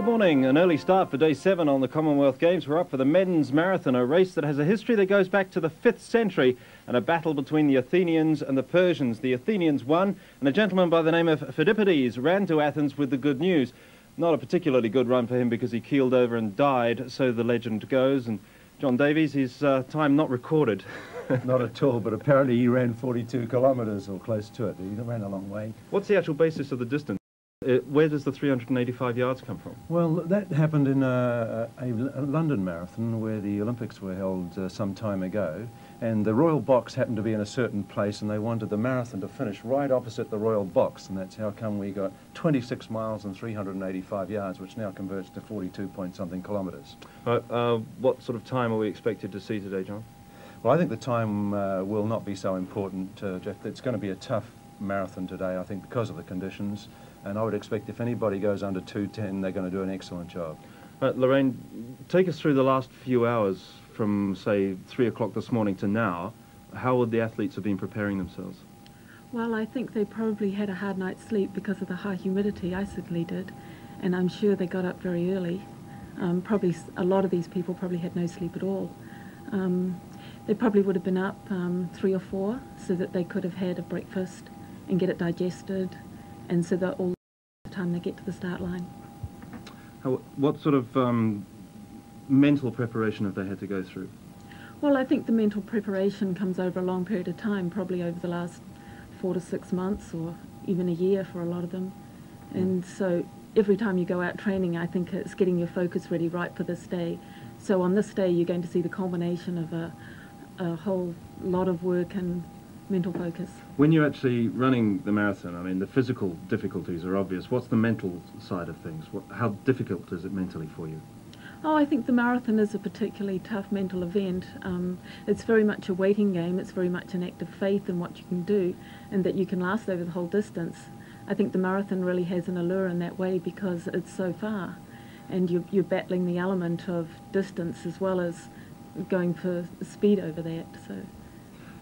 Good morning. An early start for day 7 on the Commonwealth Games. We're up for the men's marathon, a race that has a history that goes back to the 5th century and a battle between the Athenians and the Persians. The Athenians won, and a gentleman by the name of Phidippides ran to Athens with the good news. Not a particularly good run for him because he keeled over and died, so the legend goes. And John Davies, his time not recorded. Not at all, but apparently he ran 42 kilometres or close to it. He ran a long way. What's the actual basis of the distance? Where does the 385 yards come from? Well, that happened in a London marathon where the Olympics were held some time ago, and the Royal Box happened to be in a certain place, and they wanted the marathon to finish right opposite the Royal Box, and that's how come we got 26 miles and 385 yards, which now converts to 42-point-something kilometres. What sort of time are we expected to see today, John? Well, I think the time will not be so important, Jeff. It's going to be a tough marathon today, I think, because of the conditions. And I would expect if anybody goes under 2:10, they're going to do an excellent job. Lorraine, take us through the last few hours from, say, 3 o'clock this morning to now. How would the athletes have been preparing themselves? Well, I think they probably had a hard night's sleep because of the high humidity. I certainly did. And I'm sure they got up very early. Probably a lot of these people probably had no sleep at all. They probably would have been up 3 or 4 so that they could have had a breakfast and get it digested, and so that all the time they get to the start line. What sort of mental preparation have they had to go through? Well, I think the mental preparation comes over a long period of time, probably over the last 4 to 6 months or even a year for a lot of them. And so every time you go out training, I think it's getting your focus ready right for this day. So on this day, you're going to see the culmination of a whole lot of work and mental focus. When you're actually running the marathon, I mean, the physical difficulties are obvious. What's the mental side of things? How difficult is it mentally for you? Oh, I think the marathon is a particularly tough mental event. It's very much a waiting game. It's very much an act of faith in what you can do and that you can last over the whole distance. I think the marathon really has an allure in that way because it's so far, and you're battling the element of distance as well as going for speed over that. So,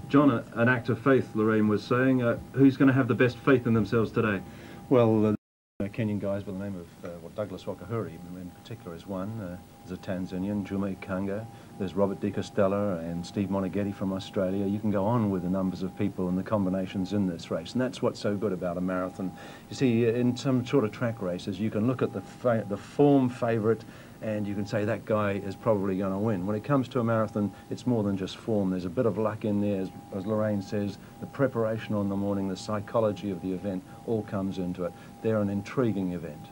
John, an act of faith, Lorraine was saying. Who's going to have the best faith in themselves today? Well, Kenyan guys by the name of Douglas Wakiihuri in particular is one. There's a Tanzanian, Juma, Ikangaa. There's Robert de Castella and Steve Moneghetti from Australia. You can go on with the numbers of people and the combinations in this race, and that's what's so good about a marathon. You see, in some sort of track races, you can look at the form favourite and you can say that guy is probably going to win. When it comes to a marathon, it's more than just form. There's a bit of luck in there, as Lorraine says. The preparation on the morning, the psychology of the event, all comes into it. They're an intriguing event.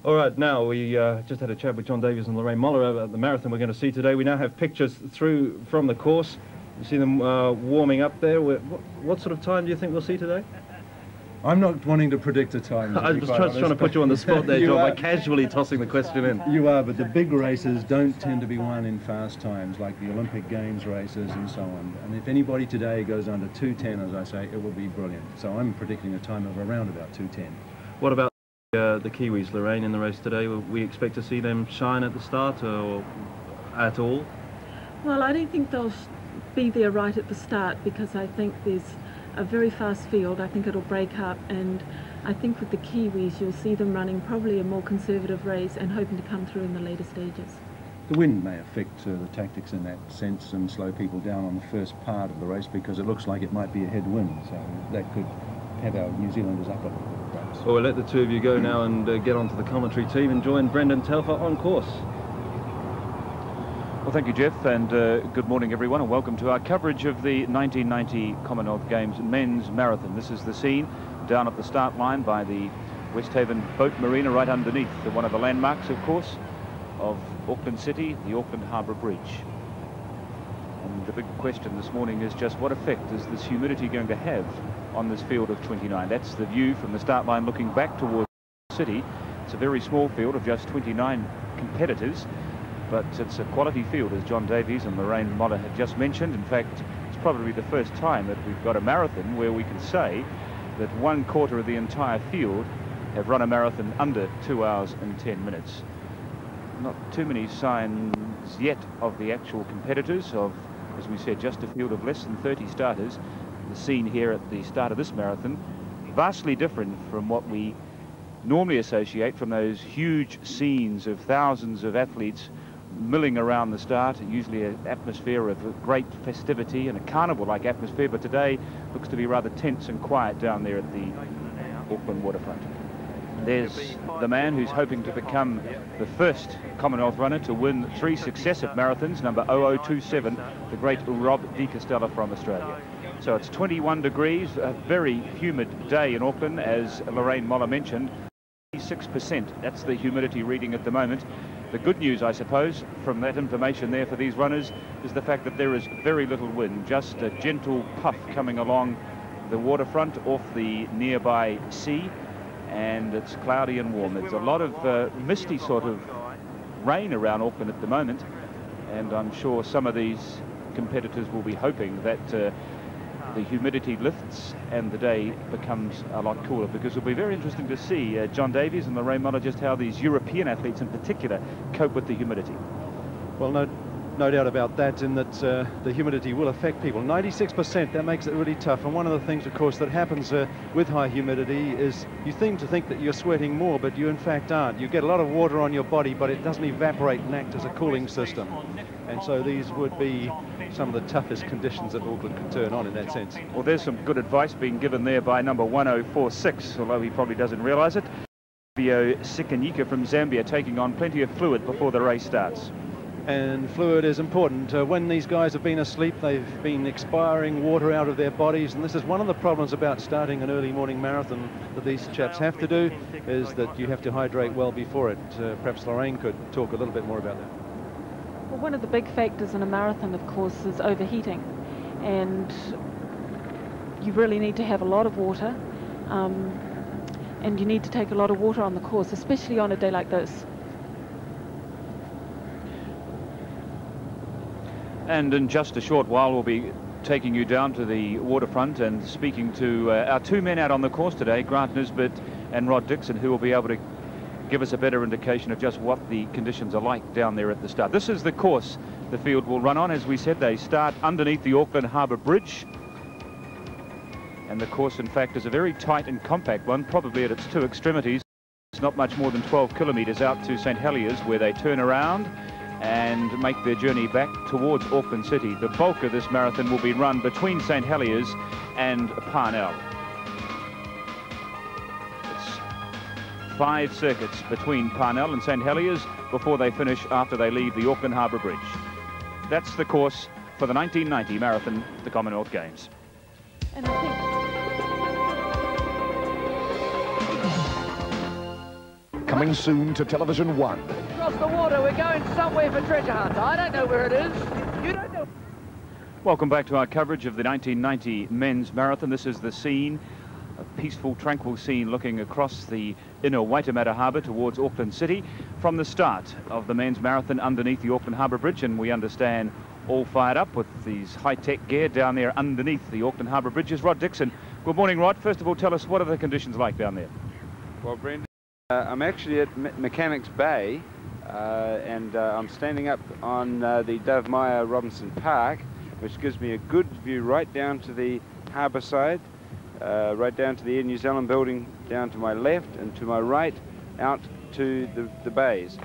All right, now we just had a chat with John Davies and Lorraine Moller about the marathon we're going to see today. We now have pictures through from the course. You see them warming up there. What sort of time do you think we'll see today? I'm not wanting to predict a time. I was trying to put you on the spot there, John, by casually tossing the question in. You are, but the big races don't tend to be won in fast times, like the Olympic Games races and so on. And if anybody today goes under 2:10, as I say, it will be brilliant. So I'm predicting a time of around about 2:10. What about the Kiwis, Lorraine, in the race today? Will we expect to see them shine at the start or at all? Well, I don't think they'll be there right at the start because I think there's a very fast field. I think it'll break up, and I think with the Kiwis you'll see them running probably a more conservative race and hoping to come through in the later stages. The wind may affect the tactics in that sense and slow people down on the first part of the race because it looks like it might be a headwind, so that could have our New Zealanders up a little bit, perhaps. Well, we'll let the two of you go now and get onto the commentary team and join Brendan Telfer on course. Well, thank you, Jeff, and good morning, everyone, and welcome to our coverage of the 1990 Commonwealth Games Men's Marathon. This is the scene down at the start line by the Westhaven Boat Marina, right underneath one of the landmarks, of course, of Auckland City, the Auckland Harbour Bridge. And the big question this morning is just what effect is this humidity going to have on this field of 29? That's the view from the start line looking back towards the city. It's a very small field of just 29 competitors. But it's a quality field, as John Davies and Lorraine Moller had just mentioned. In fact, it's probably the first time that we've got a marathon where we can say that 1/4 of the entire field have run a marathon under 2 hours and 10 minutes. Not too many signs yet of the actual competitors of, as we said, just a field of less than 30 starters. The scene here at the start of this marathon, vastly different from what we normally associate from those huge scenes of thousands of athletes milling around the start, usually an atmosphere of great festivity and a carnival-like atmosphere, but today looks to be rather tense and quiet down there at the Auckland waterfront. There's the man who's hoping to become the first Commonwealth runner to win 3 successive marathons, number 0027, the great Rob de Castella from Australia. So it's 21 degrees, a very humid day in Auckland, as Lorraine Moller mentioned. 6%, that's the humidity reading at the moment. The good news, I suppose, from that information there for these runners is the fact that there is very little wind, just a gentle puff coming along the waterfront off the nearby sea, and it's cloudy and warm. There's a lot of misty sort of rain around Auckland at the moment, and I'm sure some of these competitors will be hoping that the humidity lifts and the day becomes a lot cooler, because it'll be very interesting to see, John Davies and Lorraine Moller, just how these European athletes in particular cope with the humidity. Well, no doubt about that, in that the humidity will affect people. 96%, that makes it really tough. And one of the things, of course, that happens with high humidity is you seem to think that you're sweating more, but you in fact aren't. You get a lot of water on your body, but it doesn't evaporate and act as a cooling system. And so these would be some of the toughest conditions that Auckland could turn on in that sense. Well, there's some good advice being given there by number 1046, although he probably doesn't realize it. Sikanyika from Zambia taking on plenty of fluid before the race starts. And fluid is important. When these guys have been asleep, they've been expiring water out of their bodies, and this is one of the problems about starting an early morning marathon that these chaps have to do, is that you have to hydrate well before it. Perhaps Lorraine could talk a little bit more about that. Well, one of the big factors in a marathon, of course, is overheating, and you really need to have a lot of water, and you need to take a lot of water on the course, especially on a day like this. And in just a short while, we'll be taking you down to the waterfront and speaking to our 2 men out on the course today, Grant Nisbet and Rod Dixon, who will be able to give us a better indication of just what the conditions are like down there at the start. This is the course the field will run on. As we said, they start underneath the Auckland Harbour Bridge. And the course, in fact, is a very tight and compact one, probably at its 2 extremities. It's not much more than 12 kilometres out to St Heliers, where they turn around and make their journey back towards Auckland City. The bulk of this marathon will be run between St Heliers and Parnell. It's 5 circuits between Parnell and St Heliers before they finish after they leave the Auckland Harbour Bridge. That's the course for the 1990 marathon, the Commonwealth Games. And I think Coming soon to Television 1. Across the water, we're going somewhere for treasure hunt. I don't know where it is. You don't know. Welcome back to our coverage of the 1990 men's marathon. This is the scene, a peaceful, tranquil scene looking across the inner Waitemata Harbour towards Auckland City from the start of the men's marathon underneath the Auckland Harbour Bridge, and we understand all fired up with these high-tech gear down there underneath the Auckland Harbour Bridge is Rod Dixon. Good morning, Rod. First of all, tell us, what are the conditions like down there? Well, Brendan, I'm actually at Mechanics Bay, and I'm standing up on the Dove Meyer Robinson Park, which gives me a good view right down to the harbour side, right down to the Air New Zealand building down to my left, and to my right out to the bays.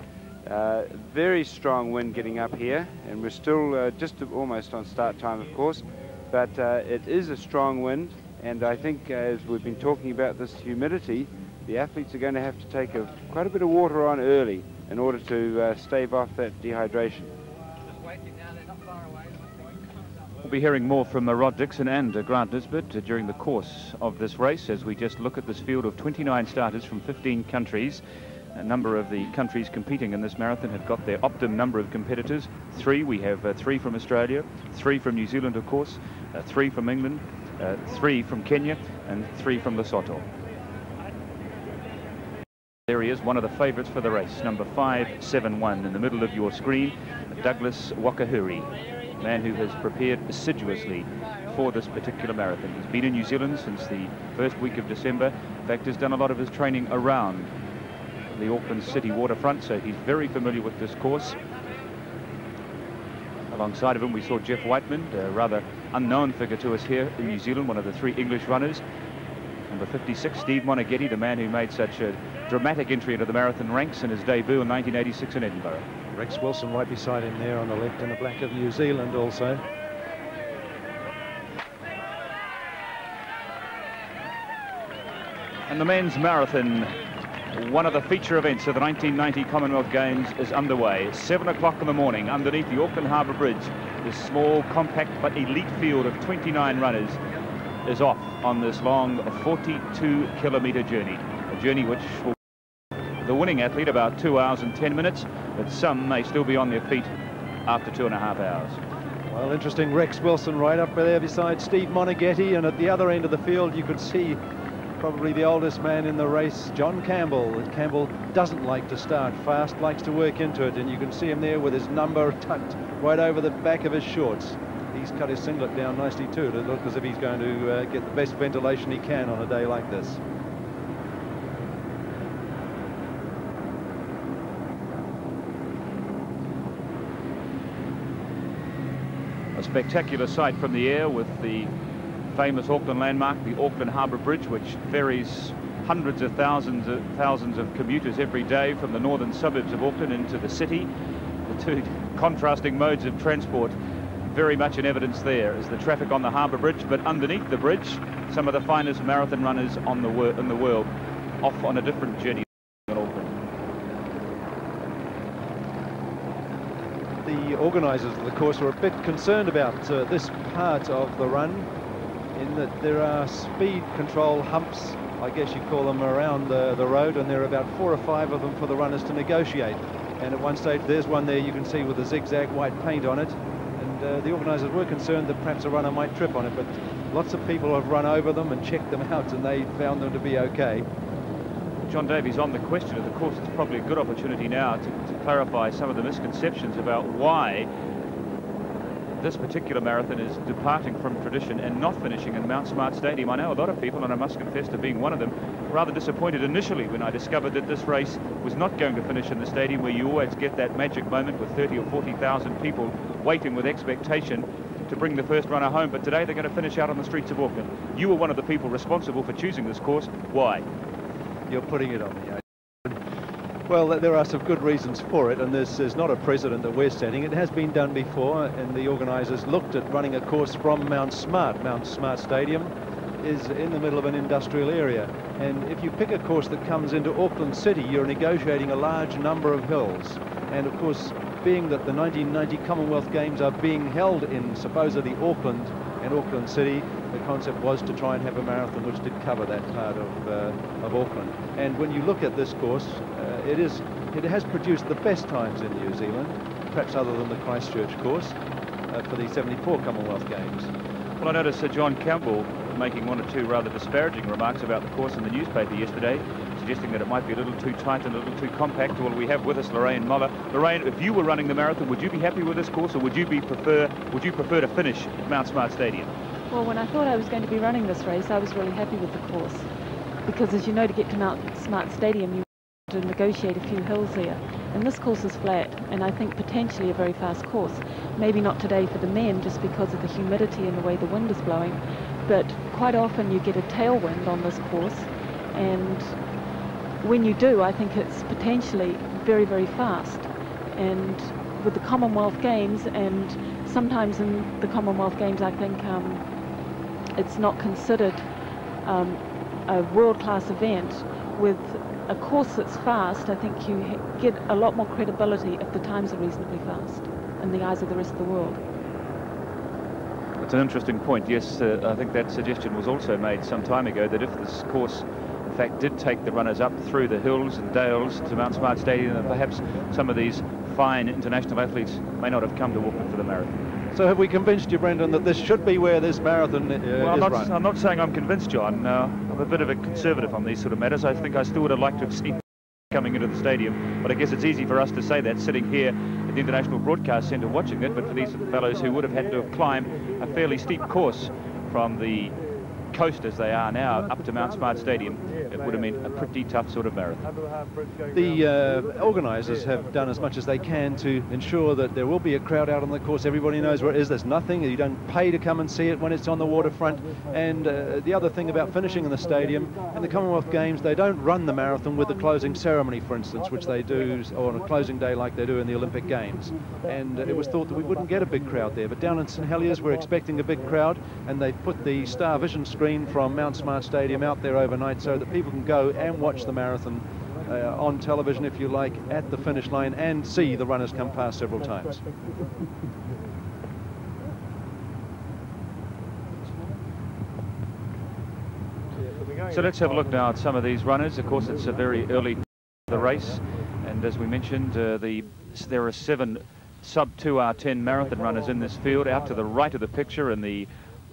Very strong wind getting up here, and we're still just almost on start time, of course, but it is a strong wind, and I think as we've been talking about this humidity, the athletes are going to have to take quite a bit of water on early in order to stave off that dehydration. We'll be hearing more from Rod Dixon and Grant Nisbet during the course of this race as we just look at this field of 29 starters from 15 countries. A number of the countries competing in this marathon have got their optimum number of competitors. 3, we have 3 from Australia, 3 from New Zealand, of course, 3 from England, 3 from Kenya, and 3 from Lesotho. There he is, one of the favourites for the race, number 571 in the middle of your screen, Douglas Wakiihuri, man who has prepared assiduously for this particular marathon. He's been in New Zealand since the first week of December. In fact, has done a lot of his training around the Auckland City waterfront, so he's very familiar with this course. Alongside of him, we saw Geoff Wightman, a rather unknown figure to us here in New Zealand, one of the 3 English runners. Number 56, Steve Moneghetti, the man who made such a dramatic entry into the marathon ranks in his debut in 1986 in Edinburgh. Rex Wilson right beside him there on the left, in the black of New Zealand also. And the men's marathon, one of the feature events of the 1990 Commonwealth Games, is underway. 7 o'clock in the morning, underneath the Auckland Harbour Bridge. This small, compact but elite field of 29 runners is off on this long 42-kilometre journey. A journey which will the winning athlete about 2 hours and 10 minutes, but some may still be on their feet after 2.5 hours. Well, interesting, Rex Wilson right up there beside Steve Moneghetti, and at the other end of the field you could see probably the oldest man in the race, John Campbell. Campbell doesn't like to start fast, likes to work into it, and you can see him there with his number tucked right over the back of his shorts. He's cut his singlet down nicely too to look as if he's going to get the best ventilation he can on a day like this. A spectacular sight from the air with the famous Auckland landmark, the Auckland Harbour Bridge, which ferries hundreds of thousands of commuters every day from the northern suburbs of Auckland into the city. The two contrasting modes of transport very much in evidence there is the traffic on the Harbour Bridge, but underneath the bridge, some of the finest marathon runners in the world off on a different journey in Auckland. The organisers of the course were a bit concerned about this part of the run, in that there are speed control humps, I guess you call them, around the road, and there are about 4 or 5 of them for the runners to negotiate. And at one stage, there's one there you can see with the zigzag white paint on it. And the organisers were concerned that perhaps a runner might trip on it, but lots of people have run over them and checked them out, and they found them to be okay. John Davies, on the question of the course, it's probably a good opportunity now to clarify some of the misconceptions about why this particular marathon is departing from tradition and not finishing in Mount Smart Stadium. I know a lot of people, and I must confess to being one of them, rather disappointed initially when I discovered that this race was not going to finish in the stadium where you always get that magic moment with 30 or 40,000 people waiting with expectation to bring the first runner home. But today they're going to finish out on the streets of Auckland. You were one of the people responsible for choosing this course. Why? You're putting it on me. Well, there are some good reasons for it, and this is not a precedent that we're setting. It has been done before, and the organisers looked at running a course from Mount Smart. Mount Smart Stadium is in the middle of an industrial area, and if you pick a course that comes into Auckland City, you're negotiating a large number of hills. And of course, being that the 1990 Commonwealth Games are being held in supposedly Auckland and Auckland City, the concept was to try and have a marathon which did cover that part of Auckland. And when you look at this course, it has produced the best times in New Zealand, perhaps other than the Christchurch course, for the 74 Commonwealth Games. Well, I noticed Sir John Campbell making 1 or 2 rather disparaging remarks about the course in the newspaper yesterday, suggesting that it might be a little too tight and a little too compact. Well, we have with us Lorraine Moller. Lorraine, if you were running the marathon, would you be happy with this course, or would you prefer to finish at Mount Smart Stadium? Well, when I thought I was going to be running this race, I was really happy with the course, because as you know, to get to Mount Smart Stadium, you have to negotiate a few hills there. And this course is flat, and I think potentially a very fast course. Maybe not today for the men, just because of the humidity and the way the wind is blowing, but quite often you get a tailwind on this course, and when you do, I think it's potentially very, very fast. And with the Commonwealth Games, and sometimes in the Commonwealth Games, I think it's not considered a world-class event. With a course that's fast, I think you get a lot more credibility if the times are reasonably fast in the eyes of the rest of the world. That's an interesting point. Yes, I think that suggestion was also made some time ago, that if this course in fact did take the runners up through the hills and dales to Mount Smart Stadium, then perhaps some of these fine international athletes may not have come to Auckland for the marathon. So have we convinced you, Brendan, that this should be where this marathon is run? I'm not saying I'm convinced, John. I'm a bit of a conservative on these sort of matters. I think I still would have liked to have seen coming into the stadium, but I guess it's easy for us to say that sitting here at the International Broadcast Centre watching it, but for these fellows who would have had to have climbed a fairly steep course from the coast as they are now up to Mount Smart Stadium, it would have been a pretty tough sort of marathon. The organisers have done as much as they can to ensure that there will be a crowd out on the course. Everybody knows where it is. There's nothing. You don't pay to come and see it when it's on the waterfront. And the other thing about finishing in the stadium, in the Commonwealth Games, they don't run the marathon with the closing ceremony, for instance, which they do, or on a closing day like they do in the Olympic Games. And it was thought that we wouldn't get a big crowd there. But down in St Heliers, we're expecting a big crowd, and they've put the Star Vision screen from Mount Smart Stadium out there overnight so that people can go and watch the marathon on television, if you like, at the finish line and see the runners come past several times. So let's have a look now at some of these runners. Of course, it's a very early the race, and as we mentioned, there are 7 sub-2 hour 10 marathon runners in this field. Out to the right of the picture in the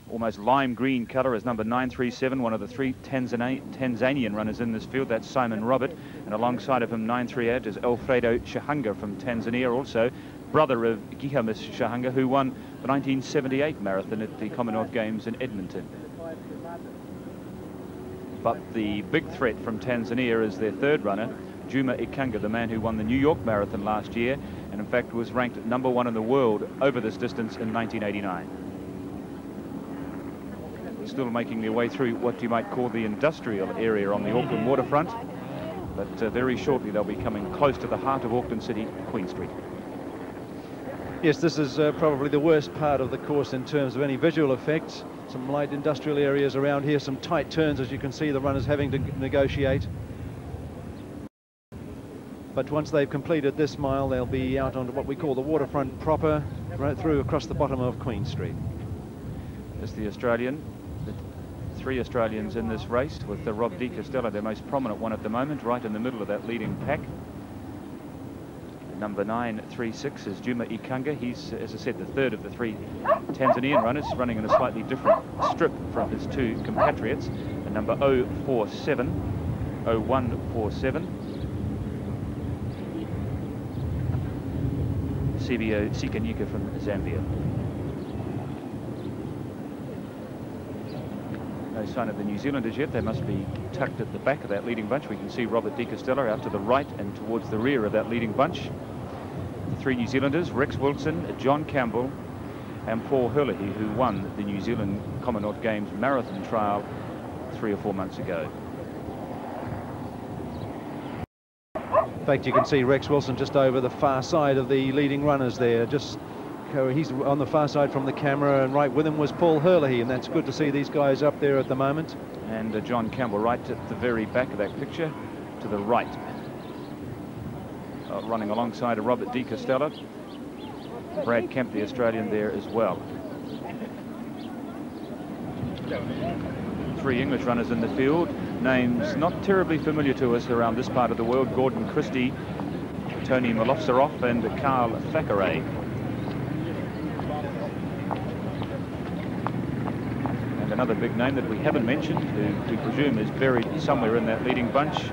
almost lime green colour is number 937, one of the 3 Tanzanian runners in this field. That's Simon Robert, and alongside of him 938 is Alfredo Shahanga from Tanzania, also brother of Gihamis Shahanga, who won the 1978 marathon at the Commonwealth Games in Edmonton. But the big threat from Tanzania is their 3rd runner, Juma Ikangaa, the man who won the New York Marathon last year and in fact was ranked #1 in the world over this distance in 1989. Still making their way through what you might call the industrial area on the Auckland waterfront, but very shortly they'll be coming close to the heart of Auckland City, Queen Street. Yes, this is probably the worst part of the course in terms of any visual effects. Some light industrial areas around here, some tight turns, as you can see, the runners having to negotiate. But once they've completed this mile, they'll be out onto what we call the waterfront proper, right through across the bottom of Queen Street. There's the Australian, the 3 Australians in this race, with the Rob de Castella, their most prominent one at the moment, right in the middle of that leading pack. Number 936 is Juma Ikangaa. He's, as I said, the 3rd of the 3 Tanzanian runners, running in a slightly different strip from his 2 compatriots. And number 047, Cebio Sikanyika from Zambia. No sign of the New Zealanders yet. They must be tucked at the back of that leading bunch. We can see Robert de Castella out to the right and towards the rear of that leading bunch. The 3 New Zealanders, Rex Wilson, John Campbell and Paul Herlihy, who won the New Zealand Commonwealth Games marathon trial 3 or 4 months ago. In fact, you can see Rex Wilson just over the far side of the leading runners there. He's on the far side from the camera, and right with him was Paul Herlihy, and that's good to see these guys up there at the moment. And John Campbell right at the very back of that picture, to the right. Running alongside of Robert de Castella. Brad Kemp, the Australian, there as well. 3 English runners in the field. Names not terribly familiar to us around this part of the world. Gordon Christie, Tony Malofsarov and Carl Thackeray. And another big name that we haven't mentioned, who we presume is buried somewhere in that leading bunch,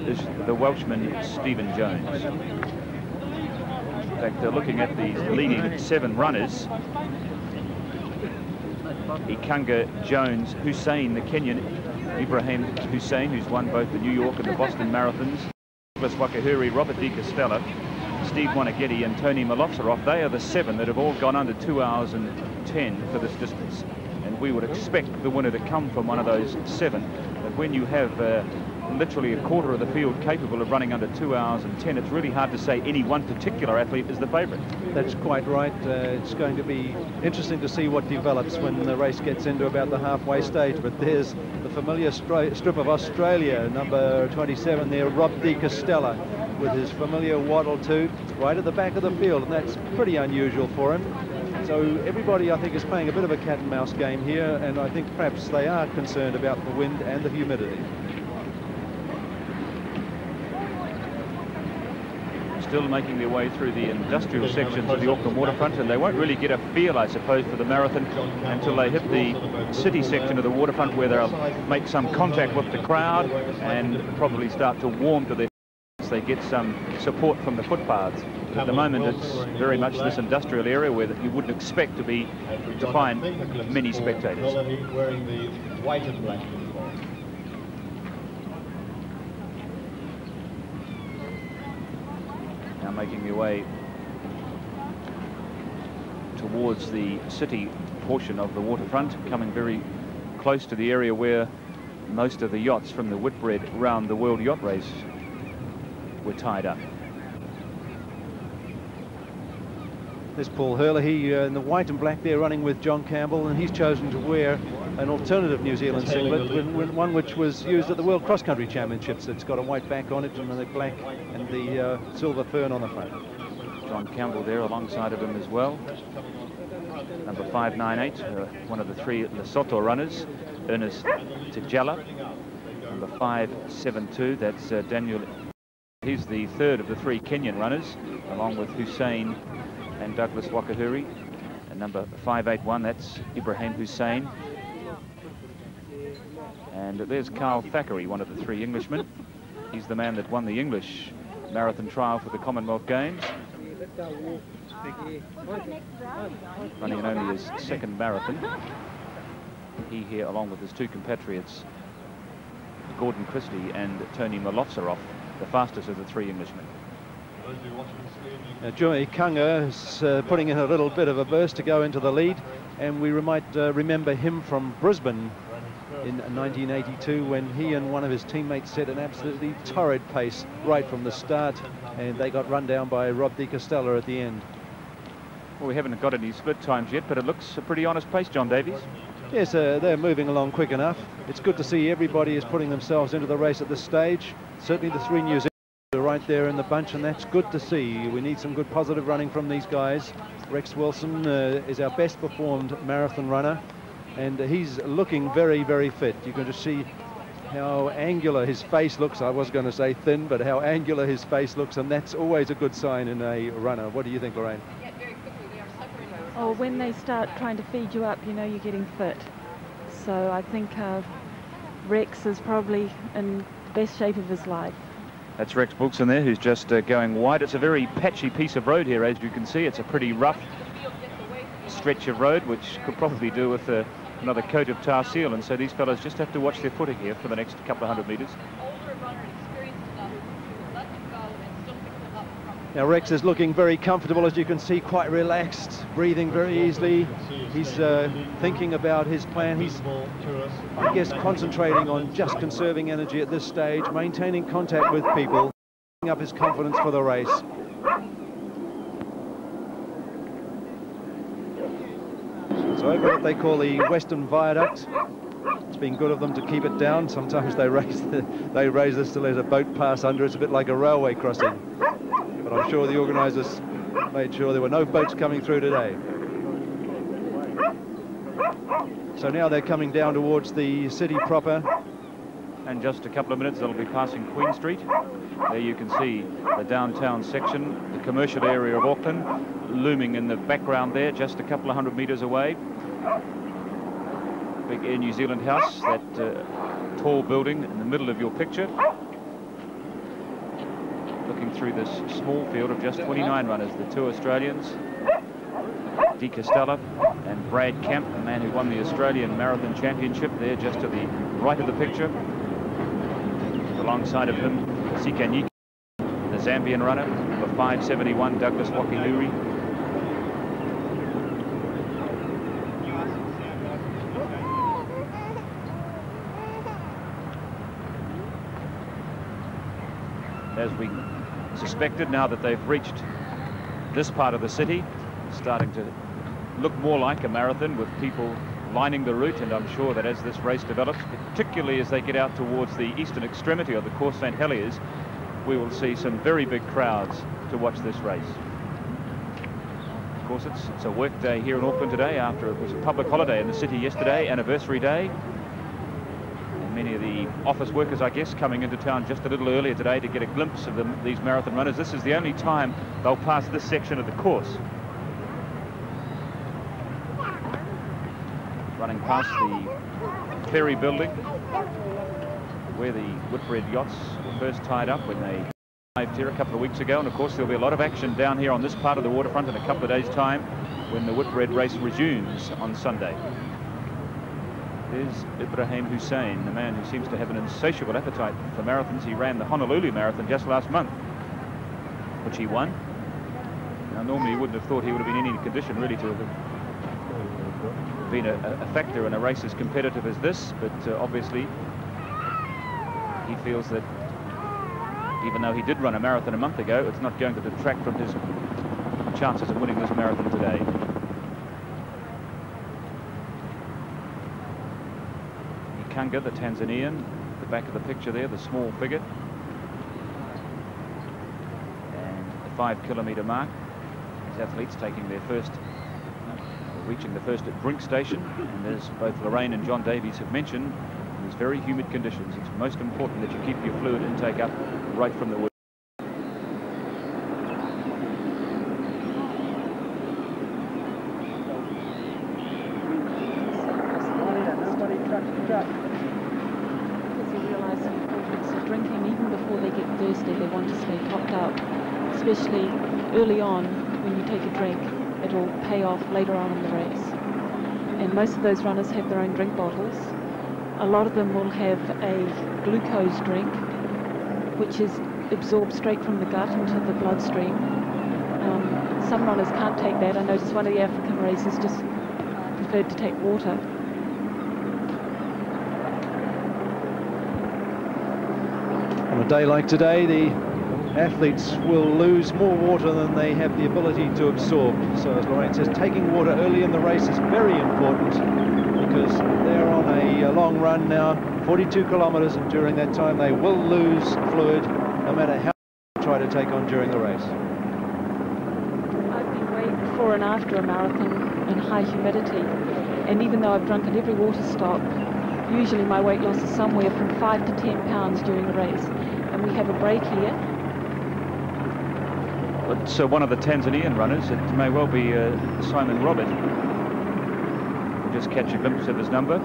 is the Welshman Stephen Jones. In fact, looking at these leading 7 runners, Ikangaa, Jones, Hussein, the Kenyan, Ibrahim Hussein, who's won both the New York and the Boston marathons, Douglas Wakiihuri, Robert de Castella, Steve Moneghetti and Tony Malofsarov, they are the 7 that have all gone under 2 hours and 10 for this distance. And we would expect the winner to come from one of those 7. But when you have literally a quarter of the field capable of running under 2 hours and 10, it's really hard to say any one particular athlete is the favourite. That's quite right. It's going to be interesting to see what develops when the race gets into about the halfway stage. But there's the familiar strip of Australia, number 27 there, Rob de Castella, with his familiar waddle too, right at the back of the field, and that's pretty unusual for him. So everybody, I think, is playing a bit of a cat and mouse game here, and I think perhaps they are concerned about the wind and the humidity. Still making their way through the industrial sections of the Auckland waterfront, and they won't really get a feel, I suppose, for the marathon until they hit the city section of the waterfront, where they'll make some contact with the crowd and probably start to warm to their feet as they get some support from the footpaths. But at the moment, it's very much this industrial area where you wouldn't expect to find many spectators. Wearing the white and black uniform. Now making their way towards the city portion of the waterfront, coming very close to the area where most of the yachts from the Whitbread round the World Yacht Race were tied up. There's Paul Herlihy in the white and black there, running with John Campbell, and he's chosen to wear an alternative New Zealand singlet, one which was used at the World Cross Country Championships. It's got a white back on it and the black and the silver fern on the front. John Campbell there alongside of him as well. Number 598, one of the three Lesotho runners, Ernest Tjela. Number 572, that's Daniel. He's the third of the three Kenyan runners, along with Hussein and Douglas Wakiihuri. And number 581, that's Ibrahim Hussein. And there's Carl Thackeray, one of the three Englishmen. He's the man that won the English marathon trial for the Commonwealth Games, running in only his second marathon. He here, along with his two compatriots, Gordon Christie and Tony Malofsarov, the fastest of the three Englishmen. Juma Ikangaa is putting in a little bit of a burst to go into the lead, and we might remember him from Brisbane in 1982 when he and one of his teammates set an absolutely torrid pace right from the start, and they got run down by Rob de Castella at the end. Well, we haven't got any split times yet, but it looks a pretty honest pace, John Davies. Yes, they're moving along quick enough. It's good to see everybody is putting themselves into the race at this stage. Certainly the three New Zealanders are right there in the bunch, and that's good to see. We need some good positive running from these guys. Rex Wilson is our best performed marathon runner, and he's looking very, very fit. You can just see how angular his face looks. I was going to say thin, but how angular his face looks, and that's always a good sign in a runner. What do you think, Lorraine? Oh, when they start trying to feed you up, you know you're getting fit. So I think Rex is probably in the best shape of his life. That's Rex Wilson there, who's just going wide. It's a very patchy piece of road here, as you can see. It's a pretty rough stretch of road, which could probably do with another coat of tar seal, and so these fellows just have to watch their footing here for the next couple of hundred metres. Now Rex is looking very comfortable, as you can see, quite relaxed, breathing very easily. He's thinking about his plan. He's, I guess, concentrating on just conserving energy at this stage, maintaining contact with people, building up his confidence for the race. So over what they call the Western Viaduct. It's been good of them to keep it down. Sometimes they raise this to let a boat pass under. It's a bit like a railway crossing. But I'm sure the organisers made sure there were no boats coming through today. So now they're coming down towards the city proper. And just a couple of minutes, they'll be passing Queen Street. There you can see the downtown section, the commercial area of Auckland, looming in the background there, just a couple of hundred metres away. Big Air New Zealand house, that tall building in the middle of your picture. Looking through this small field of just 29 runners, the two Australians, De Castella and Brad Camp, the man who won the Australian Marathon Championship, there just to the right of the picture. Alongside of him, Sikanyika, the Zambian runner, number 571, Douglas Wakiihuri. As we suspected, now that they've reached this part of the city, starting to look more like a marathon with people lining the route, and I'm sure that as this race develops, particularly as they get out towards the eastern extremity of the course St Heliers, we will see some very big crowds to watch this race. Of course, it's a work day here in Auckland today, after it was a public holiday in the city yesterday, anniversary day. Many of the office workers, I guess, coming into town just a little earlier today to get a glimpse of these marathon runners. This is the only time they'll pass this section of the course. Running past the ferry building, where the Whitbread yachts were first tied up when they Here a couple of weeks ago, and of course there'll be a lot of action down here on this part of the waterfront in a couple of days' time when the Whitbread race resumes on Sunday. There's Ibrahim Hussein, the man who seems to have an insatiable appetite for marathons. He ran the Honolulu Marathon just last month, which he won. Now normally you wouldn't have thought he would have been in any condition really to have been a factor in a race as competitive as this, but obviously he feels that even though he did run a marathon a month ago, it's not going to detract from his chances of winning this marathon today. Ikangaa, the Tanzanian, the back of the picture there, the small figure. And the 5 kilometre mark. These athletes taking their first, reaching the first at Brink Station. And as both Lorraine and John Davies have mentioned, there's very humid conditions. It's most important that you keep your fluid intake up right from the wood. Drinking even before they get thirsty, they want to stay topped up, especially early on. When you take a drink, it'll pay off later on in the race. And most of those runners have their own drink bottles. A lot of them will have a glucose drink, which is absorbed straight from the gut into the bloodstream. Some runners can't take that. I noticed one of the African races just preferred to take water. On a day like today, the athletes will lose more water than they have the ability to absorb. So as Lorraine says, taking water early in the race is very important because they're on a long run now, 42 kilometres, and during that time they will lose fluid no matter how they try to take on during the race. I've been weighed before and after a marathon in high humidity, and even though I've drunk at every water stop, usually my weight loss is somewhere from 5 to 10 pounds during the race. And we have a break here. It's one of the Tanzanian runners. It may well be Simon Robert. We'll just catch a glimpse of his number.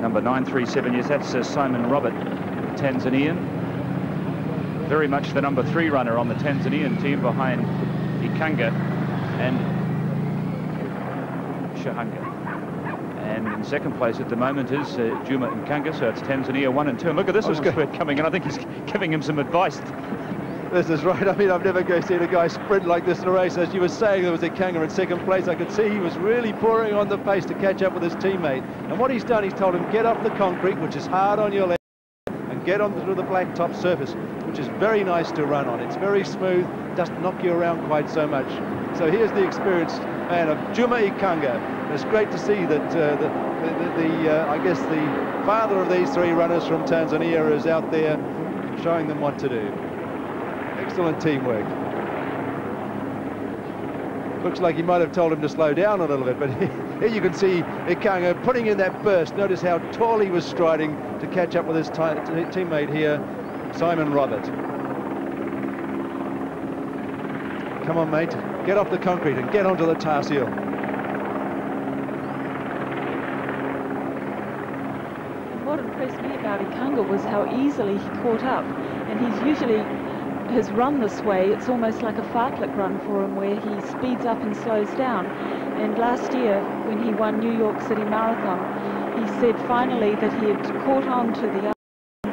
Number 937, yes, that's Simon Robert, Tanzanian. Very much the number 3 runner on the Tanzanian team behind Ikangaa and Shahanga. And in second place at the moment is Juma and Ikangaa, so it's Tanzania 1 and 2. And look at this spread coming in. I think he's giving him some advice. This is right. I mean, I've never seen a guy sprint like this in a race. As you were saying, there was Ikangaa in second place. I could see he was really pouring on the pace to catch up with his teammate. And what he's done, he's told him, get off the concrete, which is hard on your leg, and get onto the blacktop surface, which is very nice to run on. It's very smooth, doesn't knock you around quite so much. So here's the experienced man of Juma Ikangaa. It's great to see that I guess the father of these 3 runners from Tanzania is out there showing them what to do. Excellent teamwork. Looks like he might have told him to slow down a little bit, but here you can see Ikangaa putting in that burst. Notice how tall he was striding to catch up with his teammate here, Simon Robert. Come on, mate, get off the concrete and get onto the tar seal. What impressed me about Ikangaa was how easily he caught up, and he's usually has run this way. It's almost like a fartlek run for him, where he speeds up and slows down. And last year, when he won New York City Marathon, he said finally that he had caught on to the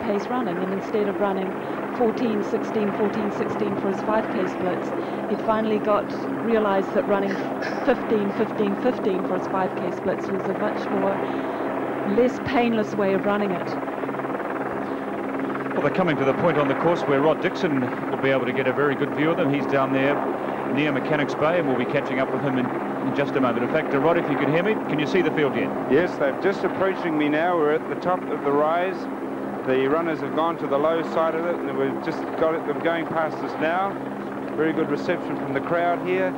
pace running, and instead of running 14:16, 14:16 for his 5K splits, he'd finally realised that running 15, 15, 15 for his 5K splits was a much less painless way of running it. Well, they're coming to the point on the course where Rod Dixon will be able to get a very good view of them. He's down there near Mechanics Bay, and we'll be catching up with him in just a moment. In fact, Rod, if you can hear me, can you see the field yet? Yes, they're just approaching me now. We're at the top of the rise. The runners have gone to the low side of it, and we've just got them going past us now. Very good reception from the crowd here.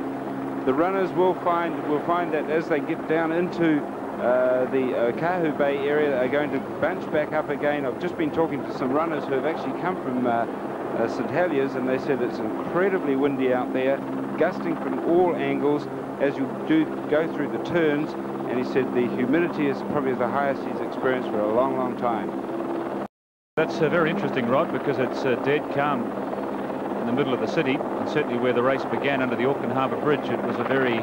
The runners will find that as they get down into the Kahu Bay area, they're going to bunch back up again. I've just been talking to some runners who have actually come from St Heliers, and they said it's incredibly windy out there, gusting from all angles as you do go through the turns, and he said the humidity is probably the highest he's experienced for a long, long time. That's very interesting, Rod, because it's dead calm in the middle of the city, and certainly where the race began under the Auckland Harbour Bridge, it was a very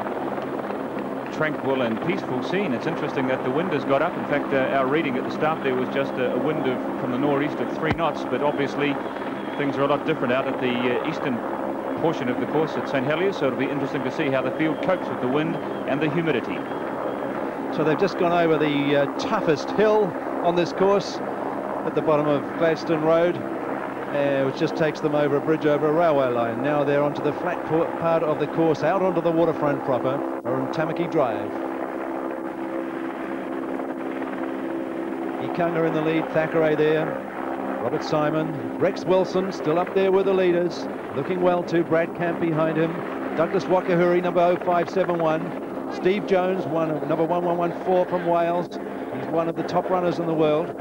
tranquil and peaceful scene. It's interesting that the wind has got up. In fact, our reading at the start there was just a wind from the northeast of 3 knots, but obviously things are a lot different out at the eastern portion of the course at St Heliers, so it'll be interesting to see how the field copes with the wind and the humidity. So they've just gone over the toughest hill on this course at the bottom of Gladstone Road, which just takes them over a bridge over a railway line. Now they're onto the flat part of the course, out onto the waterfront proper, or on Tamaki Drive. Ikangaa in the lead, Thackeray there, Robert Simon, Rex Wilson still up there with the leaders, looking well too, Brad Camp behind him, Douglas Wakiihuri, number 0571, Steve Jones, number 1114 from Wales. He's one of the top runners in the world.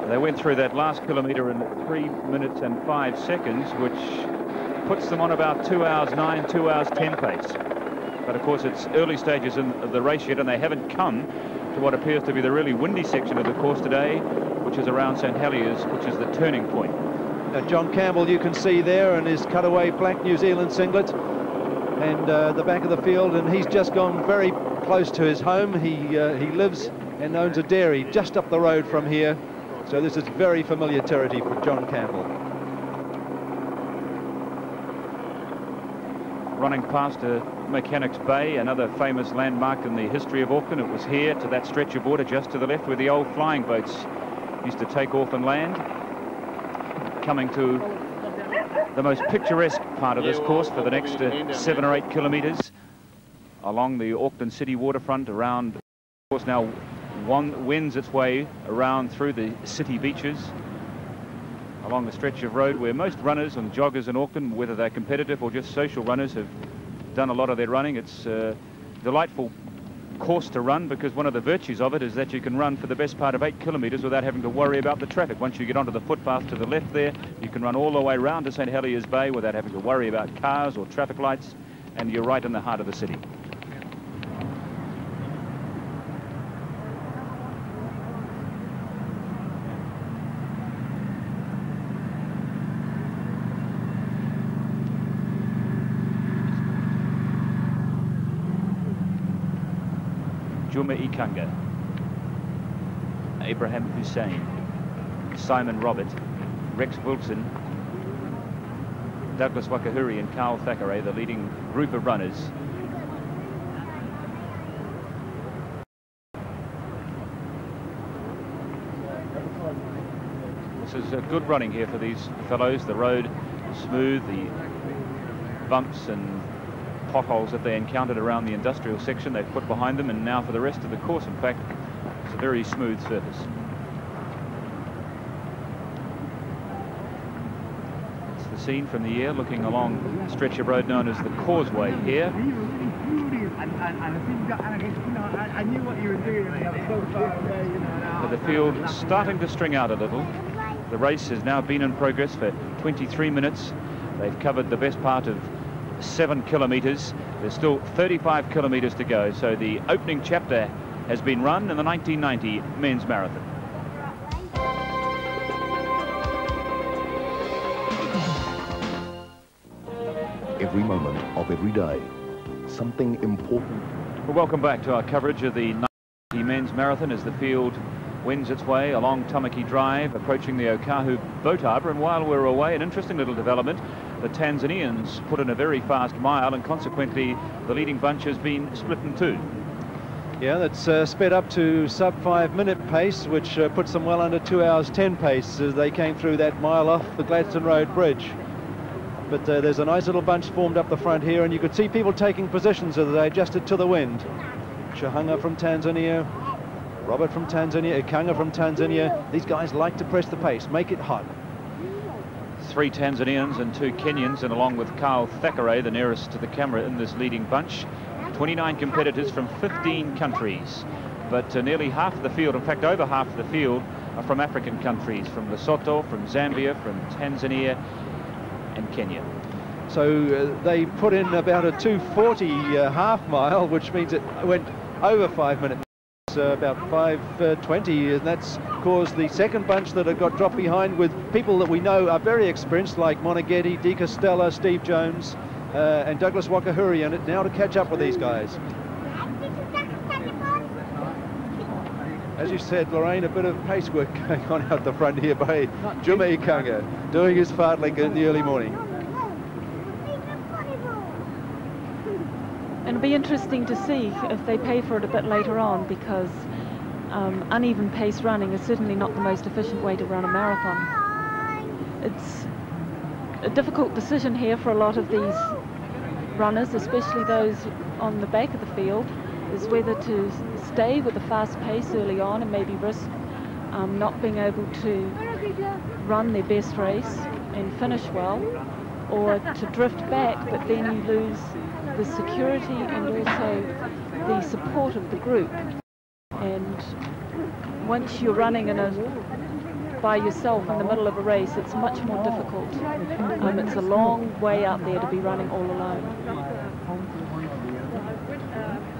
They went through that last kilometre in 3 minutes and 5 seconds, which puts them on about 2 hours 9, 2 hours 10 pace. But of course it's early stages of the race yet, and they haven't come to what appears to be the really windy section of the course today, which is around St Heliers, which is the turning point. Now John Campbell you can see there in his cutaway black New Zealand singlet, and the back of the field, and he's just gone very close to his home. He lives and owns a dairy just up the road from here, so this is very familiar territory for John Campbell. Running past Mechanics Bay, another famous landmark in the history of Auckland. It was here to that stretch of water just to the left where the old flying boats used to take off and land. Coming to the most picturesque part of this course for the next 7 or 8 kilometres along the Auckland city waterfront, around, of course now wends its way around through the city beaches along the stretch of road where most runners and joggers in Auckland, whether they're competitive or just social runners, have done a lot of their running. It's a delightful course to run, because one of the virtues of it is that you can run for the best part of 8 kilometres without having to worry about the traffic. Once you get onto the footpath to the left there, you can run all the way round to St Heliers Bay without having to worry about cars or traffic lights, and you're right in the heart of the city. Juma Ikangaa, Ibrahim Hussein, Simon Robert, Rex Wilson, Douglas Wakiihuri and Carl Thackeray, the leading group of runners. This is a good running here for these fellows. The road is smooth, the bumps and potholes that they encountered around the industrial section they've put behind them, and now for the rest of the course, in fact, it's a very smooth surface. It's the scene from the air looking along a stretch of road known as the Causeway here. But the field is starting to string out a little. The race has now been in progress for 23 minutes. They've covered the best part of 7 kilometres. There's still 35 kilometres to go, so the opening chapter has been run in the 1990 men's marathon. Every moment of every day, something important. Well, welcome back to our coverage of the 1990 men's marathon as the field wends its way along Tamaki Drive, approaching the Okahu boat harbour. And while we're away, an interesting little development. The Tanzanians put in a very fast mile, and consequently the leading bunch has been split in two. Yeah, that's sped up to sub 5 minute pace, which puts them well under 2 hours 10 pace as they came through that mile off the Gladstone Road Bridge. But there's a nice little bunch formed up the front here, and you could see people taking positions as they adjusted to the wind. Chahanga from Tanzania, Robert from Tanzania, Ikangaa from Tanzania. These guys like to press the pace, make it hot. 3 Tanzanians and 2 Kenyans, and along with Carl Thackeray, the nearest to the camera in this leading bunch, 29 competitors from 15 countries. But nearly half of the field, in fact over half of the field, are from African countries, from Lesotho, from Zambia, from Tanzania and Kenya. So they put in about a 2:40 half mile, which means it went over 5 minutes. about 5:20, and that's caused the second bunch that have got dropped behind with people that we know are very experienced, like Moneghetti, Castella, Steve Jones, and Douglas Wakiihuri in it now to catch up with these guys. As you said, Lorraine, a bit of pace work going on out the front here by Juma Ikangaa, doing his fartlek in the early morning. And it'll be interesting to see if they pay for it a bit later on, because uneven pace running is certainly not the most efficient way to run a marathon. It's a difficult decision here for a lot of these runners, especially those on the back of the field, is whether to stay with a fast pace early on and maybe risk not being able to run their best race and finish well, or to drift back, but then you lose the security and also the support of the group. And once you're running by yourself in the middle of a race, it's much more difficult. It's a long way out there to be running all alone.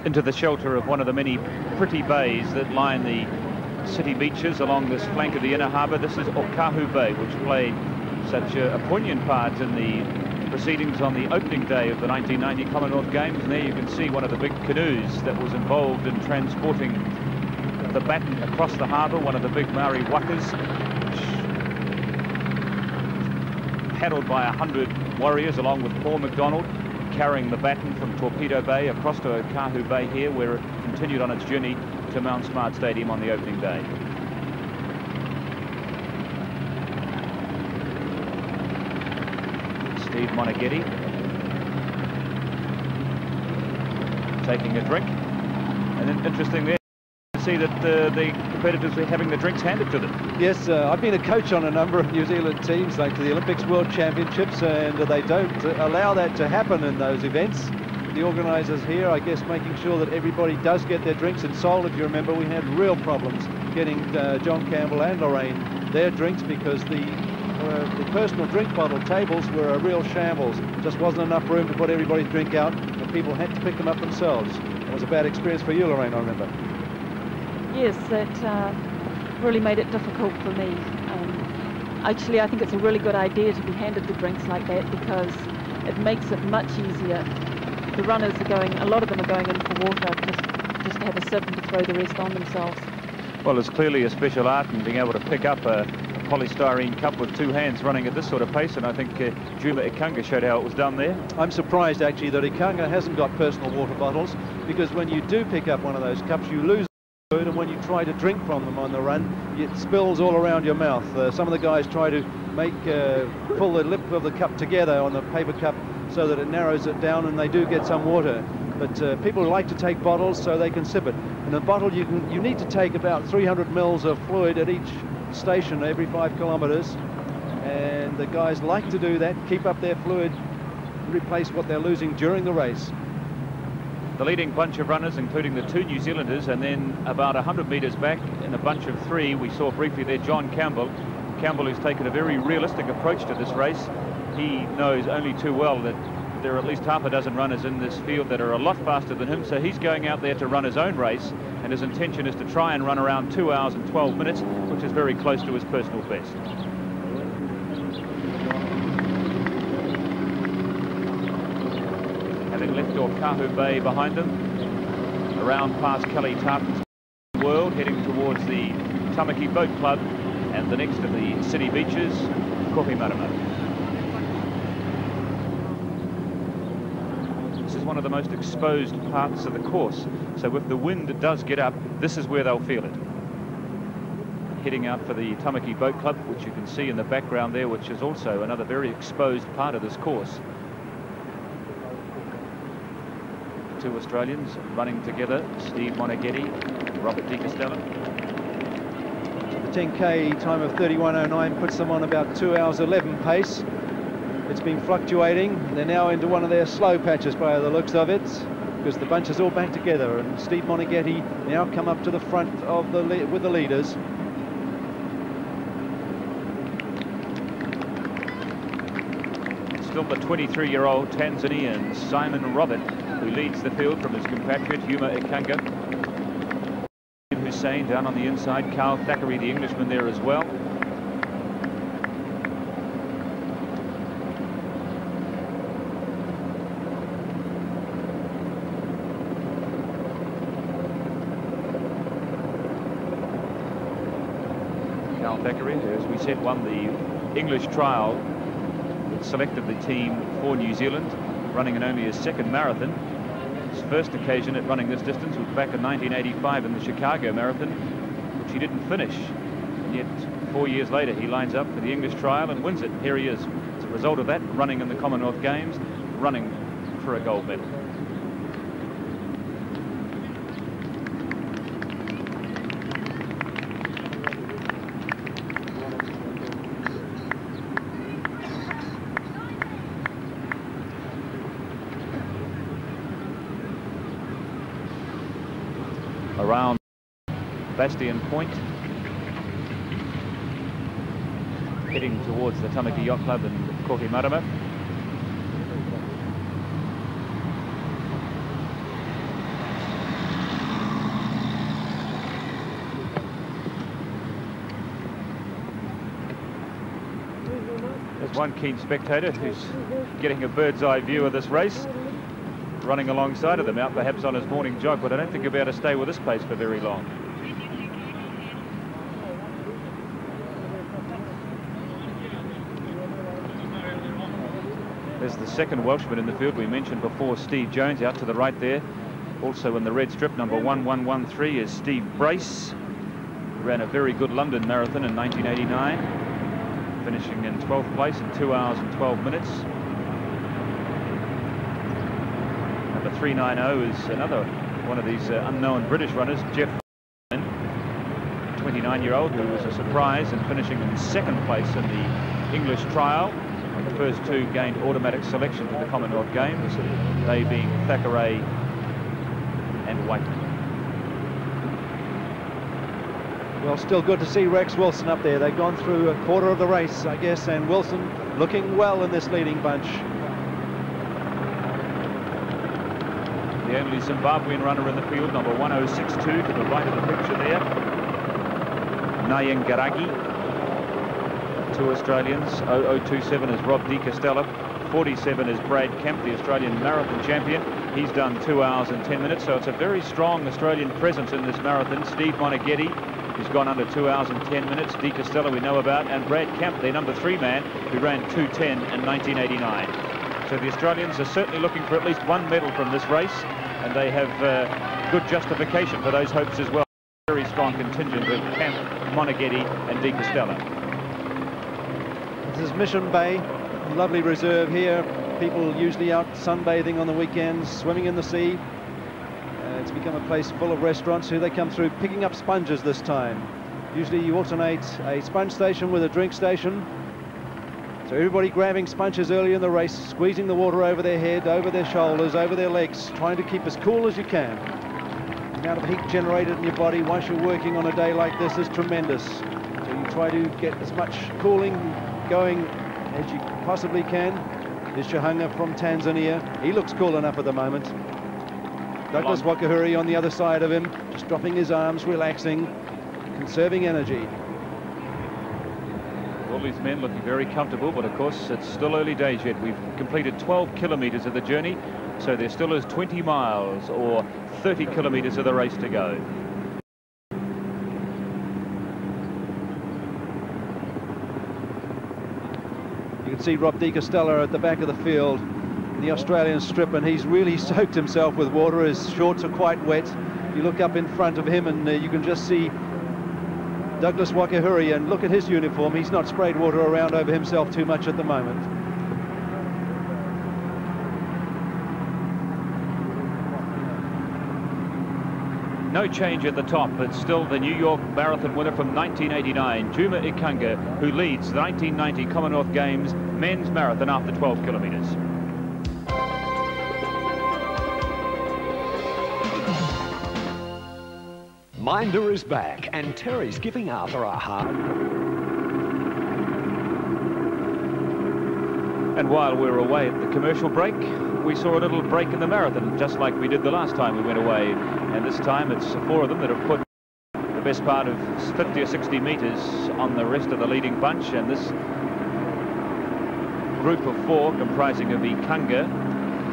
Into the shelter of one of the many pretty bays that line the city beaches along this flank of the inner harbour. This is Okahu Bay, which played such a poignant part in the proceedings on the opening day of the 1990 Commonwealth Games. And there you can see one of the big canoes that was involved in transporting the baton across the harbour, one of the big Maori wakas, paddled by 100 warriors along with Paul McDonald, carrying the baton from Torpedo Bay across to Okahu Bay here, where it continued on its journey to Mount Smart Stadium on the opening day. Steve Moneghetti taking a drink, and then interesting there to see that the competitors are having the drinks handed to them. Yes, I've been a coach on a number of New Zealand teams, like the Olympics, World Championships, and they don't allow that to happen in those events. The organisers here, I guess, making sure that everybody does get their drinks. In Seoul, if you remember, we had real problems getting John Campbell and Lorraine their drinks, because the personal drink bottle tables were a real shambles. Just wasn't enough room to put everybody's drink out, and people had to pick them up themselves. It was a bad experience for you, Lorraine, I remember. Yes, that really made it difficult for me. Actually, I think it's a really good idea to be handed the drinks like that, because it makes it much easier. The runners are going, a lot of them are going in for water, just to have a sip and to throw the rest on themselves. Well, there's clearly a special art in being able to pick up a polystyrene cup with two hands running at this sort of pace, and I think Juma Ikangaa showed how it was done there. I'm surprised actually that Ikangaa hasn't got personal water bottles, because when you do pick up one of those cups, you lose the food, and when you try to drink from them on the run, it spills all around your mouth. Some of the guys try to pull the lip of the cup together on the paper cup so that it narrows it down, and they do get some water. But people like to take bottles so they can sip it. In a bottle, you need to take about 300 mils of fluid at each station every 5 kilometres, and the guys like to do that, keep up their fluid, replace what they're losing during the race. The leading bunch of runners, including the two New Zealanders, and then about 100 metres back in a bunch of three, we saw briefly there John Campbell. Campbell, who's taken a very realistic approach to this race. He knows only too well that there are at least half a dozen runners in this field that are a lot faster than him, so he's going out there to run his own race, and his intention is to try and run around 2 hours and 12 minutes, which is very close to his personal best. Having left Okahu Bay behind them, around past Kelly Tartan's World, heading towards the Tamaki Boat Club, and the next of the city beaches, Kohimarama. One of the most exposed parts of the course, so if the wind does get up, this is where they'll feel it. Heading out for the Tamaki Boat Club, which you can see in the background there, which is also another very exposed part of this course. Two Australians running together, Steve Moneghetti and Robert De Castella. The 10K time of 31:09 puts them on about 2 hours 11 pace. It's been fluctuating. They're now into one of their slow patches by the looks of it, because the bunch is all back together, and Steve Moneghetti now come up to the front of with the leaders. Still the 23-year-old Tanzanian Simon Robert, who leads the field from his compatriot Juma Ikangaa. Hussein down on the inside. Carl Thackeray, the Englishman, there as well. Carl Thackeray, who, as we said, won the English trial, selected the team for New Zealand, running in only his second marathon. His first occasion at running this distance was back in 1985 in the Chicago Marathon, which he didn't finish. And yet 4 years later he lines up for the English trial and wins it. Here he is. As a result of that, running in the Commonwealth Games, running for a gold medal. Around Bastion Point, heading towards the Tamaki Yacht Club in Kohimarama. There's one keen spectator who's getting a bird's eye view of this race, running alongside of them, out perhaps on his morning jog, but I don't think he'll be able to stay with this pace for very long. There's the second Welshman in the field. We mentioned before Steve Jones out to the right there. Also in the red strip, number 1113 is Steve Brace, who ran a very good London marathon in 1989, finishing in 12th place in 2 hours and 12 minutes. 390 is another one of these unknown British runners, Geoffrey, 29-year-old, who was a surprise in finishing in second place in the English trial. The first two gained automatic selection to the Commonwealth Games, they being Thackeray and Wightman. Well, still good to see Rex Wilson up there. They've gone through a quarter of the race, I guess, and Wilson looking well in this leading bunch. The only Zimbabwean runner in the field, number 1062 to the right of the picture there. Nyengerayi. Two Australians. 0027 is Rob de Castella. 47 is Brad Kemp, the Australian marathon champion. He's done 2 hours and 10 minutes, so it's a very strong Australian presence in this marathon. Steve Moneghetti, who's gone under 2 hours and 10 minutes. De Castella we know about, and Brad Kemp, their number 3 man, who ran 2:10 in 1989. So the Australians are certainly looking for at least one medal from this race, and they have good justification for those hopes as well. Very strong contingent of Kemp, Moneghetti and de Castella. This is Mission Bay, a lovely reserve here. People usually out sunbathing on the weekends, swimming in the sea. It's become a place full of restaurants who they come through picking up sponges this time. Usually you alternate a sponge station with a drink station. So everybody grabbing sponges early in the race, squeezing the water over their head, over their shoulders, over their legs, trying to keep as cool as you can. The amount of heat generated in your body once you're working on a day like this is tremendous. So you try to get as much cooling going as you possibly can. There's Chihanga from Tanzania. He looks cool enough at the moment. Douglas Wakiihuri on the other side of him, just dropping his arms, relaxing, conserving energy. All these men looking very comfortable, but of course it's still early days yet. We've completed 12 kilometres of the journey, so there still is 20 miles or 30 kilometres of the race to go. You can see Rob de Castella at the back of the field, the Australian strip, and he's really soaked himself with water. His shorts are quite wet. You look up in front of him and you can just see Douglas Wakiihuri, and look at his uniform. He's not sprayed water around over himself too much at the moment. No change at the top. It's still the New York Marathon winner from 1989, Juma Ikangaa, who leads the 1990 Commonwealth Games men's marathon after 12 kilometres. Minder is back, and Terry's giving Arthur a hard. And while we were away at the commercial break, we saw a little break in the marathon, just like we did the last time we went away. And this time it's 4 of them that have put best part of 50 or 60 metres on the rest of the leading bunch, and this group of four comprising of Ikangaa,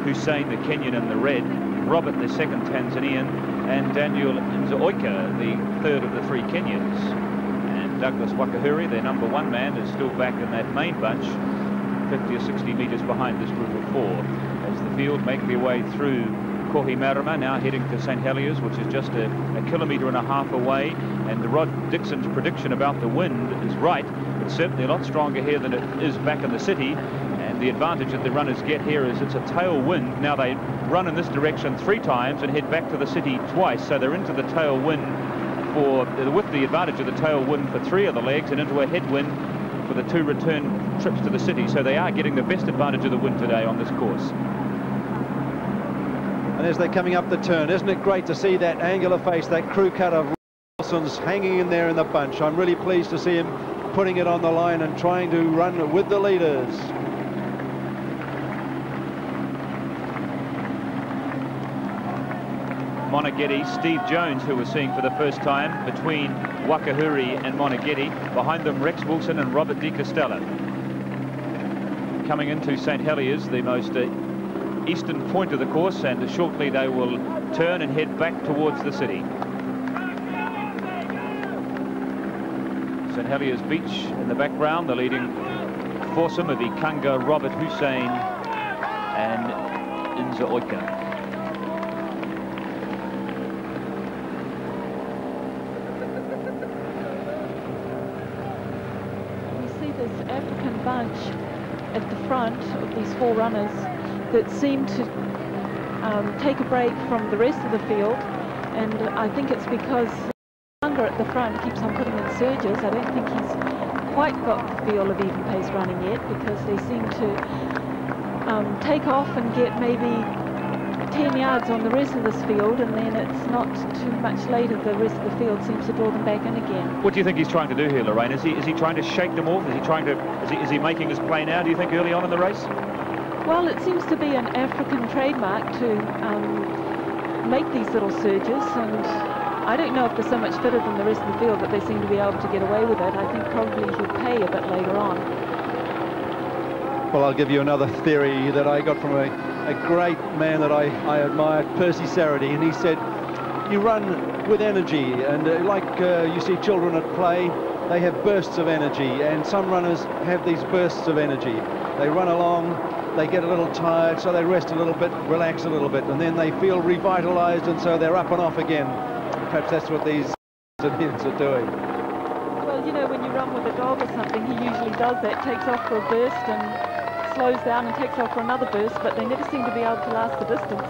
Hussein the Kenyan in the red, Robert the second Tanzanian, and Daniel Nzioka the third of the three Kenyans. And Douglas Wakiihuri, their number one man, is still back in that main bunch, 50 or 60 metres behind this group of four, as the field make their way through Kohimarama, now heading to St Heliers, which is just a kilometre and a half away. And the Rod Dixon's prediction about the wind is right. It's certainly a lot stronger here than it is back in the city, and the advantage that the runners get here is it's a tailwind. Now they run in this direction 3 times and head back to the city twice, so they're into the tailwind with the advantage of the tailwind for 3 of the legs, and into a headwind for the 2 return trips to the city. So they are getting the best advantage of the wind today on this course. And as they're coming up the turn, isn't it great to see that angular face, that crew cut of Wilson's hanging in there in the bunch. I'm really pleased to see him putting it on the line and trying to run with the leaders. Moneghetti, Steve Jones, who we're seeing for the first time, between Wakiihuri and Moneghetti. Behind them, Rex Wilson and Robert de Castella. Coming into St Heliers, the most eastern point of the course, and shortly they will turn and head back towards the city. St Heliers Beach in the background, the leading foursome of Ikangaa, Robert, Hussein and Nzioka. African bunch at the front of these 4 runners that seem to take a break from the rest of the field, and I think it's because Ikangaa at the front keeps on putting in surges. I don't think he's quite got the feel of even pace running yet, because they seem to take off and get maybe 10 yards on the rest of this field, and then it's not too much later the rest of the field seems to draw them back in again. What do you think he's trying to do here, Lorraine? Is he trying to shake them off? Is he making his play now, do you think, early on in the race? Well, it seems to be an African trademark to make these little surges, and I don't know if they're so much fitter than the rest of the field that they seem to be able to get away with it. I think probably he'll pay a bit later on. Well, I'll give you another theory that I got from a great man that I admired, Percy Sarady, and he said, you run with energy, and like you see children at play, they have bursts of energy, and some runners have these bursts of energy. They run along, they get a little tired, so they rest a little bit, relax a little bit, and then they feel revitalized, and so they're up and off again. Perhaps that's what these Tanzanians are doing. Well, you know, when you run with a dog or something, he usually does that, takes off for a burst and slows down and takes off for another burst, but they never seem to be able to last the distance.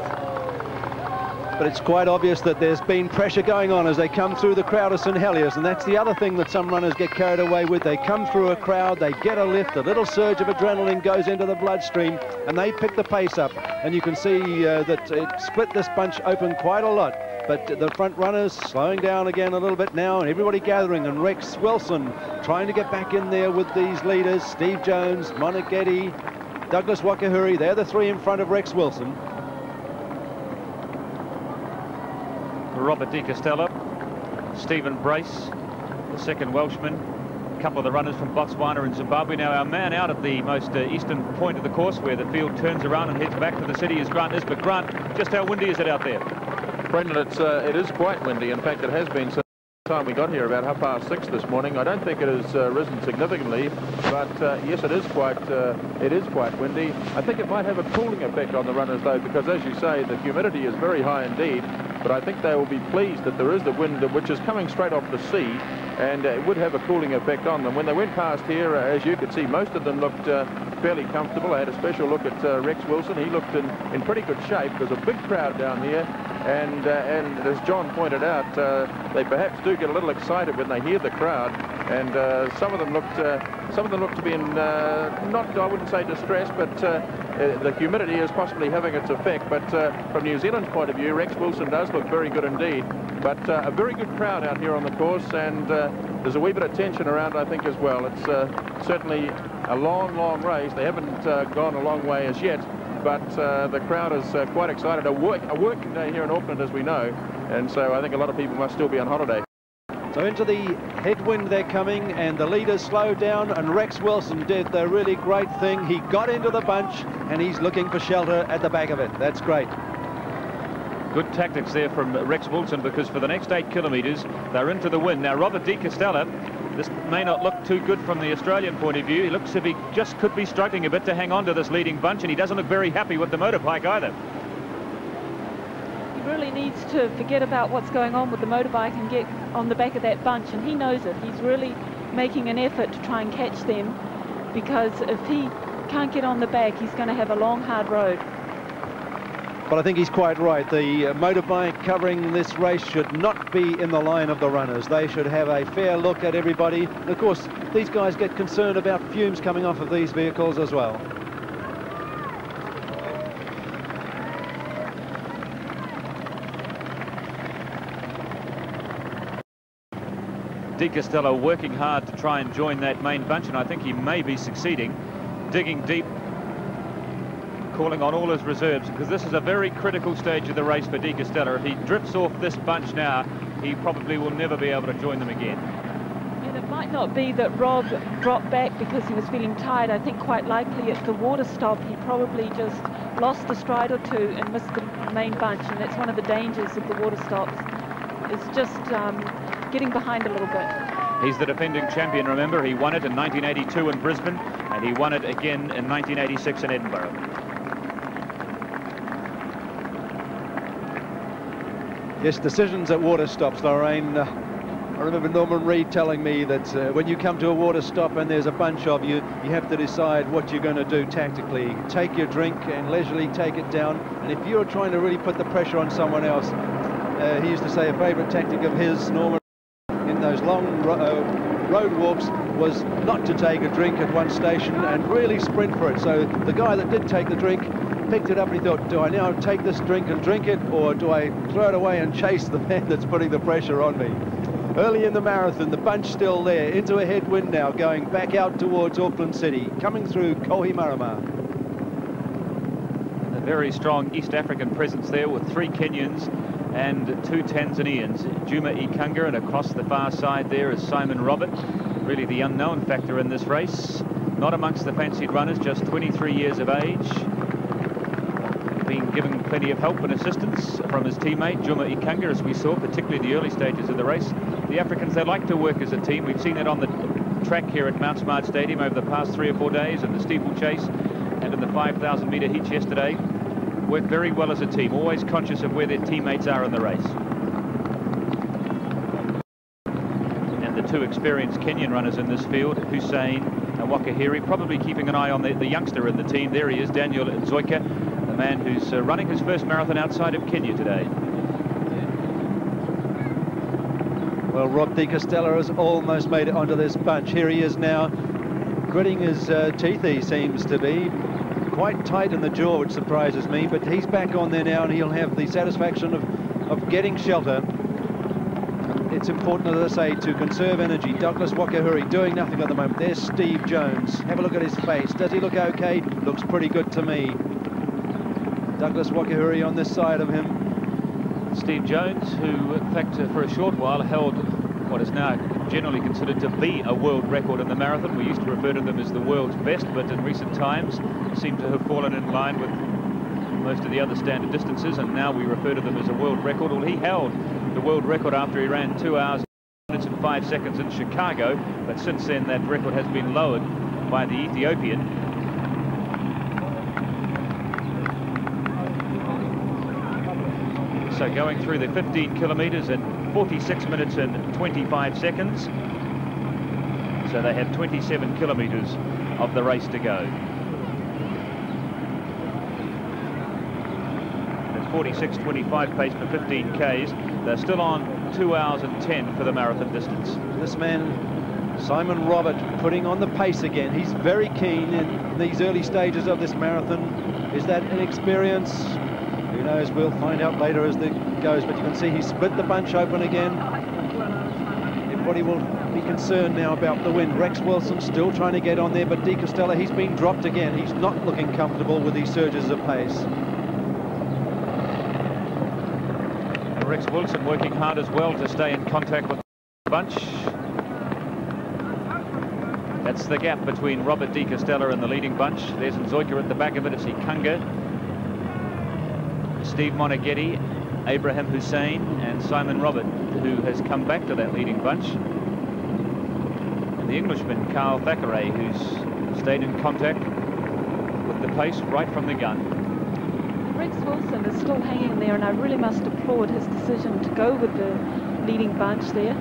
But it's quite obvious that there's been pressure going on as they come through the crowd of St Heliers, and that's the other thing that some runners get carried away with. They come through a crowd, they get a lift, a little surge of adrenaline goes into the bloodstream, and they pick the pace up. And you can see that it split this bunch open quite a lot. But the front runners slowing down again a little bit now, and everybody gathering, and Rex Wilson trying to get back in there with these leaders. Steve Jones, Moneghetti, Douglas Wakiihuri, they're the 3 in front of Rex Wilson. Robert de Castella, Stephen Brace, the second Welshman, a couple of the runners from Botswana and Zimbabwe. Now our man out at the most eastern point of the course, where the field turns around and heads back to the city, is Grant Nisbet. Grant, just how windy is it out there? Brendan, it is quite windy. In fact, it has been since the time we got here, about 6:30 this morning. I don't think it has risen significantly, but yes, it is quite windy. I think it might have a cooling effect on the runners, though, because, as you say, the humidity is very high indeed. But I think they will be pleased that there is the wind, which is coming straight off the sea, and it would have a cooling effect on them. When they went past here, as you could see, most of them looked fairly comfortable. I had a special look at Rex Wilson. He looked in pretty good shape. There's a big crowd down here, and as John pointed out, they perhaps do get a little excited when they hear the crowd, and some of them looked to be in not, I wouldn't say distress, but the humidity is possibly having its effect. But from New Zealand's point of view, Rex Wilson does look very good indeed. But a very good crowd out here on the course, and there's a wee bit of tension around, I think, as well. It's certainly a long race. They haven't gone a long way as yet, but the crowd is quite excited. A working day here in Auckland, as we know, and so I think a lot of people must still be on holiday. So into the headwind they're coming, and the leaders slow down, and Rex Wilson did the really great thing. He got into the bunch, and he's looking for shelter at the back of it. That's great. Good tactics there from Rex Wilson, because for the next 8 kilometres, they're into the wind. Now, Robert de Castella, this may not look too good from the Australian point of view. He looks as if he just could be struggling a bit to hang on to this leading bunch, and he doesn't look very happy with the motorbike either. He really needs to forget about what's going on with the motorbike and get on the back of that bunch, and he knows it. He's really making an effort to try and catch them, because if he can't get on the back, he's going to have a long, hard road. But I think he's quite right. The motorbike covering this race should not be in the line of the runners. They should have a fair look at everybody. And of course, these guys get concerned about fumes coming off of these vehicles as well. De Castella working hard to try and join that main bunch, and I think he may be succeeding, digging deep, calling on all his reserves, because this is a very critical stage of the race for De Castella. If he drifts off this bunch now, he probably will never be able to join them again. And it might not be that Rob dropped back because he was feeling tired. I think quite likely at the water stop he probably just lost a stride or two and missed the main bunch, and that's one of the dangers of the water stops. It's just getting behind a little bit. He's the defending champion, remember. He won it in 1982 in Brisbane, and he won it again in 1986 in Edinburgh. Yes, decisions at water stops, Lorraine. I remember Norman Reed telling me that when you come to a water stop and there's a bunch of you, you have to decide what you're going to do tactically. Take your drink and leisurely take it down. And if you're trying to really put the pressure on someone else, he used to say a favourite tactic of his, Norman, in those long road walks, was not to take a drink at one station and really sprint for it. So the guy that did take the drink picked it up and he thought, do I now take this drink and drink it, or do I throw it away and chase the man that's putting the pressure on me? Early in the marathon, the bunch still there, into a headwind now, going back out towards Auckland City, coming through Kohimarama. A very strong East African presence there, with 3 Kenyans and 2 Tanzanians. Juma Ikangaa, and across the far side there is Simon Robert, really the unknown factor in this race. Not amongst the fancied runners, just 23 years of age. Being given plenty of help and assistance from his teammate Juma Ikangaa, as we saw, particularly the early stages of the race. The Africans, they like to work as a team. We've seen it on the track here at Mount Smart Stadium over the past 3 or 4 days, in the steeplechase and in the 5,000 metre heats yesterday. Work very well as a team, always conscious of where their teammates are in the race. And the 2 experienced Kenyan runners in this field, Hussein and Wakiihuri, probably keeping an eye on the youngster in the team. There he is, Daniel Nzioka, the man who's running his first marathon outside of Kenya today. Well, Rob de Castella has almost made it onto this bunch. Here he is now, gritting his teeth, he seems to be. Quite tight in the jaw, which surprises me, but he's back on there now, and he'll have the satisfaction of getting shelter. It's important, as I say, to conserve energy. Douglas Wakiihuri doing nothing at the moment. There's Steve Jones. Have a look at his face. Does he look okay? Looks pretty good to me. Douglas Wakiihuri on this side of him. Steve Jones, who in fact for a short while held what is now generally considered to be a world record in the marathon. We used to refer to them as the world's best, but in recent times seem to have fallen in line with most of the other standard distances, and now we refer to them as a world record. Well, he held the world record after he ran 2 hours and 5 seconds in Chicago, but since then that record has been lowered by the Ethiopian. So going through the 15 kilometres in 46 minutes and 25 seconds. So they have 27 kilometres of the race to go. At 46.25 pace for 15 Ks. They're still on 2 hours and 10 for the marathon distance. This man, Simon Robert, putting on the pace again. He's very keen in these early stages of this marathon. Is that inexperience? Who knows, we'll find out later as it goes, but you can see he split the bunch open again. Everybody will be concerned now about the wind. Rex Wilson still trying to get on there, but de Castella, he's been dropped again. He's not looking comfortable with these surges of pace. Rex Wilson working hard as well to stay in contact with bunch. That's the gap between Robert de Castella and the leading bunch. There's Nzioka at the back of it. It's Ikangaa, Steve Moneghetti, Ibrahim Hussein and Simon Robert, who has come back to that leading bunch. And the Englishman, Carl Thackeray, who's stayed in contact with the pace right from the gun. Rex Wilson is still hanging there, and I really must applaud his decision to go with the leading bunch there.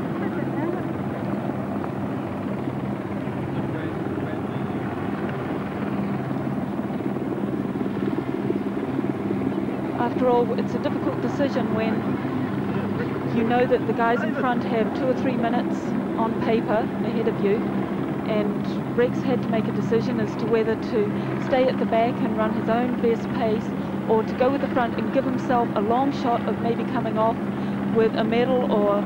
After all, it's a difficult decision when you know that the guys in front have 2 or 3 minutes on paper ahead of you, and Rex had to make a decision as to whether to stay at the back and run his own best pace, or to go with the front and give himself a long shot of maybe coming off with a medal or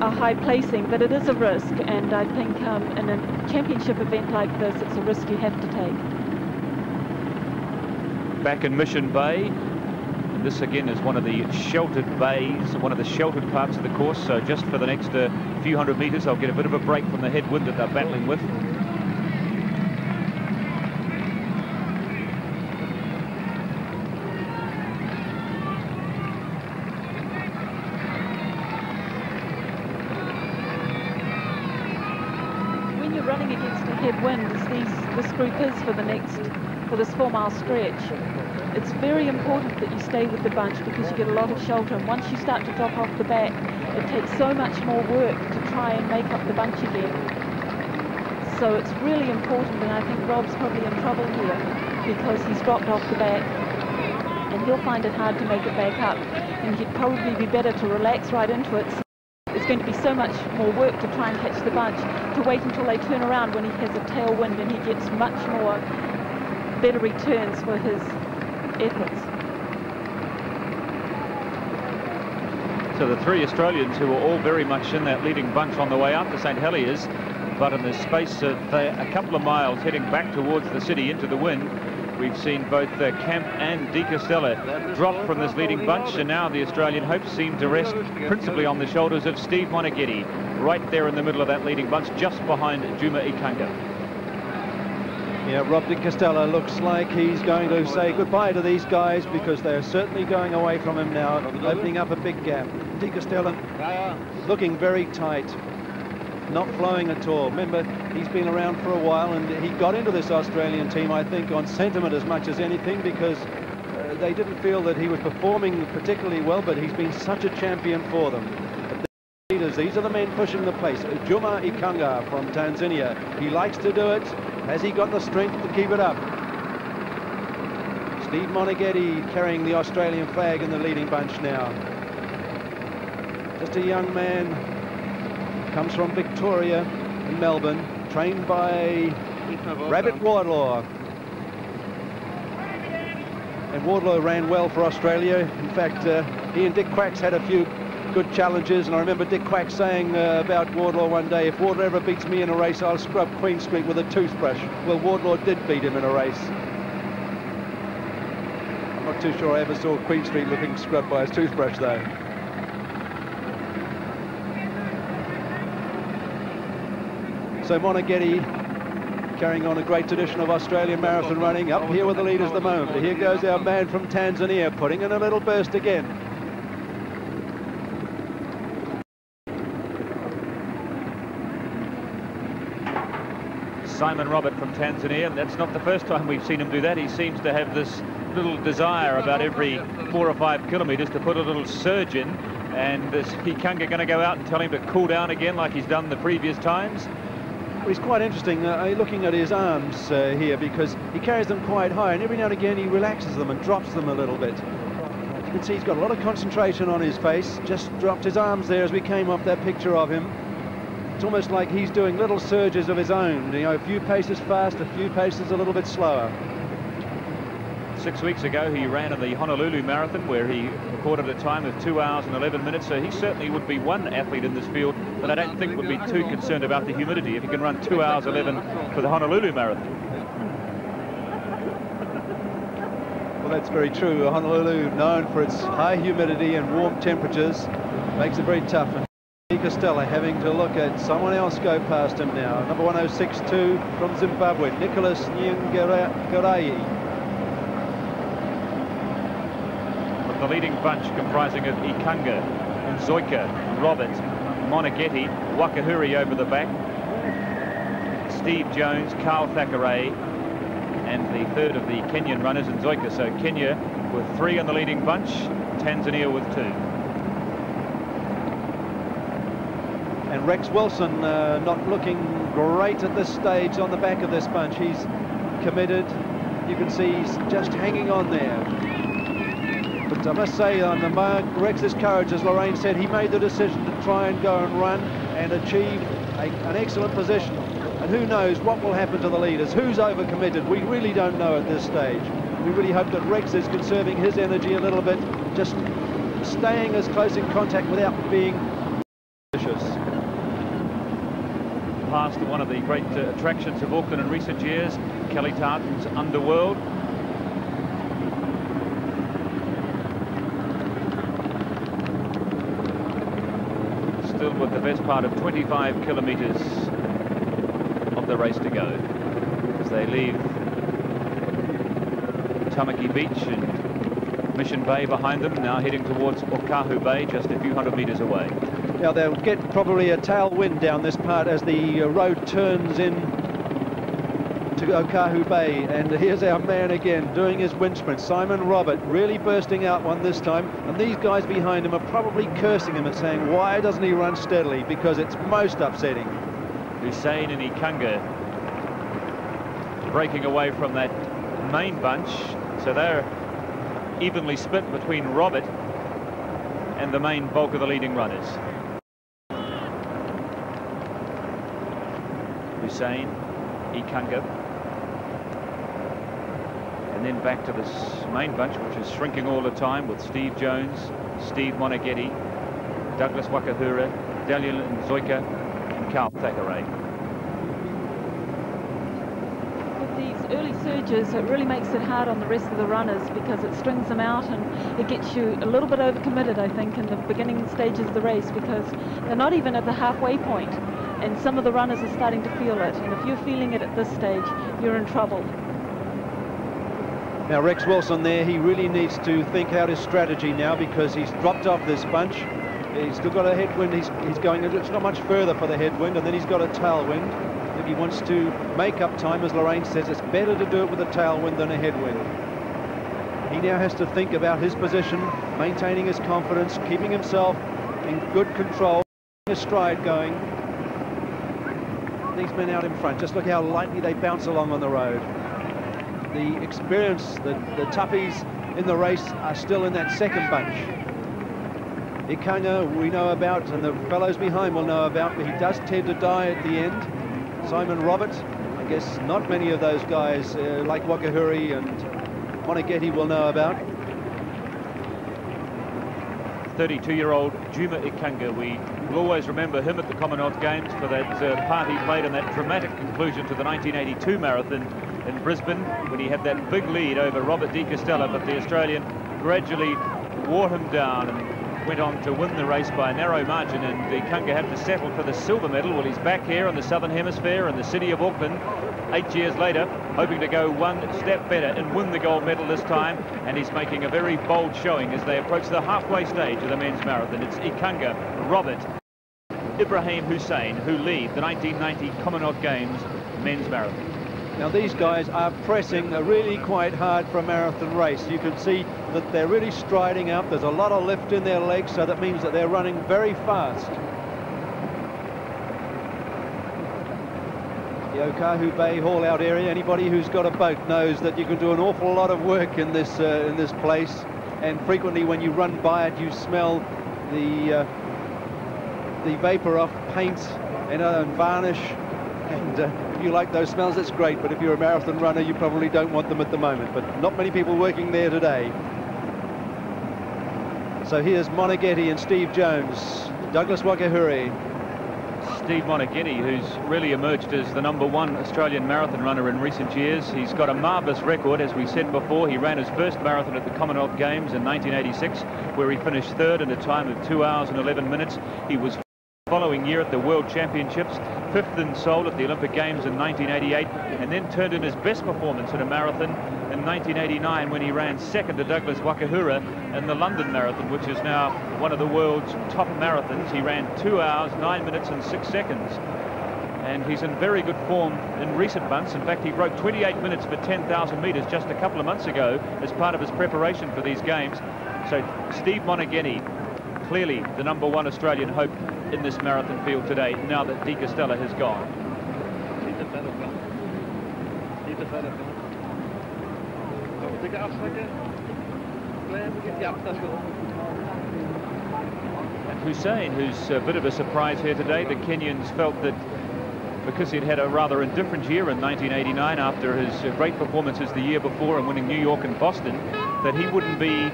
a high placing. But it is a risk, and I think in a championship event like this, it's a risk you have to take. Back in Mission Bay, and this again is one of the sheltered bays, one of the sheltered parts of the course, so just for the next few hundred metres I'll get a bit of a break from the headwind that they're battling with. When you're running against a headwind, as this group is for this 4-mile stretch, it's very important that you stay with the bunch because you get a lot of shelter, and once you start to drop off the back, it takes so much more work to try and make up the bunch again. So it's really important, and I think Rob's probably in trouble here because he's dropped off the back and he'll find it hard to make it back up, and he'd probably be better to relax right into it. So it's going to be so much more work to try and catch the bunch, to wait until they turn around when he has a tailwind and he gets much more better returns for his efforts. So the 3 Australians who were all very much in that leading bunch on the way up to St Heliers, but in the space of a couple of miles heading back towards the city into the wind, we've seen both Camp and de Castella drop from this leading bunch, and now the Australian hopes seem to rest principally on the shoulders of Steve Moneghetti, right there in the middle of that leading bunch, just behind Juma Ikangaa. Yeah, Rob de Castella looks like he's going to say goodbye to these guys because they're certainly going away from him now, opening up a big gap. De Castella looking very tight, not flowing at all. Remember, he's been around for a while, and he got into this Australian team, I think, on sentiment as much as anything, because they didn't feel that he was performing particularly well, but he's been such a champion for them. These are the men pushing the pace. Juma Ikangaa from Tanzania. He likes to do it. Has he got the strength to keep it up? Steve Moneghetti carrying the Australian flag in the leading bunch now. Just a young man. Comes from Victoria in Melbourne. Trained by Rabbit Wardlaw. And Wardlaw ran well for Australia. In fact, he and Dick Quacks had a few good challenges, and I remember Dick Quack saying about Wardlaw one day, if Wardlaw ever beats me in a race, I'll scrub Queen Street with a toothbrush. Well, Wardlaw did beat him in a race. I'm not too sure I ever saw Queen Street looking scrubbed by his toothbrush, though. So Moneghetti carrying on a great tradition of Australian marathon running, up here with the leaders at the moment. But here goes our man from Tanzania, putting in a little burst again. Simon Robert from Tanzania, and that's not the first time we've seen him do that. He seems to have this little desire about every 4 or 5 kilometres to put a little surge in, and is Ikangaa going to go out and tell him to cool down again like he's done the previous times? Well, he's quite interesting looking at his arms here, because he carries them quite high, and every now and again he relaxes them and drops them a little bit. You can see he's got a lot of concentration on his face. Just dropped his arms there as we came off that picture of him. It's almost like he's doing little surges of his own, you know, a few paces fast, a few paces a little bit slower. 6 weeks ago he ran in the Honolulu Marathon, where he recorded a time of 2 hours and 11 minutes, so he certainly would be one athlete in this field that I don't think would be too concerned about the humidity if he can run 2 hours 11 for the Honolulu Marathon. Well, that's very true. Honolulu, known for its high humidity and warm temperatures, makes it very tough. Castella having to look at someone else go past him now. Number 1062 from Zimbabwe, Nicholas Nyengerayi. With the leading bunch comprising of Ikangaa, Nzioka, Robert, Moneghetti, Wakiihuri over the back, Steve Jones, Kgaotsang, and the third of the Kenyan runners, Nzioka. So Kenya with 3 in the leading bunch, Tanzania with 2. And Rex Wilson not looking great at this stage on the back of this bunch. He's committed. You can see he's just hanging on there. But I must say, on the mark, Rex's courage, as Lorraine said, he made the decision to try and go and run and achieve an excellent position. And who knows what will happen to the leaders? Who's overcommitted? We really don't know at this stage. We really hope that Rex is conserving his energy a little bit, just staying as close in contact without being vicious. Past one of the great attractions of Auckland in recent years, Kelly Tartan's Underworld. Still with the best part of 25 kilometres of the race to go as they leave Tamaki Beach and Mission Bay behind them, now heading towards Okahu Bay, just a few hundred metres away. Now they'll get probably a tailwind down this part as the road turns in to Okahu Bay, and here's our man again doing his wind sprint. Simon Robert really bursting out one this time, and these guys behind him are probably cursing him and saying, why doesn't he run steadily, because it's most upsetting. Hussein and Ikangaa breaking away from that main bunch, so they're evenly split between Robert and the main bulk of the leading runners. Hussein, Ikangaa, and then back to this main bunch, which is shrinking all the time, with Steve Jones, Steve Moneghetti, Douglas Wakiihuri, Nzioka, and Kgaotsang. These early surges, it really makes it hard on the rest of the runners because it strings them out and it gets you a little bit overcommitted, I think, in the beginning stages of the race, because they're not even at the halfway point, and some of the runners are starting to feel it, and if you're feeling it at this stage, you're in trouble. Now Rex Wilson there, he really needs to think out his strategy now, because he's dropped off this bunch. He's still got a headwind, he's going, it's not much further for the headwind, and then he's got a tailwind. If he wants to make up time, as Lorraine says, it's better to do it with a tailwind than a headwind. He now has to think about his position, maintaining his confidence, keeping himself in good control, his stride going. These men out in front, just look how lightly they bounce along on the road. The experience, the toughies in the race are still in that second bunch. Ikangaa we know about, and the fellows behind will know about, but he does tend to die at the end. Simon Robert, I guess not many of those guys like Wakiihuri and Moneghetti will know about. 32-year-old Juma Ikangaa, we will always remember him at the Commonwealth Games for that part he played in that dramatic conclusion to the 1982 marathon in Brisbane, when he had that big lead over Robert de Castella, but the Australian gradually wore him down and went on to win the race by a narrow margin, and Ikangaa had to settle for the silver medal. Well, he's back here in the Southern Hemisphere in the city of Auckland 8 years later, hoping to go one step better and win the gold medal this time, and he's making a very bold showing as they approach the halfway stage of the men's marathon. It's Ikangaa, Robert, Ibrahim, Hussein who lead the 1990 Commonwealth Games men's marathon. Now these guys are pressing really quite hard for a marathon race. You can see that they're really striding up. There's a lot of lift in their legs, so that means that they're running very fast. The Okahu Bay haul-out area, anybody who's got a boat knows that you can do an awful lot of work in this place, and frequently when you run by it you smell the vapor off paint and varnish, and if you like those smells, it's great, but if you're a marathon runner you probably don't want them at the moment. But not many people working there today. So here's Moneghetti and Steve Jones, Douglas Wakiihuri. Steve Moneghetti, who's really emerged as the #1 Australian marathon runner in recent years. He's got a marvellous record, as we said before. He ran his first marathon at the Commonwealth Games in 1986, where he finished third in a time of 2 hours and 11 minutes. He was following year at the World Championships, 5th in Seoul at the Olympic Games in 1988, and then turned in his best performance in a marathon in 1989 when he ran 2nd to Douglas Wakiihuri in the London Marathon, which is now one of the world's top marathons. He ran 2 hours, 9 minutes and 6 seconds. And he's in very good form in recent months. In fact, he broke 28 minutes for 10,000 metres just a couple of months ago as part of his preparation for these games. So Steve Moneghetti, clearly the #1 Australian hope in this marathon field today, now that Castella has gone. And Hussein, who's a bit of a surprise here today. The Kenyans felt that because he'd had a rather indifferent year in 1989 after his great performances the year before and winning New York and Boston, that he wouldn't be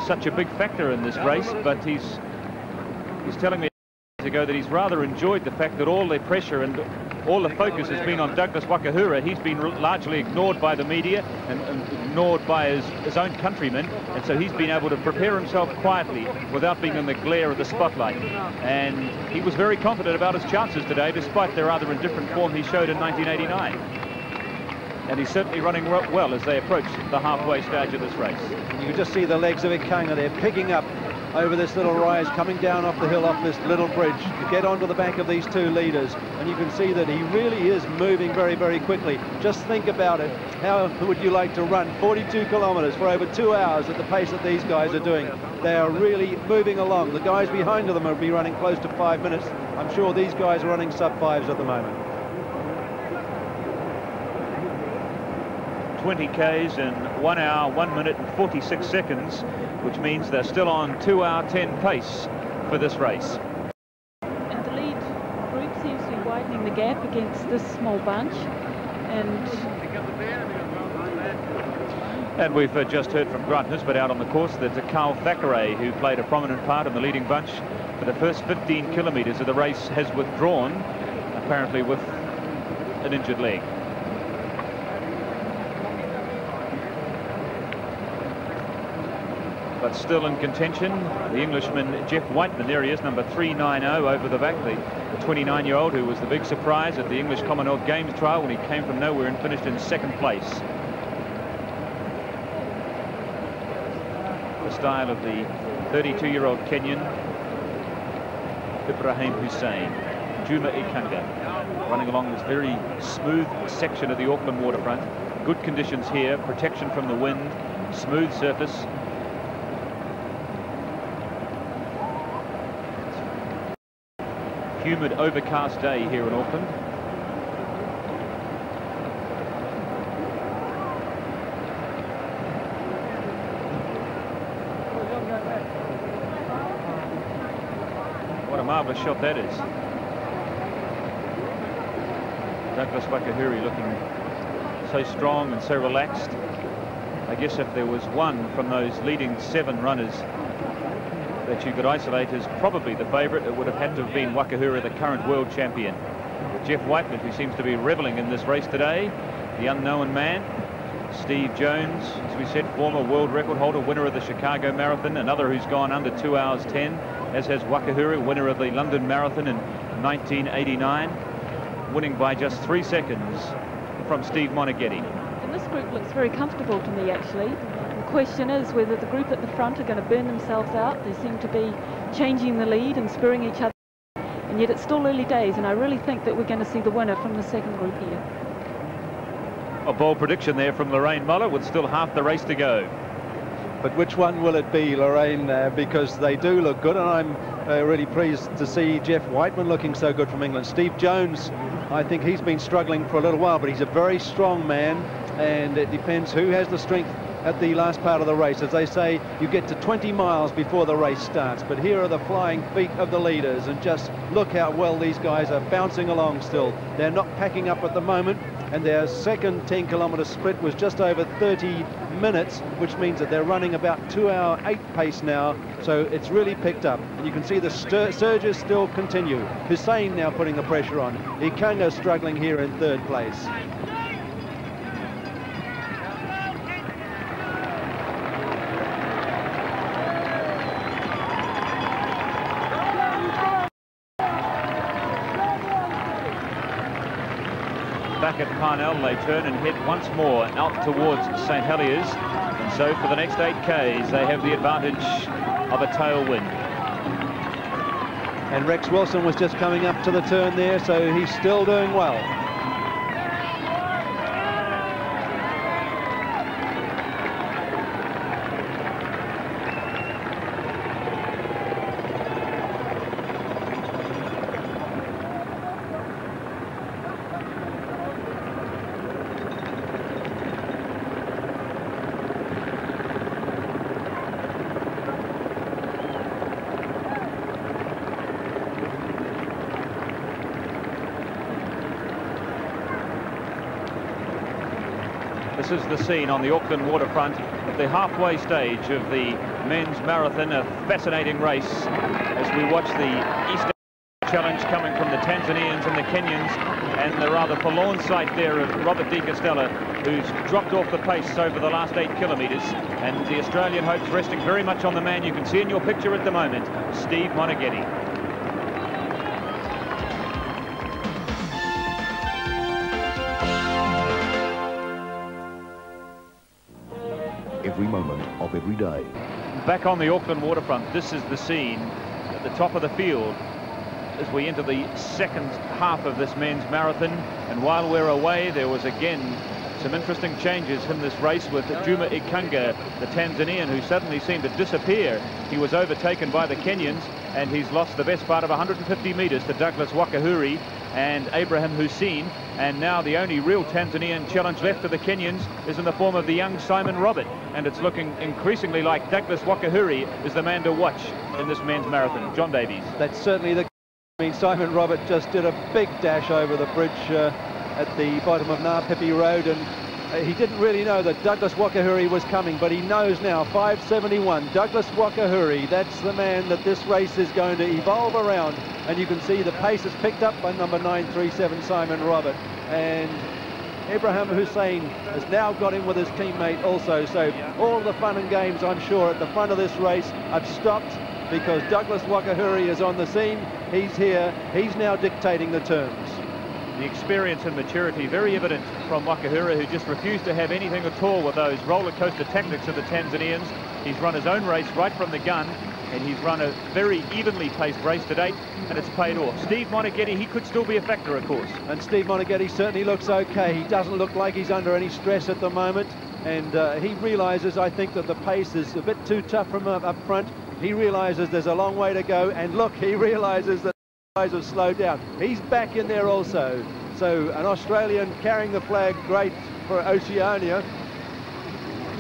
such a big factor in this race. But he's telling me ago that he's rather enjoyed the fact that all the pressure and all the focus has been on Douglas Wakiihuri. He's been largely ignored by the media and ignored by his own countrymen, and so he's been able to prepare himself quietly without being in the glare of the spotlight. And he was very confident about his chances today, despite their rather indifferent form he showed in 1989. And he's certainly running well as they approach the halfway stage of this race. You can just see the legs of Ikangaa. They're picking up over this little rise, coming down off the hill, off this little bridge, to get onto the back of these two leaders. And you can see that he really is moving very, very quickly. Just think about it. How would you like to run 42 kilometres for over 2 hours at the pace that these guys are doing? They are really moving along. The guys behind them will be running close to 5 minutes. I'm sure these guys are running sub-5s at the moment. 20 Ks in 1 hour, 1 minute and 46 seconds, which means they're still on 2 hour 10 pace for this race. And the lead group seems to be widening the gap against this small bunch. And we've just heard from Grant Nisbet out on the course that Carl Thackeray, who played a prominent part in the leading bunch for the first 15 kilometres of the race, has withdrawn, apparently with an injured leg. But still in contention, the Englishman Geoff Wightman. There he is, number 390 over the back, the 29-year-old who was the big surprise at the English Commonwealth Games trial when he came from nowhere and finished in 2nd place. The style of the 32-year-old Kenyan Ibrahim Hussein. Juma Ikangaa running along this very smooth section of the Auckland waterfront. Good conditions here, protection from the wind, smooth surface. Humid, overcast day here in Auckland. What a marvellous shot that is. Douglas Wakiihuri looking so strong and so relaxed. I guess if there was one from those leading 7 runners that you could isolate as probably the favourite, it would have had to have been Wakiihuri, the current world champion. Geoff Wightman, who seems to be revelling in this race today, the unknown man. Steve Jones, as we said, former world record holder, winner of the Chicago Marathon, another who's gone under 2 hours 10, as has Wakiihuri, winner of the London Marathon in 1989, winning by just 3 seconds from Steve Moneghetti. And this group looks very comfortable to me, actually. The question is whether the group at the front are going to burn themselves out. They seem to be changing the lead and spurring each other, and yet it's still early days, and I really think that we're going to see the winner from the 2nd group here. A bold prediction there from Lorraine Muller with still half the race to go. But which one will it be, Lorraine? Because they do look good, and I'm really pleased to see Geoff Wightman looking so good from England. Steve Jones, I think he's been struggling for a little while, but he's a very strong man, and it depends who has the strength at the last part of the race. As they say, you get to 20 miles before the race starts, but here are the flying feet of the leaders, and just look how well these guys are bouncing along still. They're not packing up at the moment, and their second 10-kilometre sprint was just over 30 minutes, which means that they're running about 2 hour 8 pace now, so it's really picked up. And you can see the surges still continue. Hussein now putting the pressure on. Ikangaa struggling here in 3rd place. back at Parnell, they turn and head once more out towards St Heliers. And so for the next 8Ks, they have the advantage of a tailwind. And Rex Wilson was just coming up to the turn there, so he's still doing well. This is the scene on the Auckland waterfront at the halfway stage of the men's marathon, a fascinating race as we watch the East Challenge coming from the Tanzanians and the Kenyans, and the rather forlorn sight there of Robert de Castella, who's dropped off the pace over the last 8 kilometres, and the Australian hopes resting very much on the man you can see in your picture at the moment, Steve Moneghetti. Every moment of every day. Back on the Auckland waterfront, this is the scene at the top of the field as we enter the second half of this men's marathon. And while we're away, there was again some interesting changes in this race with Juma Ikangaa, the Tanzanian, who suddenly seemed to disappear. He was overtaken by the Kenyans, and he's lost the best part of 150 metres to Douglas Wakiihuri and Ibrahim Hussein. And now the only real Tanzanian challenge left for the Kenyans is in the form of the young Simon Robert, and it's looking increasingly like Douglas Wakiihuri is the man to watch in this men's marathon. John Davies. That's certainly the... I mean, Simon Robert just did a big dash over the bridge at the bottom of Napipi Road, and he didn't really know that Douglas Wakiihuri was coming, but he knows now. 5:71, Douglas Wakiihuri, that's the man that this race is going to evolve around. And you can see the pace is picked up by number 937, Simon Robert. And Ibrahim Hussein has now got in with his teammate also. So all the fun and games, I'm sure, at the front of this race have stopped because Douglas Wakiihuri is on the scene. He's here. He's now dictating the terms. The experience and maturity very evident from Wakiihuri, who just refused to have anything at all with those roller coaster tactics of the Tanzanians. He's run his own race right from the gun, and he's run a very evenly paced race to date, and it's paid off. Steve Moneghetti, he could still be a factor, of course. And Steve Moneghetti certainly looks okay. He doesn't look like he's under any stress at the moment, and he realises, I think, that the pace is a bit too tough from up front. He realises there's a long way to go, and look, he realises that the guys have slowed down. He's back in there also. So an Australian carrying the flag, great for Oceania.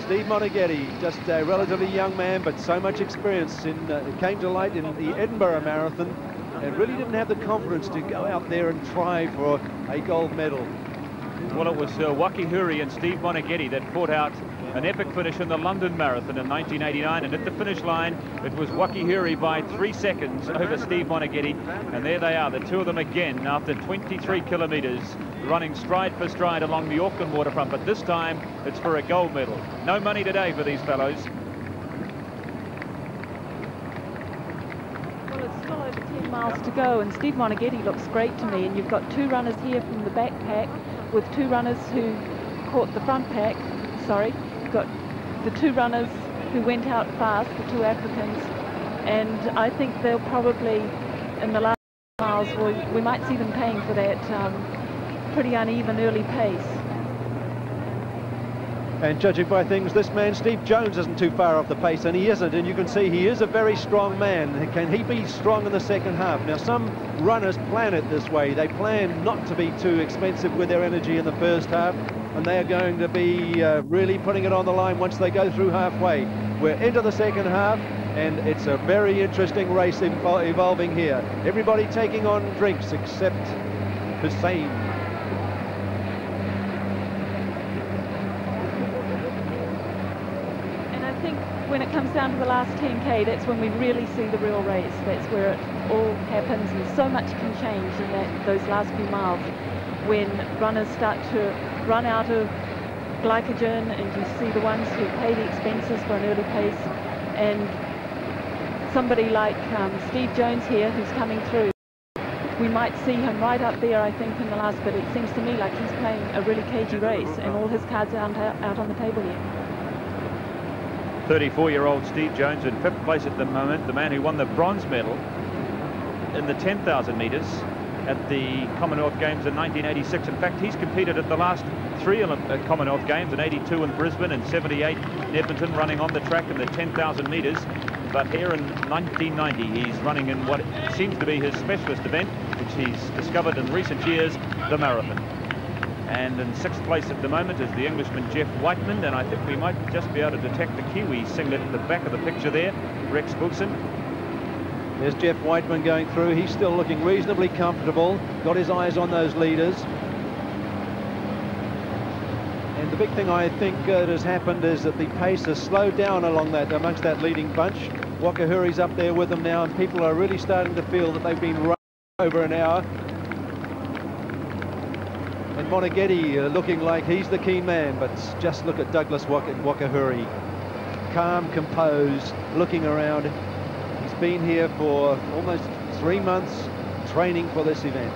Steve Moneghetti, just a relatively young man, but so much experience. It came to light in the Edinburgh Marathon and really didn't have the confidence to go out there and try for a gold medal. Well, it was Wakiihuri and Steve Moneghetti that fought out an epic finish in the London Marathon in 1989, and at the finish line it was Wakiihuri by 3 seconds over Steve Moneghetti, and there they are, the two of them again after 23 kilometres, running stride for stride along the Auckland waterfront, but this time it's for a gold medal. No money today for these fellows. Well, it's still over 10 miles to go, and Steve Moneghetti looks great to me, and you've got 2 runners here from the backpack with 2 runners who caught the front pack, sorry. Got the 2 runners who went out fast, the 2 Africans, and I think they'll probably, in the last miles, we might see them paying for that pretty uneven early pace. And judging by things, this man, Steve Jones, isn't too far off the pace, and he isn't, and you can see he is a very strong man. Can he be strong in the second half? Now, some runners plan it this way. They plan not to be too expensive with their energy in the first half, and they are going to be really putting it on the line once they go through halfway. We're into the second half, and it's a very interesting race evolving here. Everybody taking on drinks except Hussein. When it comes down to the last 10K, that's when we really see the real race. That's where it all happens, and so much can change in those last few miles when runners start to run out of glycogen, and you see the ones who pay the expenses for an early pace, and somebody like Steve Jones here who's coming through. we might see him right up there, I think, in the last bit. It seems to me like he's playing a really cagey race, and all his cards are out on the table here. 34-year-old Steve Jones in 5th place at the moment, the man who won the bronze medal in the 10,000 metres at the Commonwealth Games in 1986. In fact, he's competed at the last 3 Commonwealth Games, in 82 in Brisbane and 78 in Edmonton, running on the track in the 10,000 metres. But here in 1990, he's running in what seems to be his specialist event, which he's discovered in recent years, the marathon. And in 6th place at the moment is the Englishman Geoff Wightman, and I think we might just be able to detect the Kiwi singlet at the back of the picture there, Rex Wilson. There's Geoff Wightman going through. He's still looking reasonably comfortable, got his eyes on those leaders. And the big thing I think that has happened is that the pace has slowed down amongst that leading bunch. Wakiihuri's up there with them now, and people are really starting to feel that they've been running over an hour. And Moneghetti looking like he's the keen man, but just look at Douglas Wakiihuri. Calm, composed, looking around. He's been here for almost 3 months training for this event.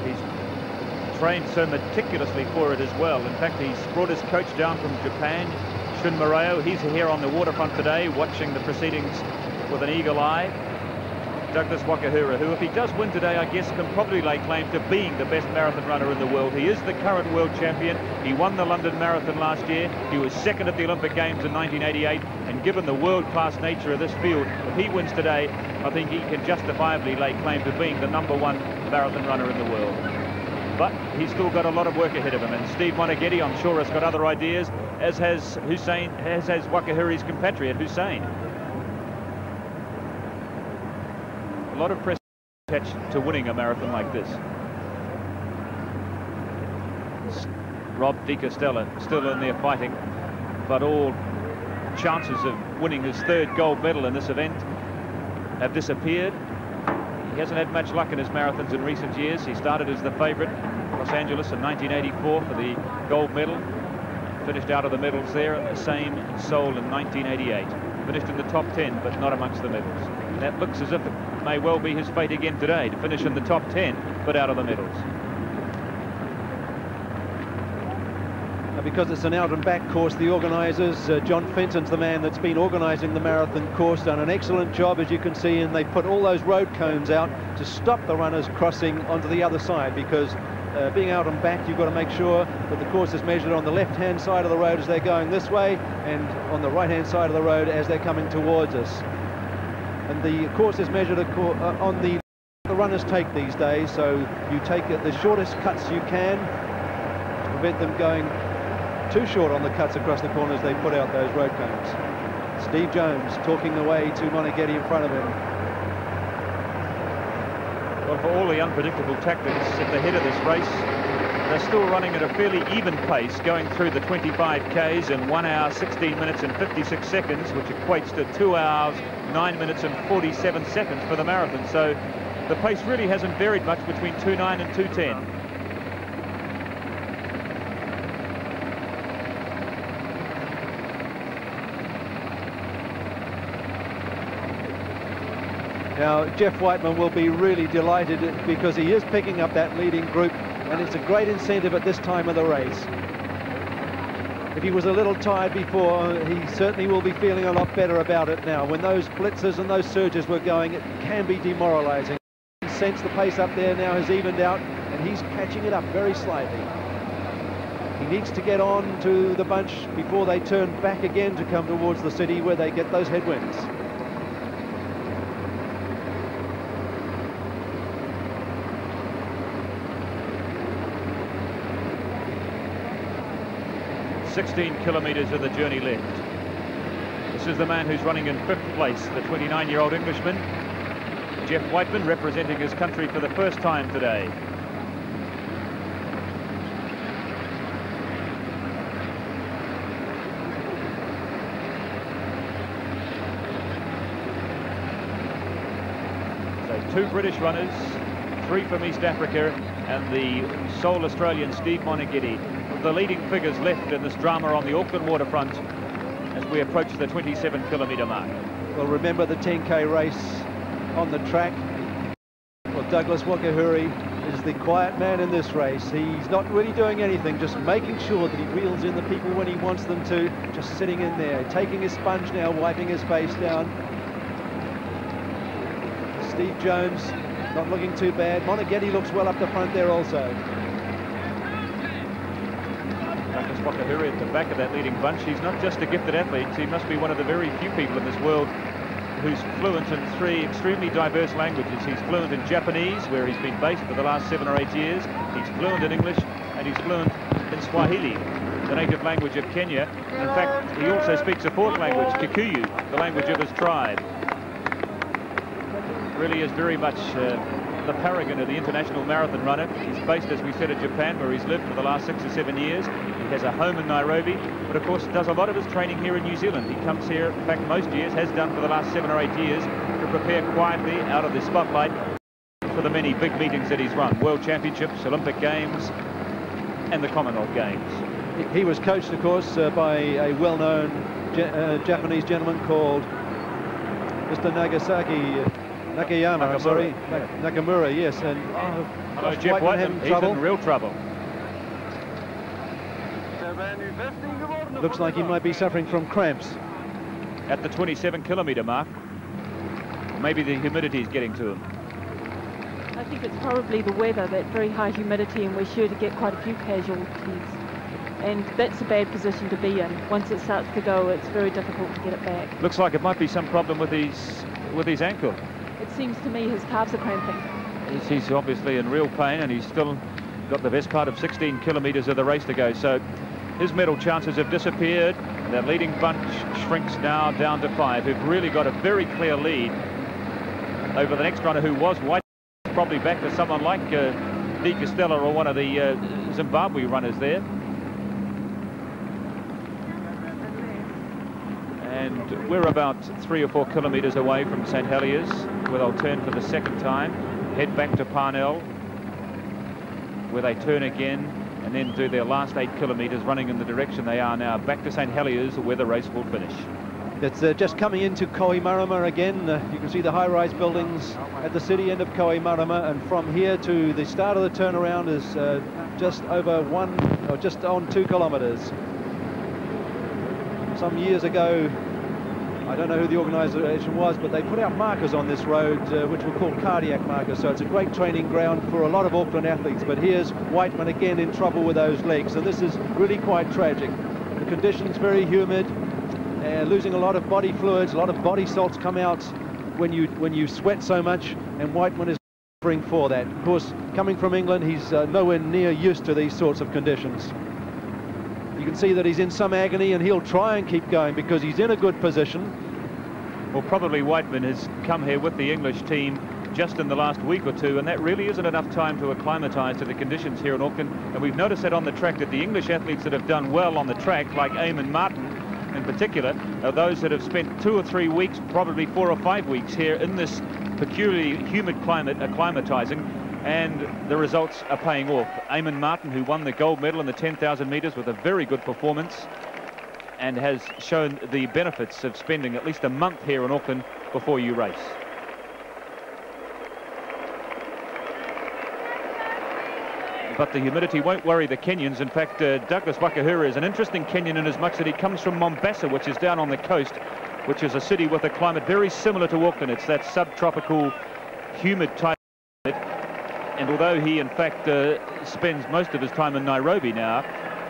He's trained so meticulously for it as well. In fact, he's brought his coach down from Japan, Shun Moreo. He's here on the waterfront today watching the proceedings with an eagle eye. Douglas Wakiihuri, who, if he does win today, I guess can probably lay claim to being the best marathon runner in the world. He is the current world champion. He won the London Marathon last year. He was 2nd at the Olympic Games in 1988. And given the world-class nature of this field, if he wins today, I think he can justifiably lay claim to being the #1 marathon runner in the world. But he's still got a lot of work ahead of him. And Steve Moneghetti, I'm sure, has got other ideas, as has Hussein, as has Wakiihuri's compatriot, Hussein. A lot of press attached to winning a marathon like this. Rob Di Castella still in there fighting, but all chances of winning his 3rd gold medal in this event have disappeared. He hasn't had much luck in his marathons in recent years. He started as the favourite, Los Angeles in 1984 for the gold medal. Finished out of the medals there, and the same in Seoul in 1988. Finished in the top 10, but not amongst the medals. And that looks as if it may well be his fate again today, to finish in the top 10, but out of the medals. Now, because it's an out and back course, the organisers, John Fenton's the man that's been organising the marathon course, done an excellent job, as you can see, and they put all those road cones out to stop the runners crossing onto the other side, because being out and back, you've got to make sure that the course is measured on the left-hand side of the road as they're going this way, and on the right-hand side of the road as they're coming towards us. And the course is measured on the runners take these days, so you take the shortest cuts you can to prevent them going too short on the cuts across the corners. They put out those road cones. Steve Jones talking away to Moneghetti in front of him. Well, for all the unpredictable tactics at the head of this race, they're still running at a fairly even pace, going through the 25 Ks in 1 hour, 16 minutes and 56 seconds, which equates to 2 hours, 9 minutes and 47 seconds for the marathon. So the pace really hasn't varied much between 2:09 and 2:10. Now, Geoff Wightman will be really delighted because he is picking up that leading group, and it's a great incentive at this time of the race. If he was a little tired before, he certainly will be feeling a lot better about it now. When those blitzes and those surges were going, it can be demoralizing. He sensed the pace up there now has evened out, and he's catching it up very slightly. He needs to get on to the bunch before they turn back again to come towards the city where they get those headwinds. "16 kilometres of the journey left." This is the man who's running in 5th place, the 29-year-old Englishman, Geoff Wightman, representing his country for the first time today. So 2 British runners, 3 from East Africa, and the sole Australian Steve Moneghetti, the leading figures left in this drama on the Auckland waterfront as we approach the 27-kilometre mark. Well, remember the 10K race on the track, or Douglas Wakiihuri is the quiet man in this race. He's not really doing anything, just making sure that he reels in the people when he wants them to, just sitting in there, taking his sponge now, wiping his face down. Steve Jones not looking too bad. Moneghetti looks well up the front there also. Douglas Wakiihuri at the back of that leading bunch. He's not just a gifted athlete, he must be one of the very few people in this world who's fluent in 3 extremely diverse languages. He's fluent in Japanese, where he's been based for the last 7 or 8 years. He's fluent in English, and he's fluent in Swahili, the native language of Kenya. In fact, he also speaks a 4th language, Kikuyu, the language of his tribe. Really is very much the paragon of the international marathon runner. He's based, as we said, in Japan, where he's lived for the last 6 or 7 years. He has a home in Nairobi, but of course does a lot of his training here in New Zealand. He comes here, in fact, most years, has done for the last 7 or 8 years, to prepare quietly out of the spotlight for the many big meetings that he's run. World Championships, Olympic Games, and the Commonwealth Games. He was coached, of course, by a well-known Japanese gentleman called Mr. Nakamura, yes, and hello, Jeff Wightman, he's in real trouble. Looks like he might be suffering from cramps. At the 27-kilometre mark, maybe the humidity is getting to him. I think it's probably the weather, that very high humidity, and we're sure to get quite a few casualties. And that's a bad position to be in. Once it starts to go, it's very difficult to get it back. Looks like it might be some problem with his ankle. It seems to me his calves are cramping. He's obviously in real pain, and he's still got the best part of 16 kilometres of the race to go. So his medal chances have disappeared. That leading bunch shrinks now down to 5, who've really got a very clear lead over the next runner, who was White. Probably back to someone like Castella or one of the Zimbabwe runners there. And we're about 3 or 4 kilometres away from St Heliers, where they'll turn for the 2nd time, head back to Parnell, where they turn again, and then do their last 8 kilometres running in the direction they are now, back to St Heliers, where the race will finish. It's just coming into Kohimarama again. You can see the high-rise buildings at the city end of Kohimarama, and from here to the start of the turnaround is just on 2 kilometres. Some years ago, I don't know who the organisation was, but they put out markers on this road which were called cardiac markers, so it's a great training ground for a lot of Auckland athletes. But here's Wightman again in trouble with those legs, and this is really quite tragic. The conditions very humid, losing a lot of body fluids, a lot of body salts come out when you sweat so much, and Wightman is suffering for that. Of course, coming from England, he's nowhere near used to these sorts of conditions. You can see that he's in some agony, and he'll try and keep going because he's in a good position. Well, probably Wightman has come here with the English team just in the last week or 2, and that really isn't enough time to acclimatise to the conditions here in Auckland. And we've noticed that on the track, that the English athletes that have done well on the track, like Eamon Martin in particular, are those that have spent 2 or 3 weeks, probably 4 or 5 weeks here in this peculiarly humid climate, acclimatising. And the results are paying off. Eamon Martin, who won the gold medal in the 10,000 metres with a very good performance, and has shown the benefits of spending at least a month here in Auckland before you race. But the humidity won't worry the Kenyans. In fact, Douglas Wakiihuri is an interesting Kenyan in as much that he comes from Mombasa, which is down on the coast, which is a city with a climate very similar to Auckland. It's that subtropical, humid type. And although he, in fact, spends most of his time in Nairobi now,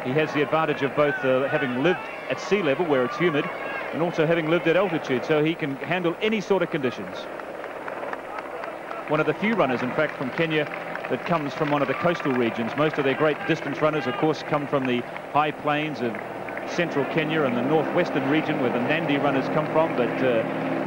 he has the advantage of both having lived at sea level, where it's humid, and also having lived at altitude, so he can handle any sort of conditions. One of the few runners, in fact, from Kenya that comes from one of the coastal regions. Most of their great distance runners, of course, come from the high plains of central Kenya and the northwestern region, where the Nandi runners come from, but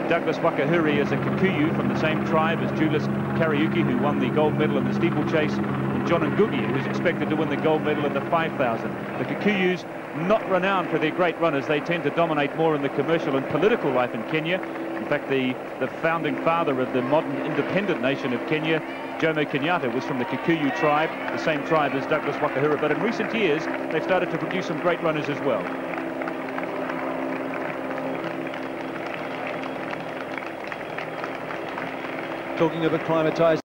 Douglas Wakiihuri is a Kikuyu from the same tribe as Julius Kariuki, who won the gold medal in the steeplechase, and John Ngugi, who's expected to win the gold medal in the 5,000. The Kikuyus, not renowned for their great runners, they tend to dominate more in the commercial and political life in Kenya. In fact, the founding father of the modern independent nation of Kenya, Jomo Kenyatta, was from the Kikuyu tribe, the same tribe as Douglas Wakiihuri. But in recent years, they've started to produce some great runners as well. Talking of acclimatising,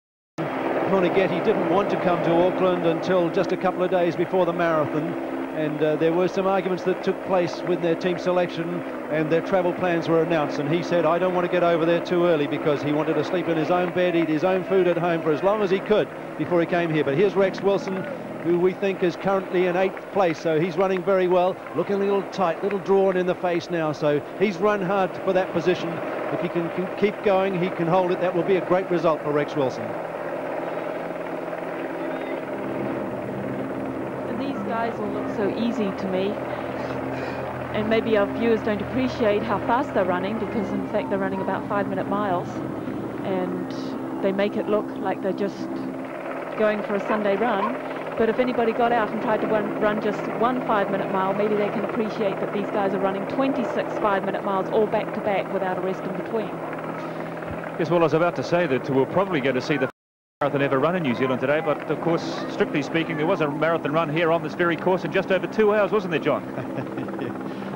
Moneghetti didn't want to come to Auckland until just a couple of days before the marathon, and there were some arguments that took place with their team selection, and their travel plans were announced, and he said, I don't want to get over there too early, because he wanted to sleep in his own bed, eat his own food at home for as long as he could before he came here. But here's Rex Wilson, who we think is currently in 8th place, so he's running very well, looking a little tight, little drawn in the face now, so he's run hard for that position. If he can keep going, he can hold it. That will be a great result for Rex Wilson. And these guys all look so easy to me, and maybe our viewers don't appreciate how fast they're running, because in fact they're running about 5-minute miles, and they make it look like they're just going for a Sunday run. But if anybody got out and tried to run just one 5-minute mile, maybe they can appreciate that these guys are running 26 5-minute miles all back to back without a rest in between. Yes, well, I was about to say that we'll probably get to see the marathon ever run in New Zealand today, but of course, strictly speaking, there was a marathon run here on this very course in just over 2 hours, wasn't there, John?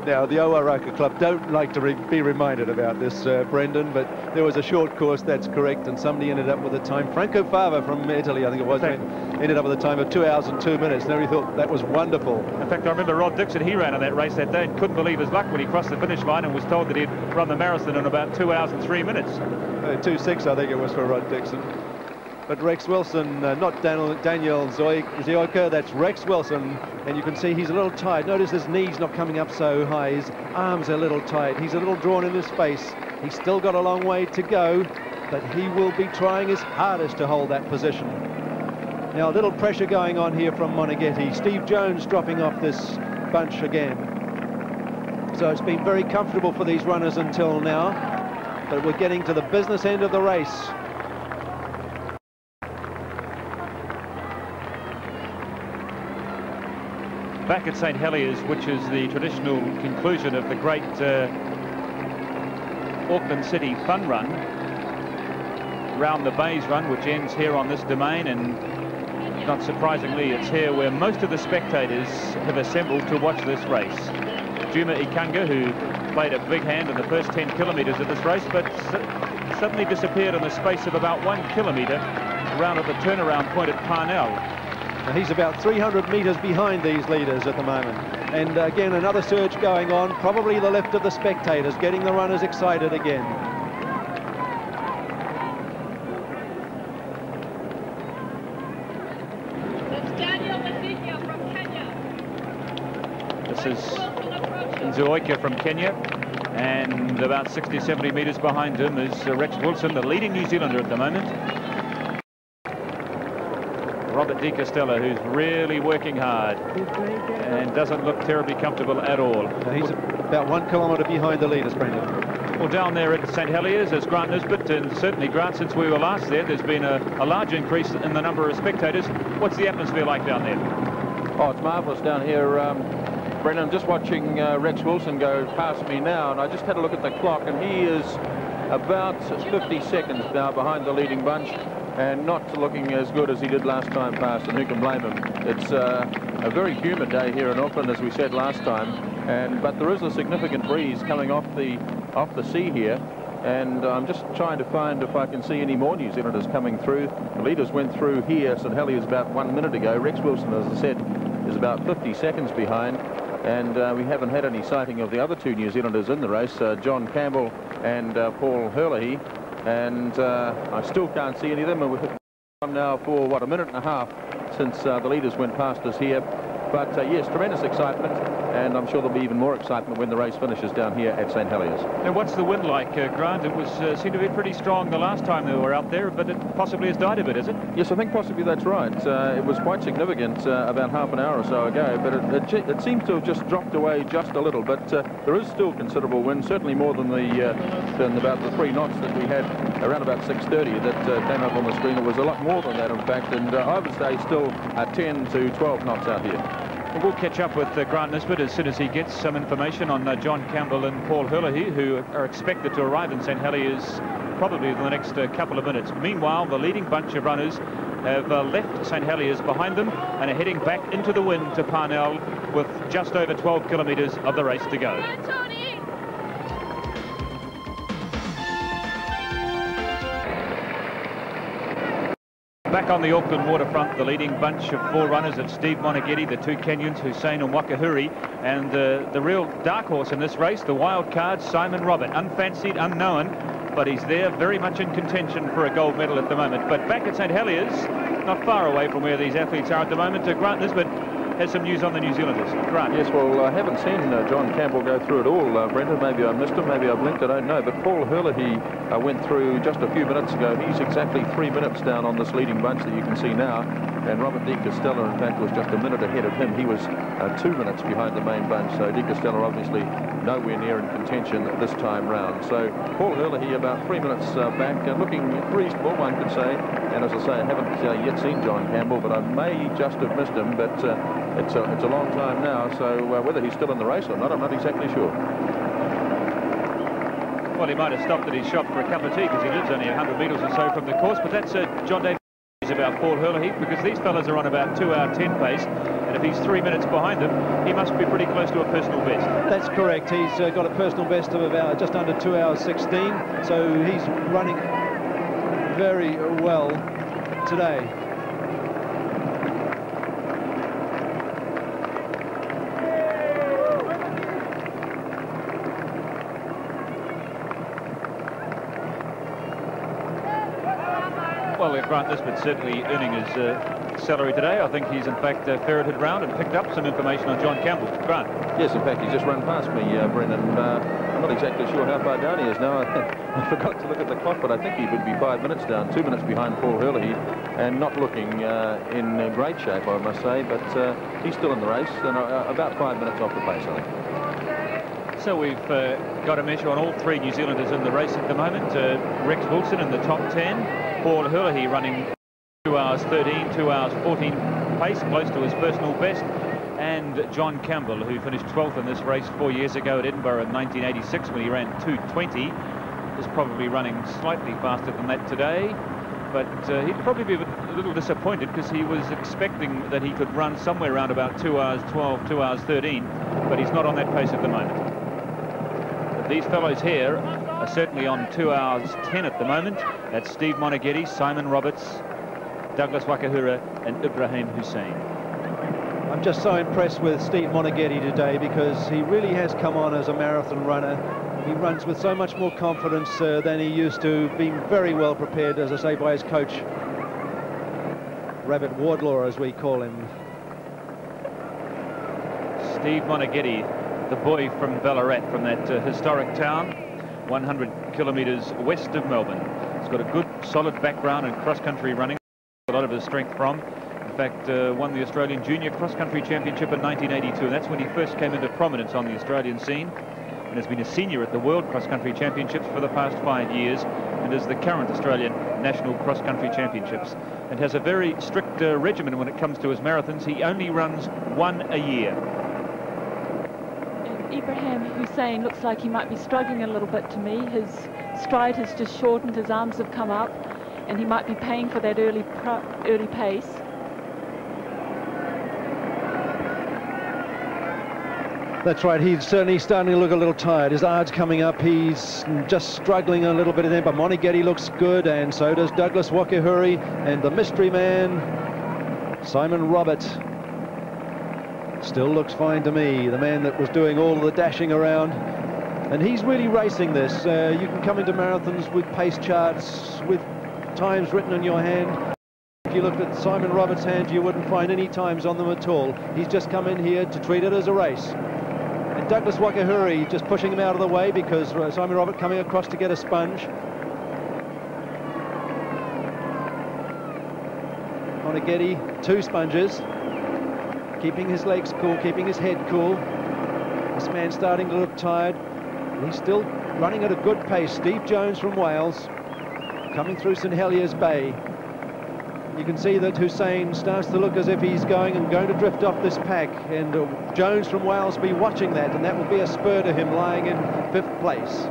Now, the Owaraka Club don't like to be reminded about this, Brendan, but there was a short course, that's correct, and somebody ended up with a time. Franco Fava from Italy, I think it was, ended up with a time of 2 hours and 2 minutes, and everybody thought that was wonderful. In fact, I remember Rod Dixon, he ran on that race that day and couldn't believe his luck when he crossed the finish line and was told that he'd run the marathon in about 2 hours and 3 minutes. 2:06, I think it was, for Rod Dixon. But Rex Wilson, not Daniel Nzioka, that's Rex Wilson, and you can see he's a little tight. Notice his knees not coming up so high, his arms are a little tight, he's a little drawn in his face. He's still got a long way to go, but he will be trying his hardest to hold that position. Now, a little pressure going on here from Moneghetti. Steve Jones dropping off this bunch again. So it's been very comfortable for these runners until now, but we're getting to the business end of the race. Back at St Heliers, which is the traditional conclusion of the great Auckland City Fun Run, Round the Bays Run, which ends here on this domain, and not surprisingly, it's here where most of the spectators have assembled to watch this race. Juma Ikangaa, who played a big hand in the first 10 kilometres of this race, but suddenly disappeared in the space of about 1 kilometre around at the turnaround point at Parnell. Now, he's about 300 metres behind these leaders at the moment. And again, another surge going on, probably the lift of the spectators, getting the runners excited again. This is Nzioka from Kenya, and about 60-70 metres behind him is Rex Wilson, the leading New Zealander at the moment. Robert Di Castella, who's really working hard and doesn't look terribly comfortable at all. Now, he's about 1 kilometre behind the leaders, Brendan. Well, down there at St Heliers is Grant Nisbet, and certainly, Grant, since we were last there's been a large increase in the number of spectators. What's the atmosphere like down there? Oh, it's marvellous down here. Brendan, I'm just watching Rex Wilson go past me now, and I just had a look at the clock, and he is about 50 seconds now behind the leading bunch, and not looking as good as he did last time past, and who can blame him? It's a very humid day here in Auckland, as we said last time, but there is a significant breeze coming off the sea here, and I'm just trying to find if I can see any more New Zealanders coming through. The leaders went through here, St Heliers, about 1 minute ago. Rex Wilson, as I said, is about 50 seconds behind, and we haven't had any sighting of the other 2 New Zealanders in the race, John Campbell and Paul Herlihy. And I still can't see any of them, and we've been now for, what, a minute and a half since the leaders went past us here. But yes, tremendous excitement, and I'm sure there'll be even more excitement when the race finishes down here at St Heliers. Now, what's the wind like, Grant? It was seemed to be pretty strong the last time they were out there, but it possibly has died a bit, is it? Yes, I think possibly that's right. It was quite significant about half an hour or so ago, but it seems to have just dropped away just a little. But there is still considerable wind, certainly more than about the 3 knots that we had around about 6:30 that came up on the screen. It was a lot more than that, in fact, and I would say still 10 to 12 knots out here. We'll catch up with Grant Nisbet as soon as he gets some information on John Campbell and Paul Herlihy, who are expected to arrive in St Heliers probably in the next couple of minutes. Meanwhile, the leading bunch of runners have left St Heliers behind them and are heading back into the wind to Parnell with just over 12 kilometres of the race to go. Back on the Auckland waterfront, the leading bunch of 4 runners of Steve Moneghetti, the 2 Kenyans, Hussein and Wakiihuri, and the real dark horse in this race, the wild card, Simon Robert, unfancied, unknown, but he's there very much in contention for a gold medal at the moment. But back at St Heliers, not far away from where these athletes are at the moment, Grant Nisbet has some news on the New Zealanders. Grant. Yes, well, I haven't seen John Campbell go through it all, Brendan. Maybe I missed him, maybe I blinked, I don't know. But Paul Herlihy went through just a few minutes ago. He's exactly 3 minutes down on this leading bunch that you can see now. And Robert De Castella, in fact, was just a minute ahead of him. He was 2 minutes behind the main bunch. So De Castella obviously nowhere near in contention this time round. So Paul Herlihy about 3 minutes back, looking reasonable, one could say. And as I say, I haven't yet seen John Campbell, but I may just have missed him. But it's a long time now, so whether he's still in the race or not, I'm not exactly sure. Well, he might have stopped at his shop for a cup of tea because he lives only 100 metres or so from the course, but that's John Davis about Paul Herlihy, because these fellas are on about 2:10 pace, and if he's 3 minutes behind them, he must be pretty close to a personal best. That's correct. He's got a personal best of about just under 2:16, so he's running very well today. Well, Grant Nisbet's certainly earning his salary today. I think he's in fact ferreted round and picked up some information on John Campbell. Grant. Yes, in fact, he's just run past me, Brendan. I'm not exactly sure how far down he is now. I forgot to look at the clock, but I think he would be 5 minutes down, 2 minutes behind Paul Herlihy, and not looking in great shape, I must say, but he's still in the race, and about 5 minutes off the pace, I think. So we've got a measure on all 3 New Zealanders in the race at the moment. Rex Wilson in the top 10. Paul Herlihy running 2:13, 2:14 pace, close to his personal best. And John Campbell, who finished 12th in this race 4 years ago at Edinburgh in 1986 when he ran 2:20, is probably running slightly faster than that today. But he'd probably be a little disappointed because he was expecting that he could run somewhere around about 2:12, 2:13, but he's not on that pace at the moment. But these fellows here are certainly on 2:10 at the moment. That's Steve Moneghetti, Simon Roberts, Douglas Wakiihuri and Ibrahim Hussein. I'm just so impressed with Steve Moneghetti today because he really has come on as a marathon runner. He runs with so much more confidence than he used to, being very well prepared, as I say, by his coach, Rabbit Wardlaw, as we call him. Steve Moneghetti, the boy from Ballarat, from that historic town, 100 kilometres west of Melbourne. He's got a good, solid background in cross-country running, a lot of his strength from. In fact, won the Australian Junior Cross-Country Championship in 1982, and that's when he first came into prominence on the Australian scene, and has been a senior at the World Cross-Country Championships for the past 5 years, and is the current Australian National Cross-Country Championships, and has a very strict regimen when it comes to his marathons. He only runs 1 a year. Ibrahim Hussein looks like he might be struggling a little bit to me. His stride has just shortened, his arms have come up, and he might be paying for that early pace. That's right, he's certainly starting to look a little tired. His arms coming up, he's just struggling a little bit in there, but Moneghetti looks good, and so does Douglas Wakiihuri, and the mystery man, Simon Robert, still looks fine to me, the man that was doing all the dashing around. And he's really racing this. You can come into marathons with pace charts, with times written on your hand. If you looked at Simon Robert's hand, you wouldn't find any times on them at all. He's just come in here to treat it as a race. And Douglas Wakiihuri just pushing him out of the way because Simon Robert coming across to get a sponge. Moneghetti, 2 sponges. Keeping his legs cool, keeping his head cool. This man's starting to look tired. He's still running at a good pace. Steve Jones from Wales, coming through St Heliers Bay. You can see that Hussein starts to look as if he's going to drift off this pack, and Jones from Wales will be watching that, and that will be a spur to him lying in 5th place.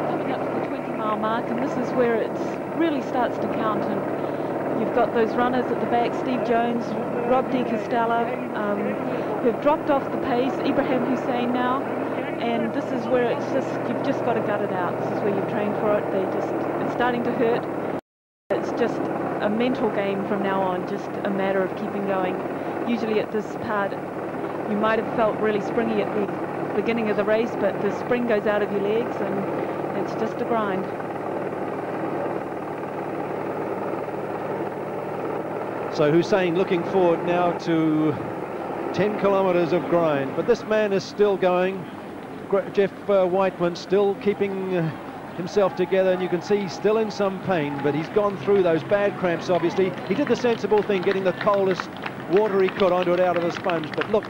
Coming up to the 20-mile mark, and this is where it really starts to count. And you've got those runners at the back, Steve Jones, Rob De Castella, who have dropped off the pace, Ibrahim Hussein now, and this is where it's just, you've just got to gut it out. This is where you've trained for it. It's starting to hurt. just a mental game from now on, just a matter of keeping going. Usually at this part, you might have felt really springy at the beginning of the race, but the spring goes out of your legs and it's just a grind. So Hussein looking forward now to 10 kilometres of grind, but this man is still going. Geoff Wightman still keeping himself together, and you can see he's still in some pain, but he's gone through those bad cramps. Obviously he did the sensible thing, getting the coldest water he could onto it out of a sponge, but look,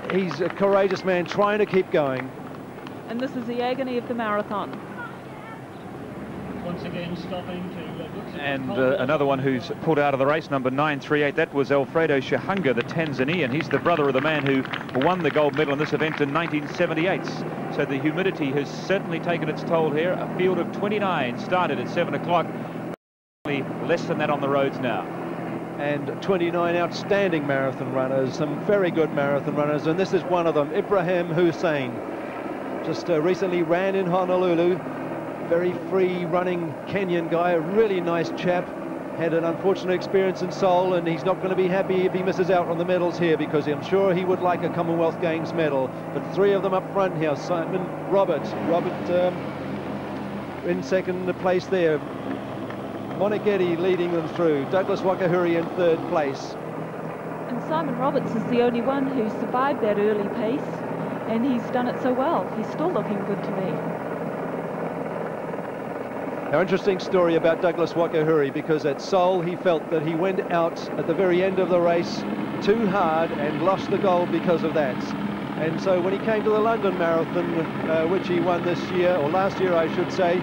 he's a courageous man trying to keep going. And this is the agony of the marathon. Once again stopping to and another one who's pulled out of the race, number 938, that was Alfredo Shihanga, the Tanzanian. He's the brother of the man who won the gold medal in this event in 1978. So the humidity has certainly taken its toll here. A field of 29 started at 7 o'clock. Less than that on the roads now. And 29 outstanding marathon runners, some very good marathon runners, and this is one of them, Ibrahim Hussein. Just recently ran in Honolulu. Very free running Kenyan guy, a really nice chap. Had an unfortunate experience in Seoul, and he's not going to be happy if he misses out on the medals here, because I'm sure he would like a Commonwealth Games medal. But three of them up front here. Simon Robert in second place there. Moneghetti leading them through. Douglas Wakiihuri in third place. And Simon Roberts is the only one who survived that early pace, and he's done it so well. He's still looking good to me. Now, interesting story about Douglas Wakiihuri, because at Seoul he felt that he went out at the very end of the race too hard and lost the gold because of that. And so when he came to the London Marathon, which he won this year, or last year I should say,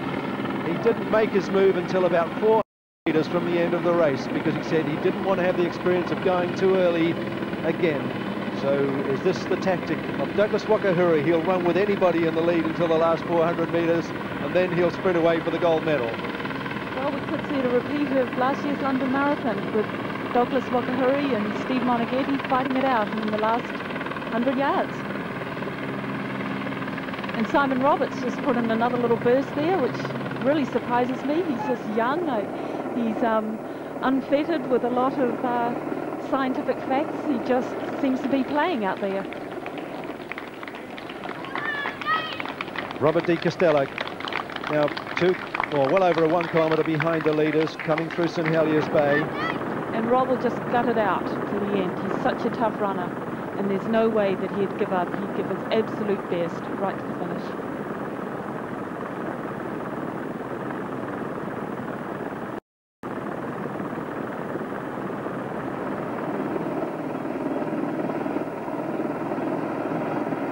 he didn't make his move until about 400 metres from the end of the race, because he said he didn't want to have the experience of going too early again. So is this the tactic of Douglas Wakiihuri? He'll run with anybody in the lead until the last 400 metres, and then he'll sprint away for the gold medal. Well, we could see a repeat of last year's London Marathon with Douglas Wakiihuri and Steve Moneghetti fighting it out in the last 100 yards. And Simon Roberts just put in another little burst there, which really surprises me. He's just young. He's unfettered with a lot of scientific facts. He just seems to be playing out there. Robert de Castella now well over a 1 kilometre behind the leaders, coming through St Heliers Bay. And Rob will just gut it out to the end. He's such a tough runner, and there's no way that he'd give up. He'd give his absolute best right to the finish.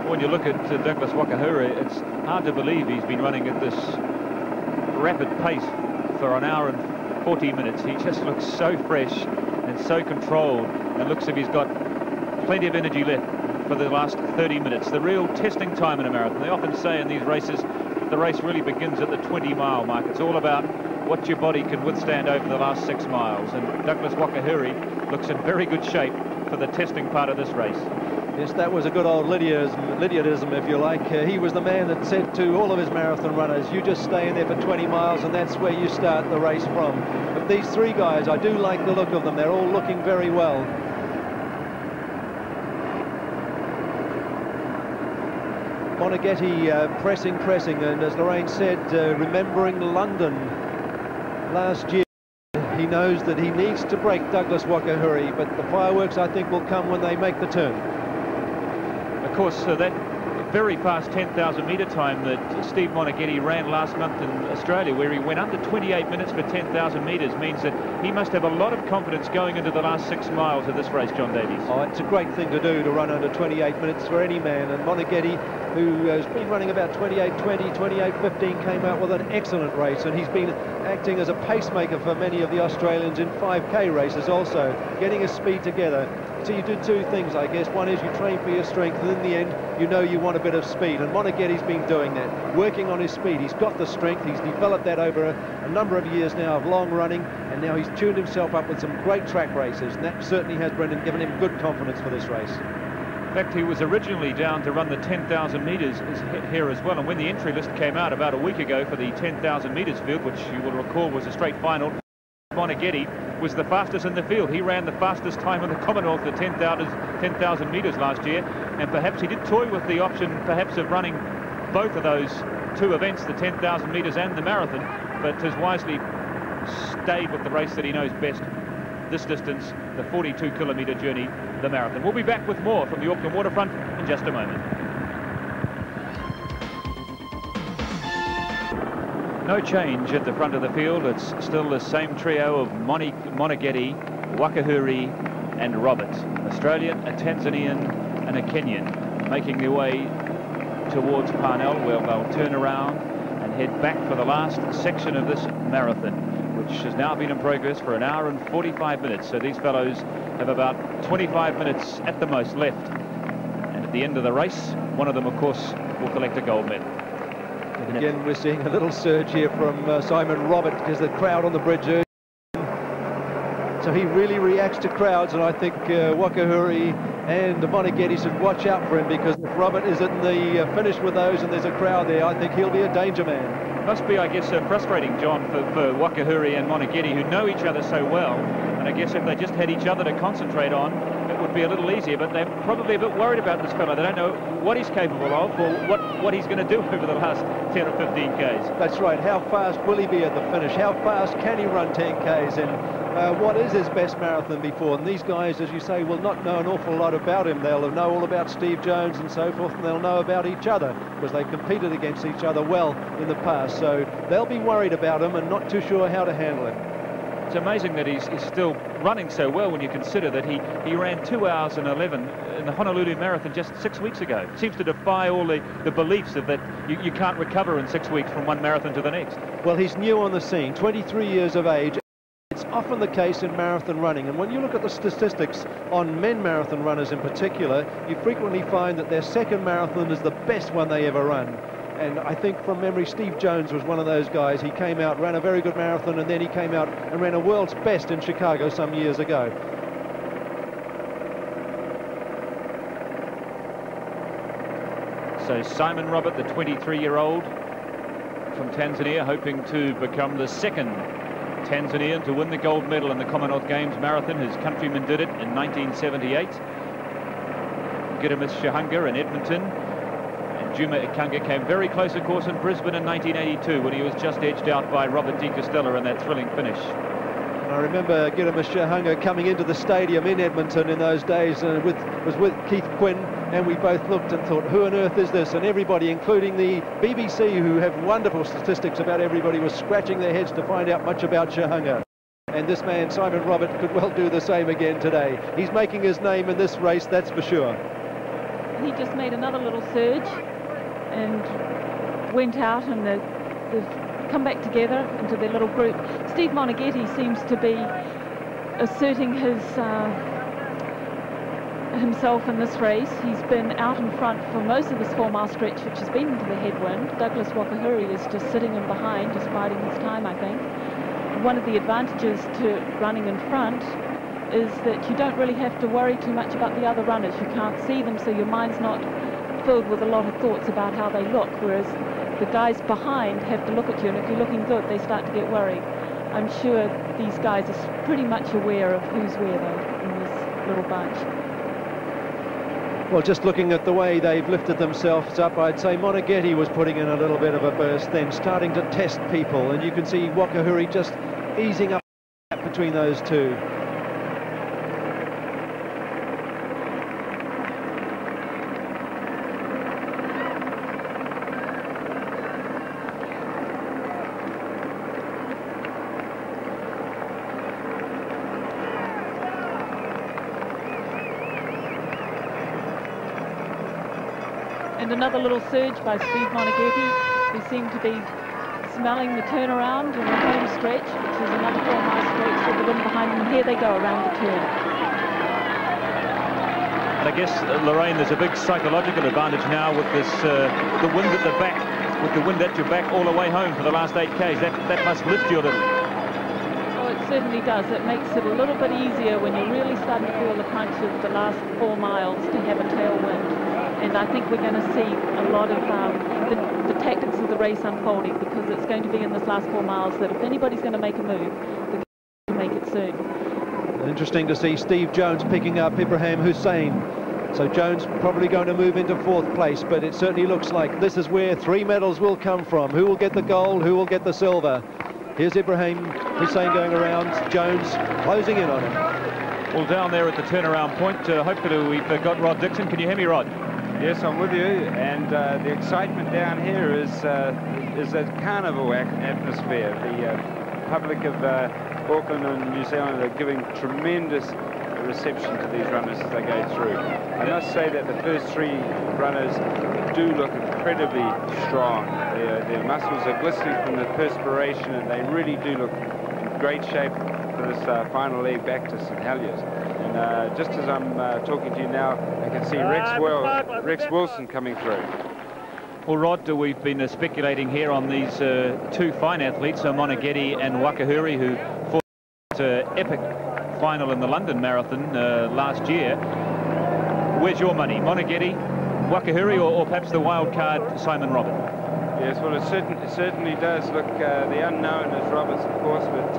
When you look at Douglas Wakiihuri, it's hard to believe he's been running at this rapid pace for an hour and 40 minutes. He just looks so fresh and so controlled, and looks as if he's got plenty of energy left for the last 30 minutes. The real testing time in a marathon. They often say in these races, the race really begins at the 20-mile mark. It's all about what your body can withstand over the last 6 miles, and Douglas Wakiihuri looks in very good shape for the testing part of this race. Yes, that was a good old Lydiatism, if you like. He was the man that said to all of his marathon runners, you just stay in there for 20 miles and that's where you start the race from. But these three guys, I do like the look of them. They're all looking very well. Moneghetti pressing, and as Lorraine said, remembering London last year. He knows that he needs to break Douglas Wakiihuri, but the fireworks, I think, will come when they make the turn. Of course, that very fast 10,000 metre time that Steve Moneghetti ran last month in Australia, where he went under 28 minutes for 10,000 metres, means that he must have a lot of confidence going into the last 6 miles of this race, John Davies. Oh, it's a great thing to do, to run under 28 minutes for any man, and Moneghetti, who has been running about 28:20, 28:15, came out with an excellent race, and he's been acting as a pacemaker for many of the Australians in 5K races also, getting his speed together. So you do two things, I guess. One is you train for your strength, and in the end, you know you want a bit of speed, and Moneghetti's been doing that, working on his speed. He's got the strength, he's developed that over a number of years now of long running, and now he's tuned himself up with some great track races, and that certainly has, Brendan, given him good confidence for this race. In fact, he was originally down to run the 10,000 metres here as well, and when the entry list came out about a week ago for the 10,000 metres field, which you will recall was a straight final, Moneghetti was the fastest in the field. He ran the fastest time in the Commonwealth at 10,000 metres last year, and perhaps he did toy with the option perhaps of running both of those two events, the 10,000 metres and the marathon, but has wisely stayed with the race that he knows best this distance, the 42-kilometre journey, the marathon. We'll be back with more from the Auckland waterfront in just a moment. No change at the front of the field. It's still the same trio of Moneghetti, Wakiihuri and Robert. Australian, a Tanzanian and a Kenyan making their way towards Parnell, where they'll turn around and head back for the last section of this marathon, which has now been in progress for 1 hour and 45 minutes. So these fellows have about 25 minutes at the most left. And at the end of the race, one of them, of course, will collect a gold medal. And again, we're seeing a little surge here from Simon Robert, because the crowd on the bridge urged him. So he really reacts to crowds, and I think Wakiihuri and Moneghetti should watch out for him, because if Robert is in the finish with those and there's a crowd there, I think he'll be a danger man. Must be, I guess, frustrating, John, for Wakiihuri and Moneghetti, who know each other so well. And I guess if they just had each other to concentrate on, it would be a little easier. But they're probably a bit worried about this fellow. They don't know what he's capable of, or what he's going to do over the last 10 or 15 Ks. That's right. How fast will he be at the finish? How fast can he run 10 Ks? And what is his best marathon before? And these guys, as you say, will not know an awful lot about him. They'll know all about Steve Jones and so forth, and they'll know about each other, because they've competed against each other well in the past. So they'll be worried about him and not too sure how to handle him. It's amazing that he's still running so well when you consider that he ran 2 hours and 11 in the Honolulu Marathon just 6 weeks ago. It seems to defy all the beliefs of that you can't recover in 6 weeks from one marathon to the next. Well, he's new on the scene, 23 years of age. It's often the case in marathon running, and when you look at the statistics on men marathon runners in particular, you frequently find that their second marathon is the best one they ever run. And I think from memory, Steve Jones was one of those guys. He came out, ran a very good marathon, and then he came out and ran a world's best in Chicago some years ago. So Simon Robert, the 23-year-old from Tanzania, hoping to become the second Tanzanian to win the gold medal in the Commonwealth Games Marathon. His countryman did it in 1978. Gidimith Shahanga in Edmonton. Juma Ikangaa came very close, of course, in Brisbane in 1982 when he was just edged out by Robert de Castella in that thrilling finish. And I remember Gidimith Shahanga coming into the stadium in Edmonton in those days, was with Keith Quinn, and we both looked and thought, who on earth is this? And everybody, including the BBC, who have wonderful statistics about everybody, was scratching their heads to find out much about Shahanga. And this man, Simon Robert, could well do the same again today. He's making his name in this race, that's for sure. He just made another little surge and went out, and they've come back together into their little group. Steve Moneghetti seems to be asserting himself in this race. He's been out in front for most of this 4-mile stretch, which has been into the headwind. Douglas Wakiihuri is just sitting in behind, just biding his time, I think. One of the advantages to running in front is that you don't really have to worry too much about the other runners. You can't see them, so your mind's not filled with a lot of thoughts about how they look, whereas the guys behind have to look at you, and if you're looking good, they start to get worried. I'm sure these guys are pretty much aware of who's where, though, in this little bunch. Well, just looking at the way they've lifted themselves up, I'd say Moneghetti was putting in a little bit of a burst then, starting to test people, and you can see Wakiihuri just easing up between those two. And another little surge by Steve Moneghetti, who seemed to be smelling the turnaround in the home stretch, which is another 4-mile stretch with the wind behind them. Here they go around the turn. And I guess, Lorraine, there's a big psychological advantage now with this, the wind at the back, with the wind at your back all the way home for the last 8 Ks. That must lift you a little. Oh, it certainly does. It makes it a little bit easier when you're really starting to feel the crunch of the last 4 miles to have a tailwind. And I think we're going to see a lot of the tactics of the race unfolding, because it's going to be in this last 4 miles that if anybody's going to make a move, they're going to soon. Interesting to see Steve Jones picking up Ibrahim Hussein. So Jones probably going to move into 4th place, but it certainly looks like this is where 3 medals will come from. Who will get the gold, who will get the silver? Here's Ibrahim Hussein going around, Jones closing in on him. Well, down there at the turnaround point, hopefully we've got Rod Dixon. Can you hear me, Rod? Yes, I'm with you, and the excitement down here is a carnival atmosphere. The public of Auckland and New Zealand are giving tremendous reception to these runners as they go through. I must say that the first 3 runners do look incredibly strong. Their muscles are glistening from the perspiration, and they really do look in great shape for this final leg back to St Heliers. And just as I'm talking to you now, I can see Rex Wilson coming through. Well, Rod, we've been speculating here on these 2 fine athletes, Moneghetti and Wakiihuri, who fought epic final in the London Marathon last year. Where's your money? Moneghetti, Wakiihuri, or perhaps the wild card Simon Robert? Yes, well, it certainly does look the unknown is Roberts, of course, but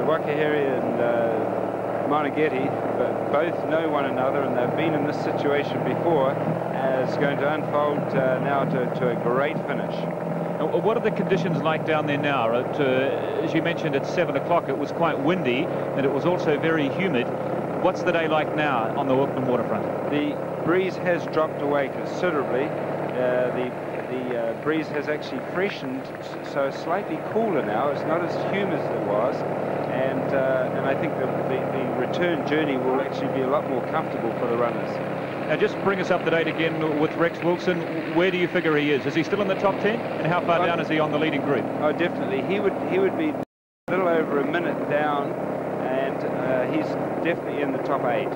Wakiihuri and Moneghetti both know one another, and they've been in this situation before. It's going to unfold now to a great finish. What are the conditions like down there now? As you mentioned, at 7 o'clock it was quite windy, and it was also very humid. What's the day like now on the Auckland waterfront? The breeze has dropped away considerably. The breeze has actually freshened, so it's slightly cooler now. It's not as humid as it was, and I think the return journey will actually be a lot more comfortable for the runners. Now, just bring us up to date again with Rex Wilson. Where do you figure he is? Is he still in the top 10? And how far down is he on the leading group? Oh, definitely. He would be a little over a minute down, and he's definitely in the top 8.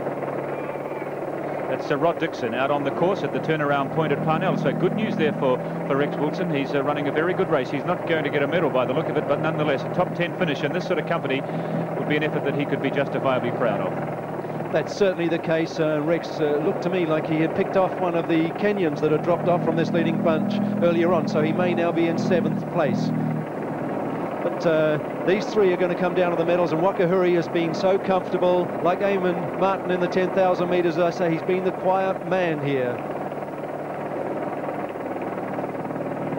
That's Rod Dixon out on the course at the turnaround point at Parnell. So good news there for Rex Wilson. He's running a very good race. He's not going to get a medal by the look of it, but nonetheless, a top 10 finish in this sort of company would be an effort that he could be justifiably proud of. That's certainly the case. Rex looked to me like he had picked off one of the Kenyans that had dropped off from this leading bunch earlier on, so he may now be in 7th place. But these 3 are going to come down to the medals, and Wakiihuri has been so comfortable, like Eamon Martin in the 10,000 metres. As I say, he's been the quiet man here.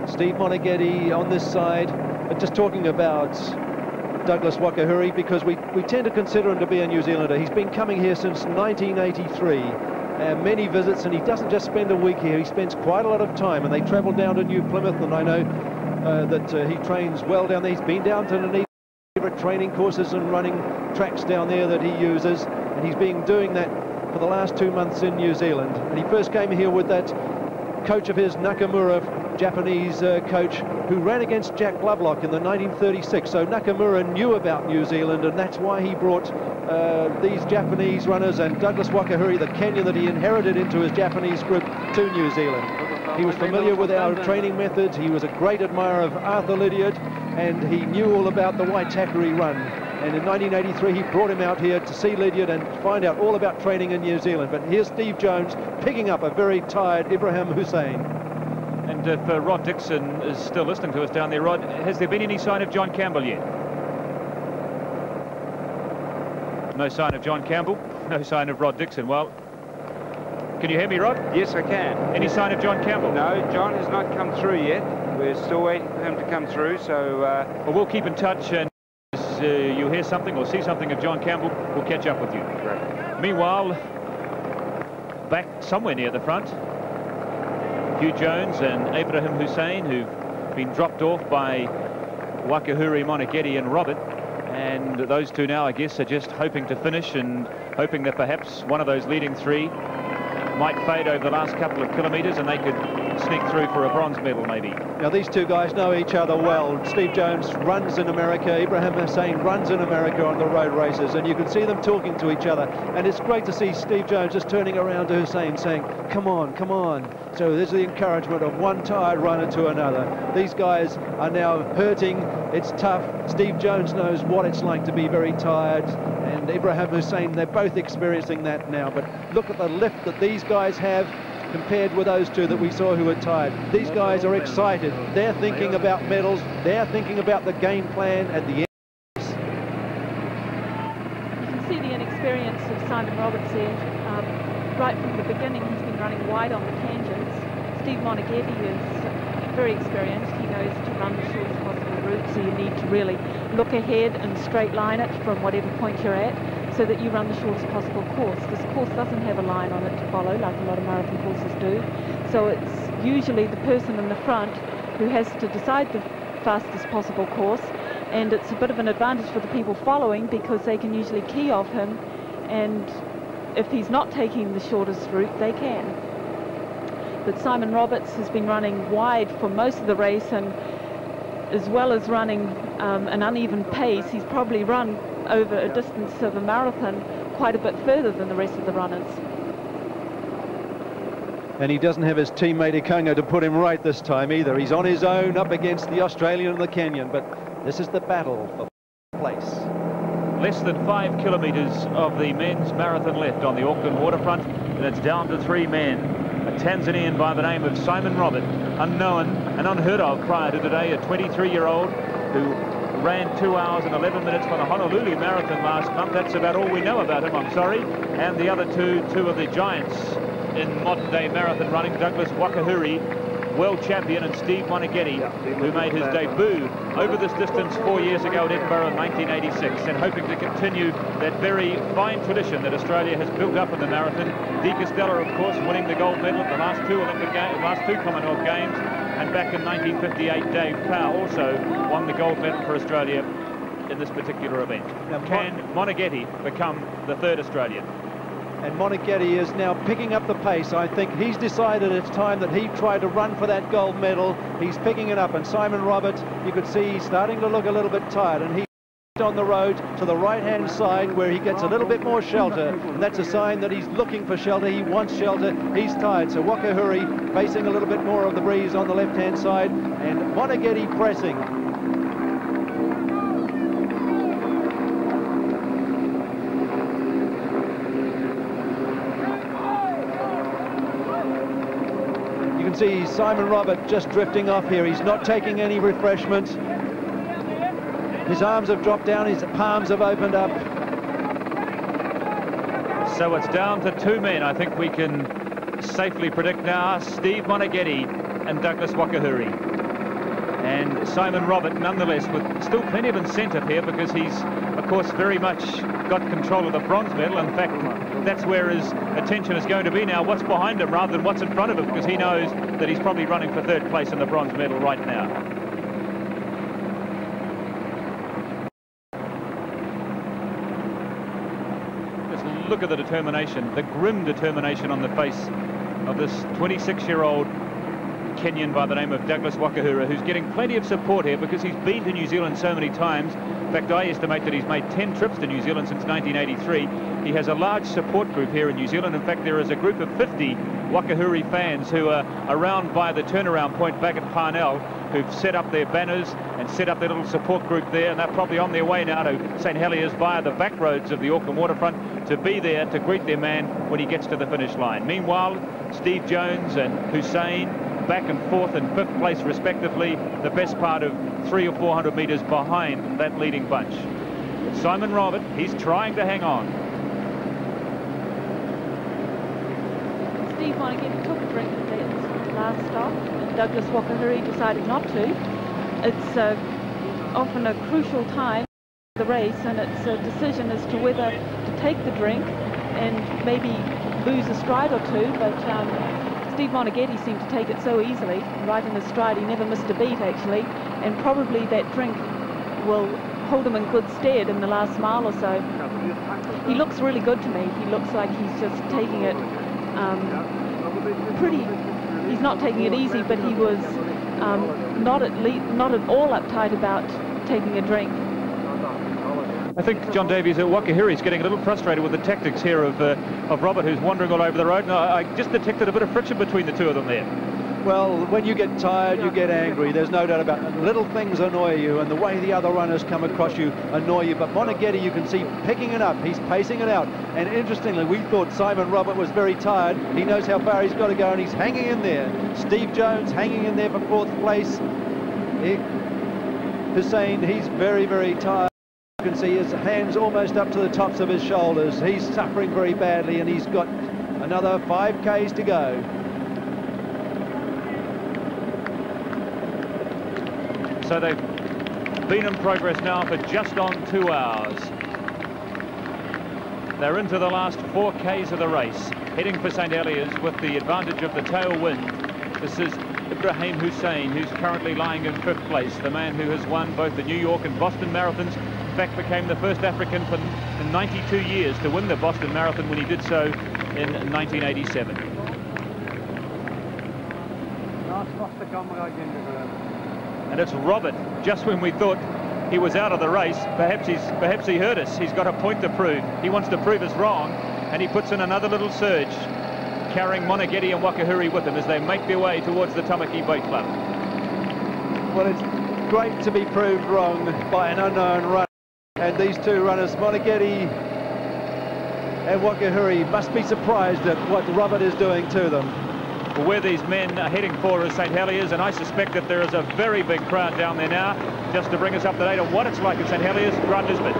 Steve Moneghetti on this side, but just talking about Douglas Wakiihuri, because we tend to consider him to be a New Zealander. He's been coming here since 1983, many visits, and he doesn't just spend a week here, he spends quite a lot of time, and they travel down to New Plymouth, and I know that he trains well down there. He's been down to the favorite training courses and running tracks down there that he uses, and he's been doing that for the last 2 months in New Zealand. And he first came here with that coach of his, Nakamura, Japanese coach, who ran against Jack Lovelock in the 1936. So Nakamura knew about New Zealand, and that's why he brought these Japanese runners and Douglas Wakiihuri, the Kenyan that he inherited into his Japanese group, to New Zealand. He was familiar with our training methods. He was a great admirer of Arthur Lydiard, and he knew all about the Waitakere run. And in 1983, he brought him out here to see Lydiard and find out all about training in New Zealand. But here's Steve Jones picking up a very tired Ibrahim Hussein. And if Rod Dixon is still listening to us down there, Rod, has there been any sign of John Campbell yet? No sign of John Campbell, no sign of Rod Dixon. Well, can you hear me, Rod? Yes, I can. Any sign of John Campbell? No, John has not come through yet. We're still waiting for him to come through, so... Well, we'll keep in touch, and as you hear something or see something of John Campbell, we'll catch up with you. Right. Meanwhile, back somewhere near the front, Hugh Jones and Ibrahim Hussein, who've been dropped off by Wakiihuri, Moneghetti and Robert, and those 2 now, I guess, are just hoping to finish and hoping that perhaps one of those leading 3 might fade over the last couple of kilometres and they could sneak through for a bronze medal, maybe. Now, these 2 guys know each other well. Steve Jones runs in America. Ibrahim Hussein runs in America on the road races, and you can see them talking to each other. And it's great to see Steve Jones just turning around to Hussein saying, come on, come on. So there's the encouragement of one tired runner to another. These guys are now hurting. It's tough. Steve Jones knows what it's like to be very tired. And Ibrahim Hussein, they're both experiencing that now. But look at the lift that these guys have compared with those 2 that we saw who were tired. These guys are excited. They're thinking about medals. They're thinking about the game plan at the end. Simon Roberts said, right from the beginning he's been running wide on the tangents. Steve Moneghetti is very experienced. He knows to run the shortest possible route, so you need to really look ahead and straight line it from whatever point you're at, so that you run the shortest possible course. This course doesn't have a line on it to follow like a lot of marathon courses do, so it's usually the person in the front who has to decide the fastest possible course, and it's a bit of an advantage for the people following because they can usually key off him, and if he's not taking the shortest route, they can. But Simon Roberts has been running wide for most of the race, and as well as running an uneven pace, he's probably run over a distance of a marathon quite a bit further than the rest of the runners. And he doesn't have his teammate Ikangaa to put him right this time either. He's on his own up against the Australian and the Kenyan, but this is the battle for place. Less than 5 kilometres of the men's marathon left on the Auckland waterfront, and it's down to 3 men. A Tanzanian by the name of Simon Robert, unknown and unheard of prior to today, a 23-year-old who ran 2 hours and 11 minutes for the Honolulu Marathon last month. That's about all we know about him, I'm sorry. And the other two of the giants in modern-day marathon running, Douglas Wakiihuri, world champion, and Steve Moneghetti, who made his debut over this distance 4 years ago in Edinburgh in 1986, and hoping to continue that very fine tradition that Australia has built up in the marathon. Castella, of course, winning the gold medal at the last two Commonwealth Games, and back in 1958, Dave Powell also won the gold medal for Australia in this particular event. Can Moneghetti become the 3rd Australian? And Moneghetti is now picking up the pace. I think he's decided it's time that he tried to run for that gold medal. He's picking it up, and Simon Roberts, you could see he's starting to look a little bit tired, and he's on the road to the right-hand side where he gets a little bit more shelter, and that's a sign that he's looking for shelter. He wants shelter. He's tired. So Wakiihuri facing a little bit more of the breeze on the left-hand side, and Moneghetti pressing. See Simon Robert just drifting off here. He's not taking any refreshment. His arms have dropped down, his palms have opened up. So it's down to 2 men, I think we can safely predict now, Steve Moneghetti and Douglas Wakiihuri. And Simon Robert, nonetheless, with still plenty of incentive here, because he's, of course, very much got control of the bronze medal. In fact, that's where his attention is going to be now, what's behind him rather than what's in front of him, because he knows that he's probably running for 3rd place in the bronze medal right now. Just look at the determination, the grim determination on the face of this 26-year-old Kenyan by the name of Douglas Wakiihuri, who's getting plenty of support here because he's been to New Zealand so many times. In fact, I estimate that he's made 10 trips to New Zealand since 1983. He has a large support group here in New Zealand. In fact, there is a group of 50 Wakiihuri fans who are around by the turnaround point back at Parnell, who've set up their banners and set up their little support group there, and they're probably on their way now to St Heliers via the back roads of the Auckland waterfront to be there to greet their man when he gets to the finish line. Meanwhile, Steve Jones and Hussein back and forth in 5th place respectively, the best part of 300 or 400 metres behind that leading bunch. But Simon Robert, he's trying to hang on. Steve Moneghetti took a drink at that last stop, and Douglas Wakiihuri decided not to. It's often a crucial time in the race, and it's a decision as to whether to take the drink and maybe lose a stride or two, but Steve Moneghetti seemed to take it so easily, right in his stride. He never missed a beat, actually, and probably that drink will hold him in good stead in the last mile or so. He looks really good to me. He looks like he's just taking it he's not taking it easy, but he was not at all uptight about taking a drink. I think, John Davies, Wakiihuri's getting a little frustrated with the tactics here of Robert, who's wandering all over the road. And I just detected a bit of friction between the two of them there. Well, when you get tired, you get angry. There's no doubt about it. Little things annoy you, and the way the other runners come across you annoy you. But Moneghetti, you can see picking it up. He's pacing it out. And interestingly, we thought Simon Robert was very tired. He knows how far he's got to go, and he's hanging in there. Steve Jones hanging in there for 4th place. Hussein, he's very, very tired. You can see his hands almost up to the tops of his shoulders. He's suffering very badly, and he's got another 5 Ks to go. So they've been in progress now for just on 2 hours. They're into the last 4 Ks of the race, heading for St Heliers with the advantage of the tailwind. This is Ibrahim Hussein, who's currently lying in 5th place, the man who has won both the New York and Boston marathons. In fact, became the first African in 92 years to win the Boston Marathon when he did so in 1987. And it's Robert, just when we thought he was out of the race, perhaps he heard us. He's got a point to prove. He wants to prove us wrong, and he puts in another little surge, carrying Moneghetti and Wakiihuri with him as they make their way towards the Tamaki Boat Club. Well, it's great to be proved wrong by an unknown runner. And these two runners, Moneghetti and Wakiihuri, must be surprised at what Robert is doing to them. Well, where these men are heading for is St Heliers, and I suspect that there is a very big crowd down there now. Just to bring us up to date on what it's like at St Heliers, Grant Lisbeth.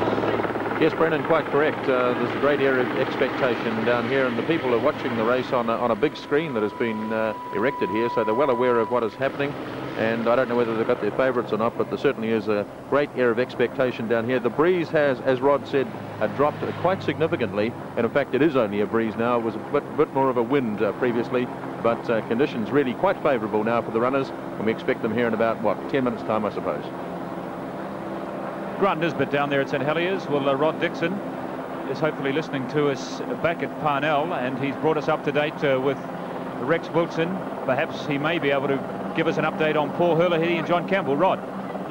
Yes, Brendan, quite correct. There's a great air of expectation down here, and the people are watching the race on a big screen that has been erected here, so they're well aware of what is happening. And I don't know whether they've got their favourites or not, but there certainly is a great air of expectation down here. The breeze has, as Rod said, dropped quite significantly, and in fact it is only a breeze now. It was a bit more of a wind previously, but conditions really quite favourable now for the runners, and we expect them here in about, what, 10 minutes' time, I suppose. Grant Nisbet down there at St Heliers. Well, Rod Dixon is hopefully listening to us back at Parnell, and he's brought us up to date with Rex Wilson. Perhaps he may be able to give us an update on Paul Herlihy and John Campbell. Rod.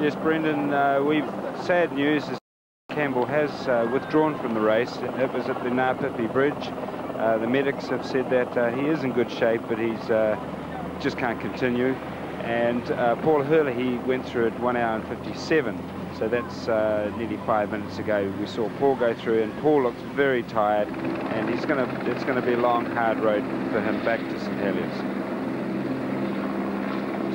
Yes, Brendan, we've sad news is Campbell has withdrawn from the race. It was at the Ngāpipi Bridge. The medics have said that he is in good shape, but he's just can't continue. And Paul Herlihy went through at 1 hour and 57. So that's nearly 5 minutes ago. We saw Paul go through, and Paul looks very tired, and it's going to be a long, hard road for him back to St Heliers.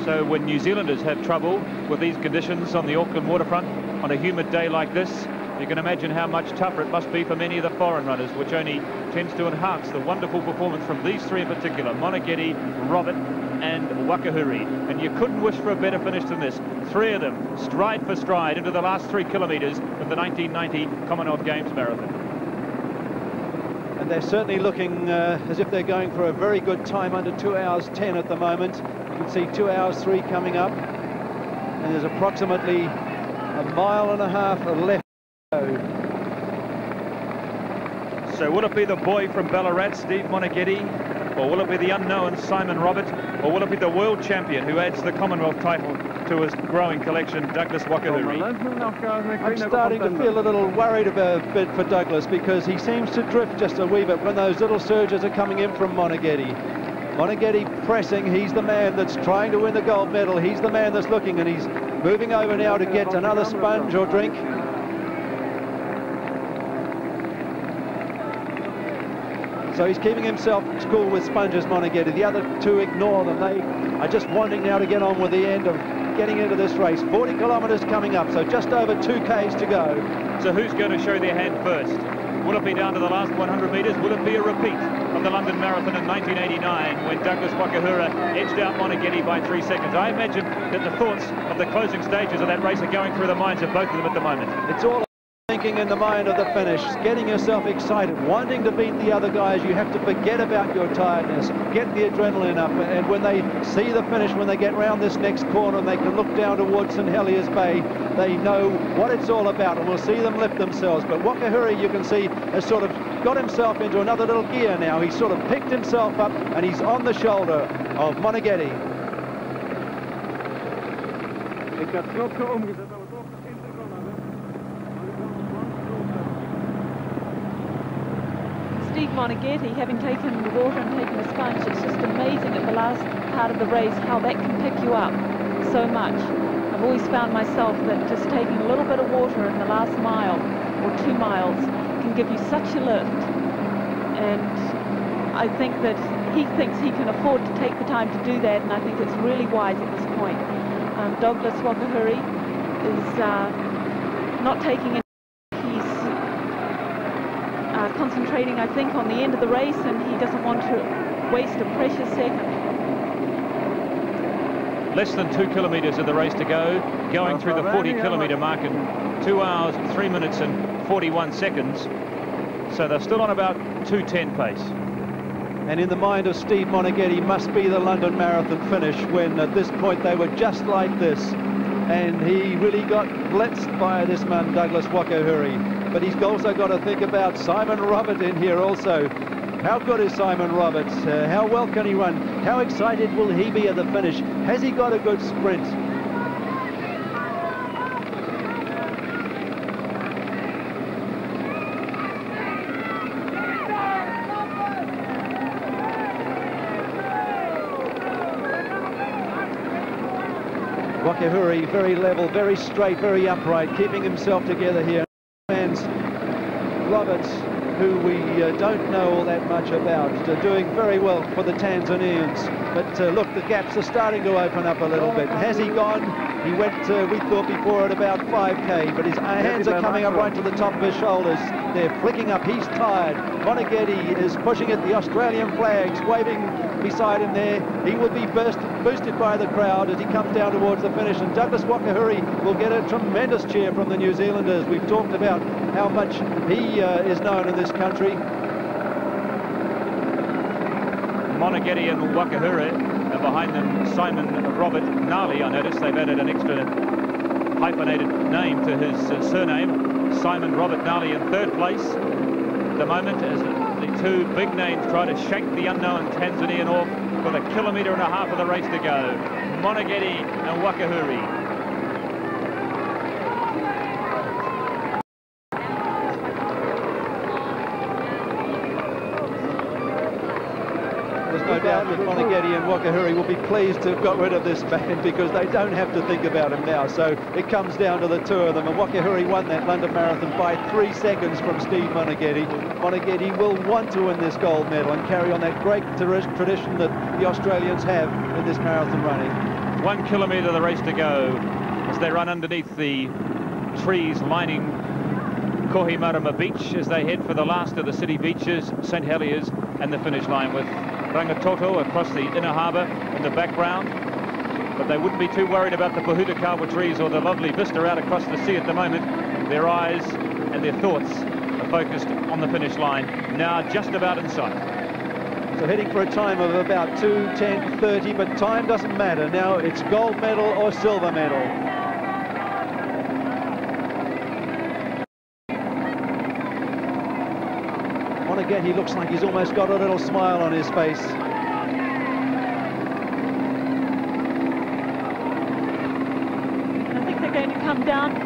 So when New Zealanders have trouble with these conditions on the Auckland waterfront on a humid day like this, you can imagine how much tougher it must be for many of the foreign runners, which only tends to enhance the wonderful performance from these three in particular, Moneghetti, Robert and Wakiihuri. And you couldn't wish for a better finish than this. Three of them, stride for stride, into the last 3 kilometres of the 1990 Commonwealth Games Marathon. And they're certainly looking as if they're going for a very good time, under 2 hours 10 at the moment. You can see 2 hours 3 coming up, and there's approximately 1.5 miles left. So will it be the boy from Ballarat, Steve Moneghetti, or will it be the unknown Simon Robert, or will it be the world champion who adds the Commonwealth title to his growing collection, Douglas Wakiihuri? I'm starting to feel a little worried about a bit for Douglas, because he seems to drift just a wee bit when those little surges are coming in from Moneghetti. Moneghetti pressing, he's the man that's trying to win the gold medal, he's the man that's looking, and he's moving over now to get another sponge or drink. So he's keeping himself cool with sponges, Moneghetti. The other two ignore them. They are just wanting now to get on with the end of getting into this race. 40 kilometres coming up, so just over 2 Ks to go. So who's going to show their hand first? Will it be down to the last 100 metres? Will it be a repeat of the London Marathon in 1989 when Douglas Wakiihuri edged out Moneghetti by 3 seconds? I imagine that the thoughts of the closing stages of that race are going through the minds of both of them at the moment. It's all thinking in the mind of the finish, getting yourself excited, wanting to beat the other guys. You have to forget about your tiredness, get the adrenaline up, and when they see the finish, when they get round this next corner and they can look down towards St Heliers Bay, they know what it's all about, and we'll see them lift themselves. But Wakiihuri, you can see, has sort of got himself into another little gear now. He's sort of picked himself up, and he's on the shoulder of Moneghetti. Steve Moneghetti, having taken the water and taken the sponge, it's just amazing at the last part of the race how that can pick you up so much. I've always found myself that just taking a little bit of water in the last mile or 2 miles can give you such a lift. And I think that he thinks he can afford to take the time to do that, and I think it's really wise at this point. Douglas Wakiihuri is not taking any concentrating, I think, on the end of the race, and he doesn't want to waste a precious second. Less than 2 kilometres of the race to go, going through the 40-kilometre mark in 2 hours, 3 minutes and 41 seconds. So they're still on about 2:10 pace. And in the mind of Steve Moneghetti must be the London Marathon finish, when at this point they were just like this. And he really got blitzed by this man, Douglas Wakiihuri. But he's also got to think about Simon Robert in here also. How good is Simon Roberts? How well can he run? How excited will he be at the finish? Has he got a good sprint? Wakiihuri, very level, very straight, very upright, keeping himself together here. And Roberts, who we don't know all that much about, doing very well for the Tanzanians. But look, the gaps are starting to open up a little bit. Has he gone? He went, we thought before, at about 5K, but his hands are coming up right to the top of his shoulders. They're flicking up. He's tired. Moneghetti is pushing at the Australian flags, waving beside him there. He will be boosted by the crowd as he comes down towards the finish, and Douglas Wakiihuri will get a tremendous cheer from the New Zealanders. We've talked about how much he is known in this country. Moneghetti and Wakiihuri, and behind them Simon Robert Naali. I noticed they've added an extra hyphenated name to his surname. Simon Robert Naali in third place at the moment, as the two big names try to shake the unknown Tanzanian off with 1.5 kilometres of the race to go. Moneghetti and Wakiihuri. No doubt that Moneghetti and Wakiihuri will be pleased to have got rid of this man, because they don't have to think about him now. So it comes down to the two of them, and Wakiihuri won that London Marathon by 3 seconds from Steve Moneghetti. Moneghetti will want to win this gold medal and carry on that great tradition that the Australians have in this marathon running. 1 kilometre of the race to go as they run underneath the trees lining Kohimarama Beach as they head for the last of the city beaches, St Heliers, and the finish line, with Rangitoto across the inner harbour in the background. But they wouldn't be too worried about the Pohutakawa trees or the lovely vista out across the sea at the moment. Their eyes and their thoughts are focused on the finish line, now just about in sight. So heading for a time of about 2:10:30, but time doesn't matter. Now it's gold medal or silver medal. Again, he looks like he's almost got a little smile on his face. I think they're going to come down.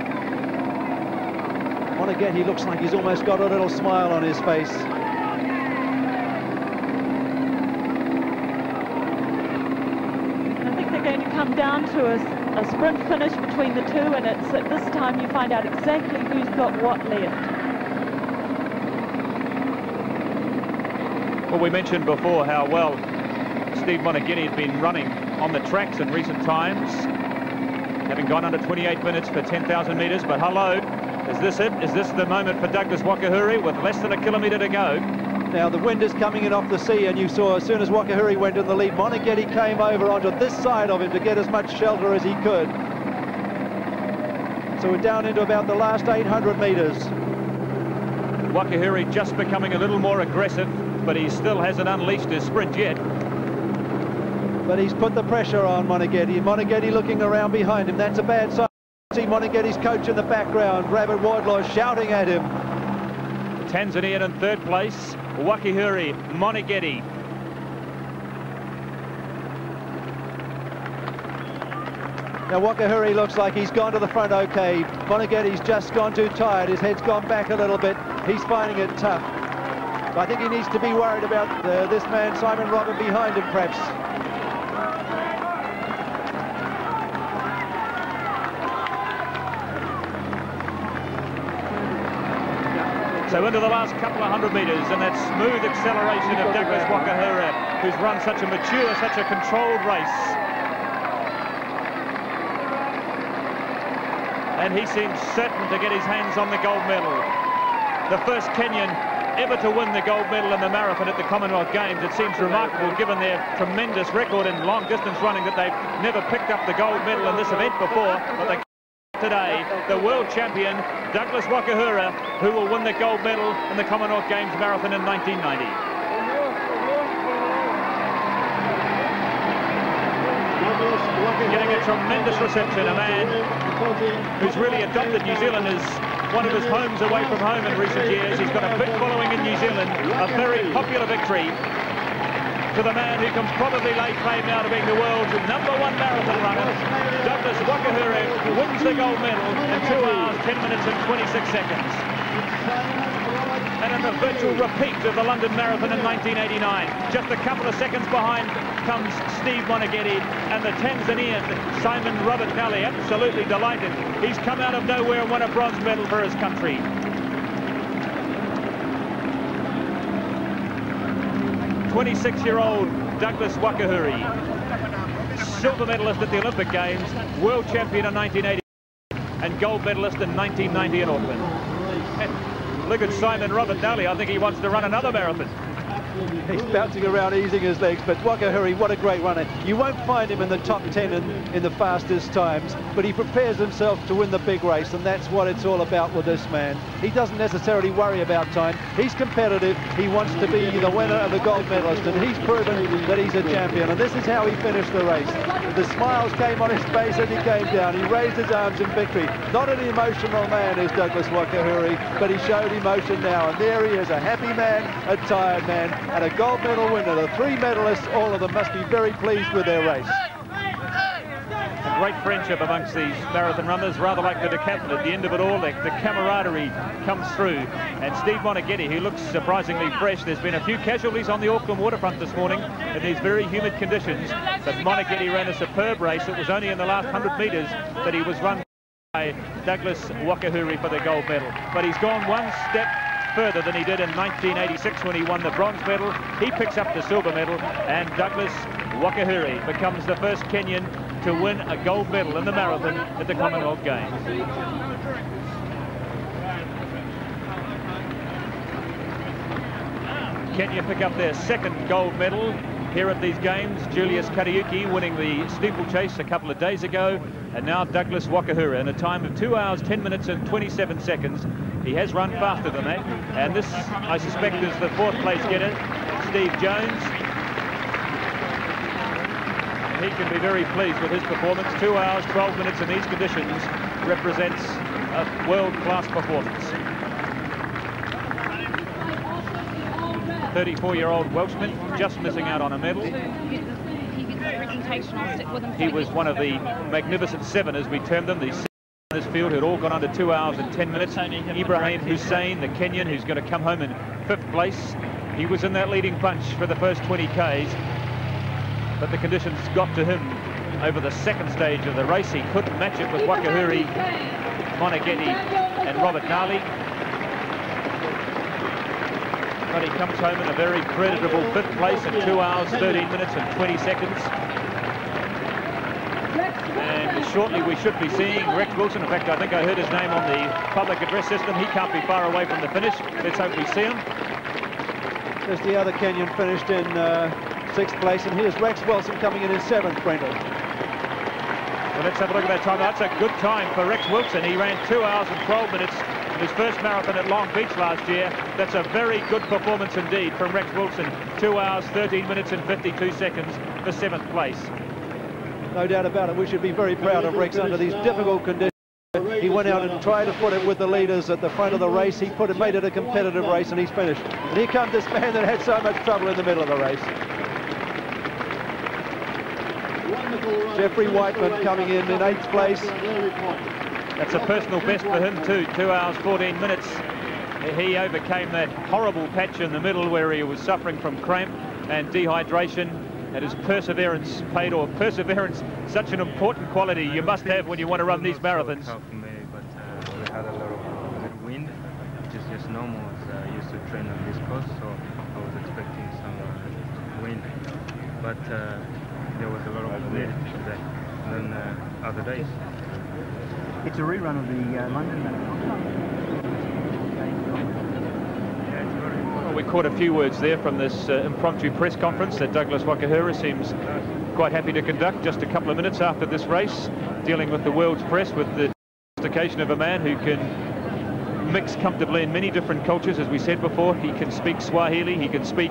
Again, he looks like he's almost got a little smile on his face. I think they're going to come down to a sprint finish between the two, and it's at this time you find out exactly who's got what left. Well, we mentioned before how well Steve Moneghetti has been running on the tracks in recent times, having gone under 28 minutes for 10,000 metres. But hello, is this it? Is this the moment for Douglas Wakiihuri with less than 1 kilometre to go? Now the wind is coming in off the sea, and you saw as soon as Wakiihuri went in the lead, Moneghetti came over onto this side of him to get as much shelter as he could. So we're down into about the last 800 metres. Wakiihuri just becoming a little more aggressive, but he still hasn't unleashed his sprint yet. But he's put the pressure on Moneghetti. Moneghetti looking around behind him. That's a bad sign. See Moneghetti's coach in the background, Rabbit Wardlaw, shouting at him. Tanzanian in third place, Wakiihuri, Moneghetti. Now Wakiihuri looks like he's gone to the front okay. Moneghetti's just gone too tired. His head's gone back a little bit. He's finding it tough. I think he needs to be worried about this man, Simon Robert, behind him, perhaps. So into the last couple of 100 metres, and that smooth acceleration of Douglas Wakiihuri, who's run such a mature, such a controlled race. And he seems certain to get his hands on the gold medal. The first Kenyan ever to win the gold medal in the marathon at the Commonwealth Games. It seems remarkable given their tremendous record in long distance running that they've never picked up the gold medal in this event before, but they today the world champion Douglas Wakiihuri, who will win the gold medal in the Commonwealth Games marathon in 1990. Getting a tremendous reception, a man who's really adopted New Zealand as one of his homes away from home in recent years. He's got a big following in New Zealand, a very popular victory to the man who can probably lay claim now to being the world's #1 marathon runner. Douglas Wakiihuri wins the gold medal in 2 hours, 10 minutes and 26 seconds. And in the virtual repeat of the London Marathon in 1989. Just a couple of seconds behind comes Steve Moneghetti and the Tanzanian Simon Robert Naali, absolutely delighted. He's come out of nowhere and won a bronze medal for his country. '26-year-old Douglas Wakiihuri, silver medalist at the Olympic Games, world champion in 1980 and gold medalist in 1990 in Auckland. And look at Simon Robert Naali. I think he wants to run another marathon. He's bouncing around, easing his legs, but Wakiihuri, what a great runner. You won't find him in the top 10 in the fastest times, but he prepares himself to win the big race, and that's what it's all about with this man. He doesn't necessarily worry about time. He's competitive. He wants to be the winner of the gold medalist, and he's proven that he's a champion, and this is how he finished the race. The smiles came on his face as he came down. He raised his arms in victory. Not an emotional man is Douglas Wakiihuri, but he showed emotion now, and there he is, a happy man, a tired man, and a gold medal winner. The 3 medalists, all of them must be very pleased with their race. A great friendship amongst these marathon runners, rather like the decathlon. At the end of it all, the camaraderie comes through. And Steve Moneghetti, who looks surprisingly fresh. There's been a few casualties on the Auckland waterfront this morning in these very humid conditions, but Moneghetti ran a superb race. It was only in the last 100 metres that he was run by Douglas Wakiihuri for the gold medal. But he's gone one step further than he did in 1986 when he won the bronze medal. He picks up the silver medal, and Douglas Wakiihuri becomes the first Kenyan to win a gold medal in the marathon at the Commonwealth Games. Kenya pick up their second gold medal here at these games. Julius Kariuki winning the steeplechase a couple of days ago, and now Douglas Wakiihuri in a time of 2 hours, 10 minutes and 27 seconds. He has run faster than that, and this, I suspect, is the 4th place getter, Steve Jones. He can be very pleased with his performance. 2 hours, 12 minutes in these conditions represents a world-class performance. 34-year-old Welshman, just missing out on a medal. He was one of the magnificent 7, as we termed them, the in this field, who'd all gone under 2 hours and 10 minutes. Ibrahim Hussein, the Kenyan, who's going to come home in 5th place. He was in that leading bunch for the first 20 Ks, but the conditions got to him over the second stage of the race. He couldn't match it with Wakiihuri, Moneghetti and Robert Naali. But he comes home in a very creditable 5th place in 2 hours, 13 minutes and 20 seconds. And shortly we should be seeing Rex Wilson. In fact, I think I heard his name on the public address system. He can't be far away from the finish. Let's hope we see him. There's the other Kenyan finished in 6th place, and here's Rex Wilson coming in 7th, Brendan. Well, let's have a look at that time. That's a good time for Rex Wilson. He ran 2 hours and 12 minutes in his first marathon at Long Beach last year. That's a very good performance indeed from Rex Wilson. 2 hours, 13 minutes and 52 seconds for 7th place. No doubt about it. We should be very proud of Rex under these difficult conditions. He went out and tried to put it with the leaders at the front of the race. He made it a competitive race, and he's finished. And here comes this man that had so much trouble in the middle of the race. Geoffrey Wightman coming in 8th place. That's a personal best for him too, 2 hours, 14 minutes. He overcame that horrible patch in the middle where he was suffering from cramp and dehydration. And his perseverance paid off. Perseverance, such an important quality you must have when you want to run these marathons. Tough for me, but we had a lot of wind, which is just normal. I used to train on this coast, so I was expecting some wind. But there was a lot of humidity today than other days. It's a rerun of the London Marathon. Yeah, it's very Well, we caught a few words there from this impromptu press conference that Douglas Wakiihuri seems quite happy to conduct just a couple of minutes after this race, dealing with the world's press with the sophistication of a man who can mix comfortably in many different cultures. As we said before, he can speak Swahili, he can speak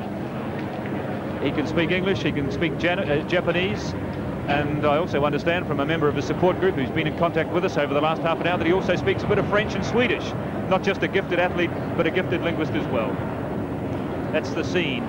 English, he can speak Japanese, and I also understand from a member of his support group who's been in contact with us over the last half an hour that he also speaks a bit of French and Swedish. Not just a gifted athlete, but a gifted linguist as well. That's the scene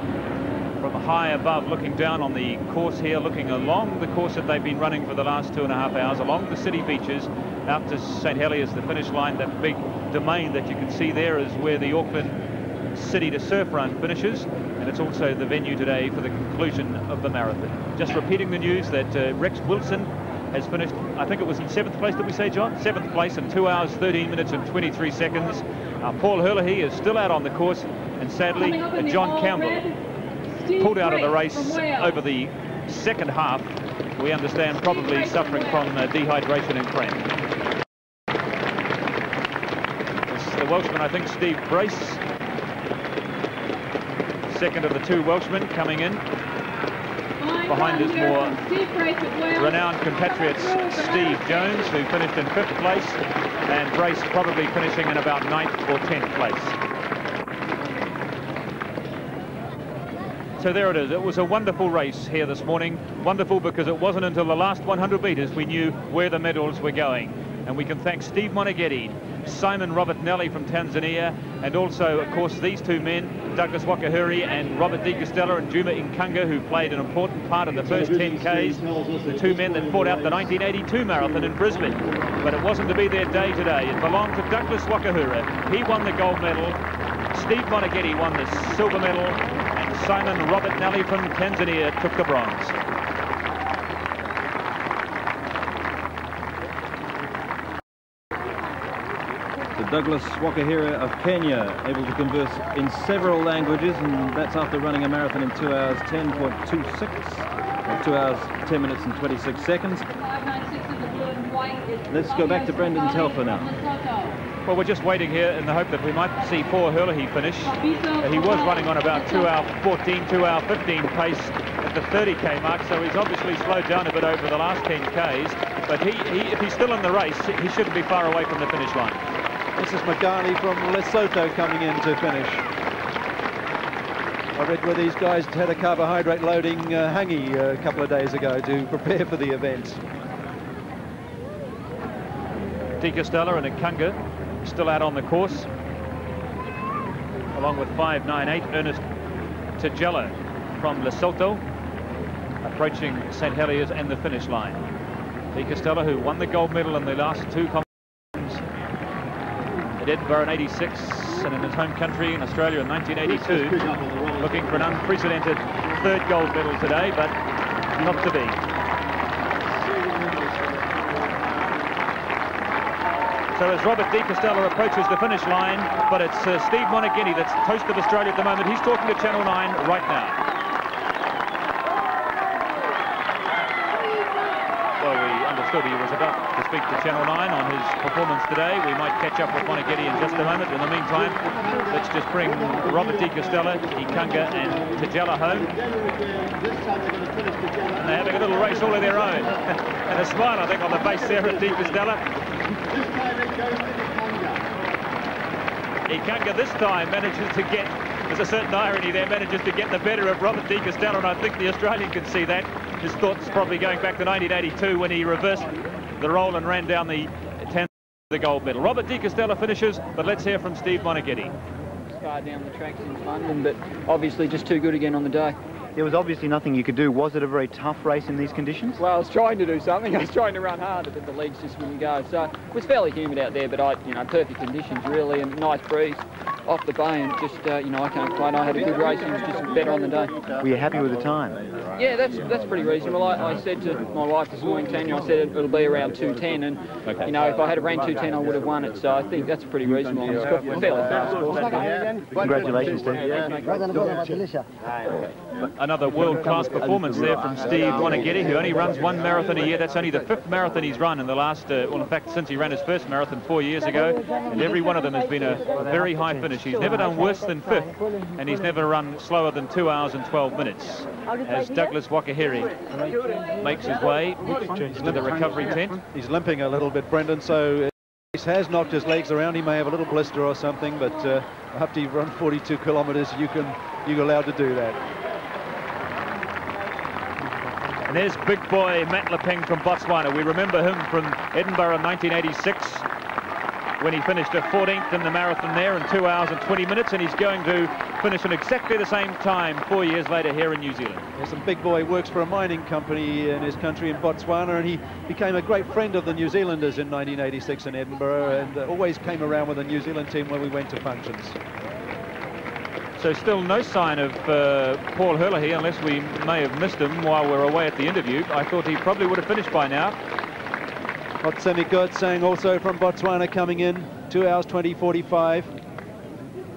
from high above, looking down on the course here, looking along the course that they've been running for the last 2.5 hours, along the city beaches, out to St Heliers, the finish line. That big domain that you can see there is where the Auckland City to Surf Run finishes, and it's also the venue today for the conclusion of the marathon. Just repeating the news that Rex Wilson has finished, I think it was in 7th place, did we say, John? 7th place in 2 hours, 13 minutes and 23 seconds. Paul Herlihy is still out on the course, and sadly, John Campbell pulled out of the race over the second half. We understand probably suffering from dehydration and cramp. It's the Welshman, I think, Steve Brace. Second of the two Welshmen coming in. Behind his more renowned compatriots, Steve Jones, who finished in 5th place, and Brace probably finishing in about 9th or 10th place. So there it is. It was a wonderful race here this morning. Wonderful because it wasn't until the last 100 metres we knew where the medals were going. And we can thank Steve Moneghetti, Simon Robert Naali from Tanzania, and also, of course, these two men, Douglas Wakiihuri and Robert Di Castella and Juma Ikangaa, who played an important part in the first 10Ks, the two men that fought out the 1982 marathon in Brisbane. But it wasn't to be their day today. It belonged to Douglas Wakiihuri. He won the gold medal. Steve Moneghetti won the silver medal. Simon Robert Naali from Tanzania took the bronze. So Douglas Wakiihuri of Kenya, able to converse in several languages, and that's after running a marathon in 2 hours 10.26, or 2 hours 10 minutes and 26 seconds. Let's go back to Brendan Telfer now. Well, we're just waiting here in the hope that we might see poor Herlihy finish. He was running on about 2 hour 14, 2 hour 15 pace at the 30k mark, so he's obviously slowed down a bit over the last 10Ks. But if he's still in the race, he shouldn't be far away from the finish line. This is Moqhali from Lesotho coming in to finish. I read where these guys had a carbohydrate loading hangi a couple of days ago to prepare for the event. Di Castella and Ikangaa still out on the course, along with 598 Ernest Tjela from Lesotho, approaching St Heliers and the finish line. Di Castella, who won the gold medal in the last two competitions at Edinburgh in '86 and in his home country in Australia in 1982, looking for an unprecedented third gold medal today, but not to be. So as Robert Di Castella approaches the finish line, but it's Steve Moneghetti that's toast of Australia at the moment. He's talking to Channel 9 right now. Well, we understood he was about to speak to Channel 9 on his performance today. We might catch up with Moneghetti in just a moment. In the meantime, let's just bring Robert Di Castella, Ikangaa and Tjela home. And they're having a little race all of their own. And a smile, I think, on the face there of Di Castella. Ikangaa this time manages to get, there's a certain irony there, manages to get the better of Robert Di Castella, and I think the Australian can see that. His thoughts probably going back to 1982 when he reversed the roll and ran down the gold medal. Robert Di Castella finishes, but let's hear from Steve Moneghetti. Down the tracks in London, but obviously just too good again on the day. There was obviously nothing you could do. Was it a very tough race in these conditions? Well, I was trying to do something. I was trying to run harder, but the legs just wouldn't go. So it was fairly humid out there, but perfect conditions really, and nice breeze off the bay, and just, I can't complain. I had a good race and it was just better on the day. Were you happy with the time? Yeah, that's pretty reasonable. I said to my wife this morning, Tanya, I said it'll be around 2:10, and okay. you know, if I had ran 2:10, I would have won it. So I think that's pretty reasonable. It's got a fairly fast course. Congratulations, Steve. Another world-class performance there from Steve Moneghetti, who only runs one marathon a year. That's only the 5th marathon he's run in the last, well, in fact, since he ran his first marathon 4 years ago. And every one of them has been a very high finish. He's never done worse than 5th, and he's never run slower than 2 hours and 12 minutes. As Douglas Wakiihuri makes his way to the recovery tent. He's limping a little bit, Brendan, so he has knocked his legs around. He may have a little blister or something, but after you've run 42 kilometres, you're allowed to do that. And there's Bigboy Matlapeng from Botswana. We remember him from Edinburgh in 1986 when he finished 14th in the marathon there in 2 hours and 20 minutes, and he's going to finish in exactly the same time 4 years later here in New Zealand. Yes, and Bigboy works for a mining company in his country in Botswana, and he became a great friend of the New Zealanders in 1986 in Edinburgh, and always came around with the New Zealand team when we went to functions. So still no sign of Paul Herlihy, unless we may have missed him while we're away at the interview. I thought he probably would have finished by now. Motsemme Kgaotsang also from Botswana coming in, 2 hours 20:45.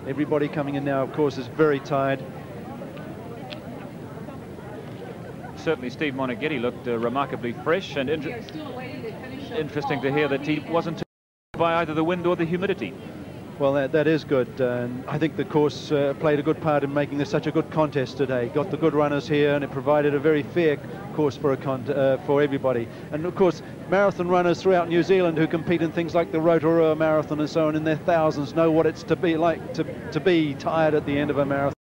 Everybody coming in now, of course, is very tired. Certainly Steve Moneghetti looked remarkably fresh, and interesting to hear that he wasn't by either the wind or the humidity. Well, that is good, and I think the course played a good part in making this such a good contest today. Got the good runners here, and it provided a very fair course for everybody. And of course, marathon runners throughout New Zealand who compete in things like the Rotorua Marathon and so on in their thousands know what it's to be like to be tired at the end of a marathon.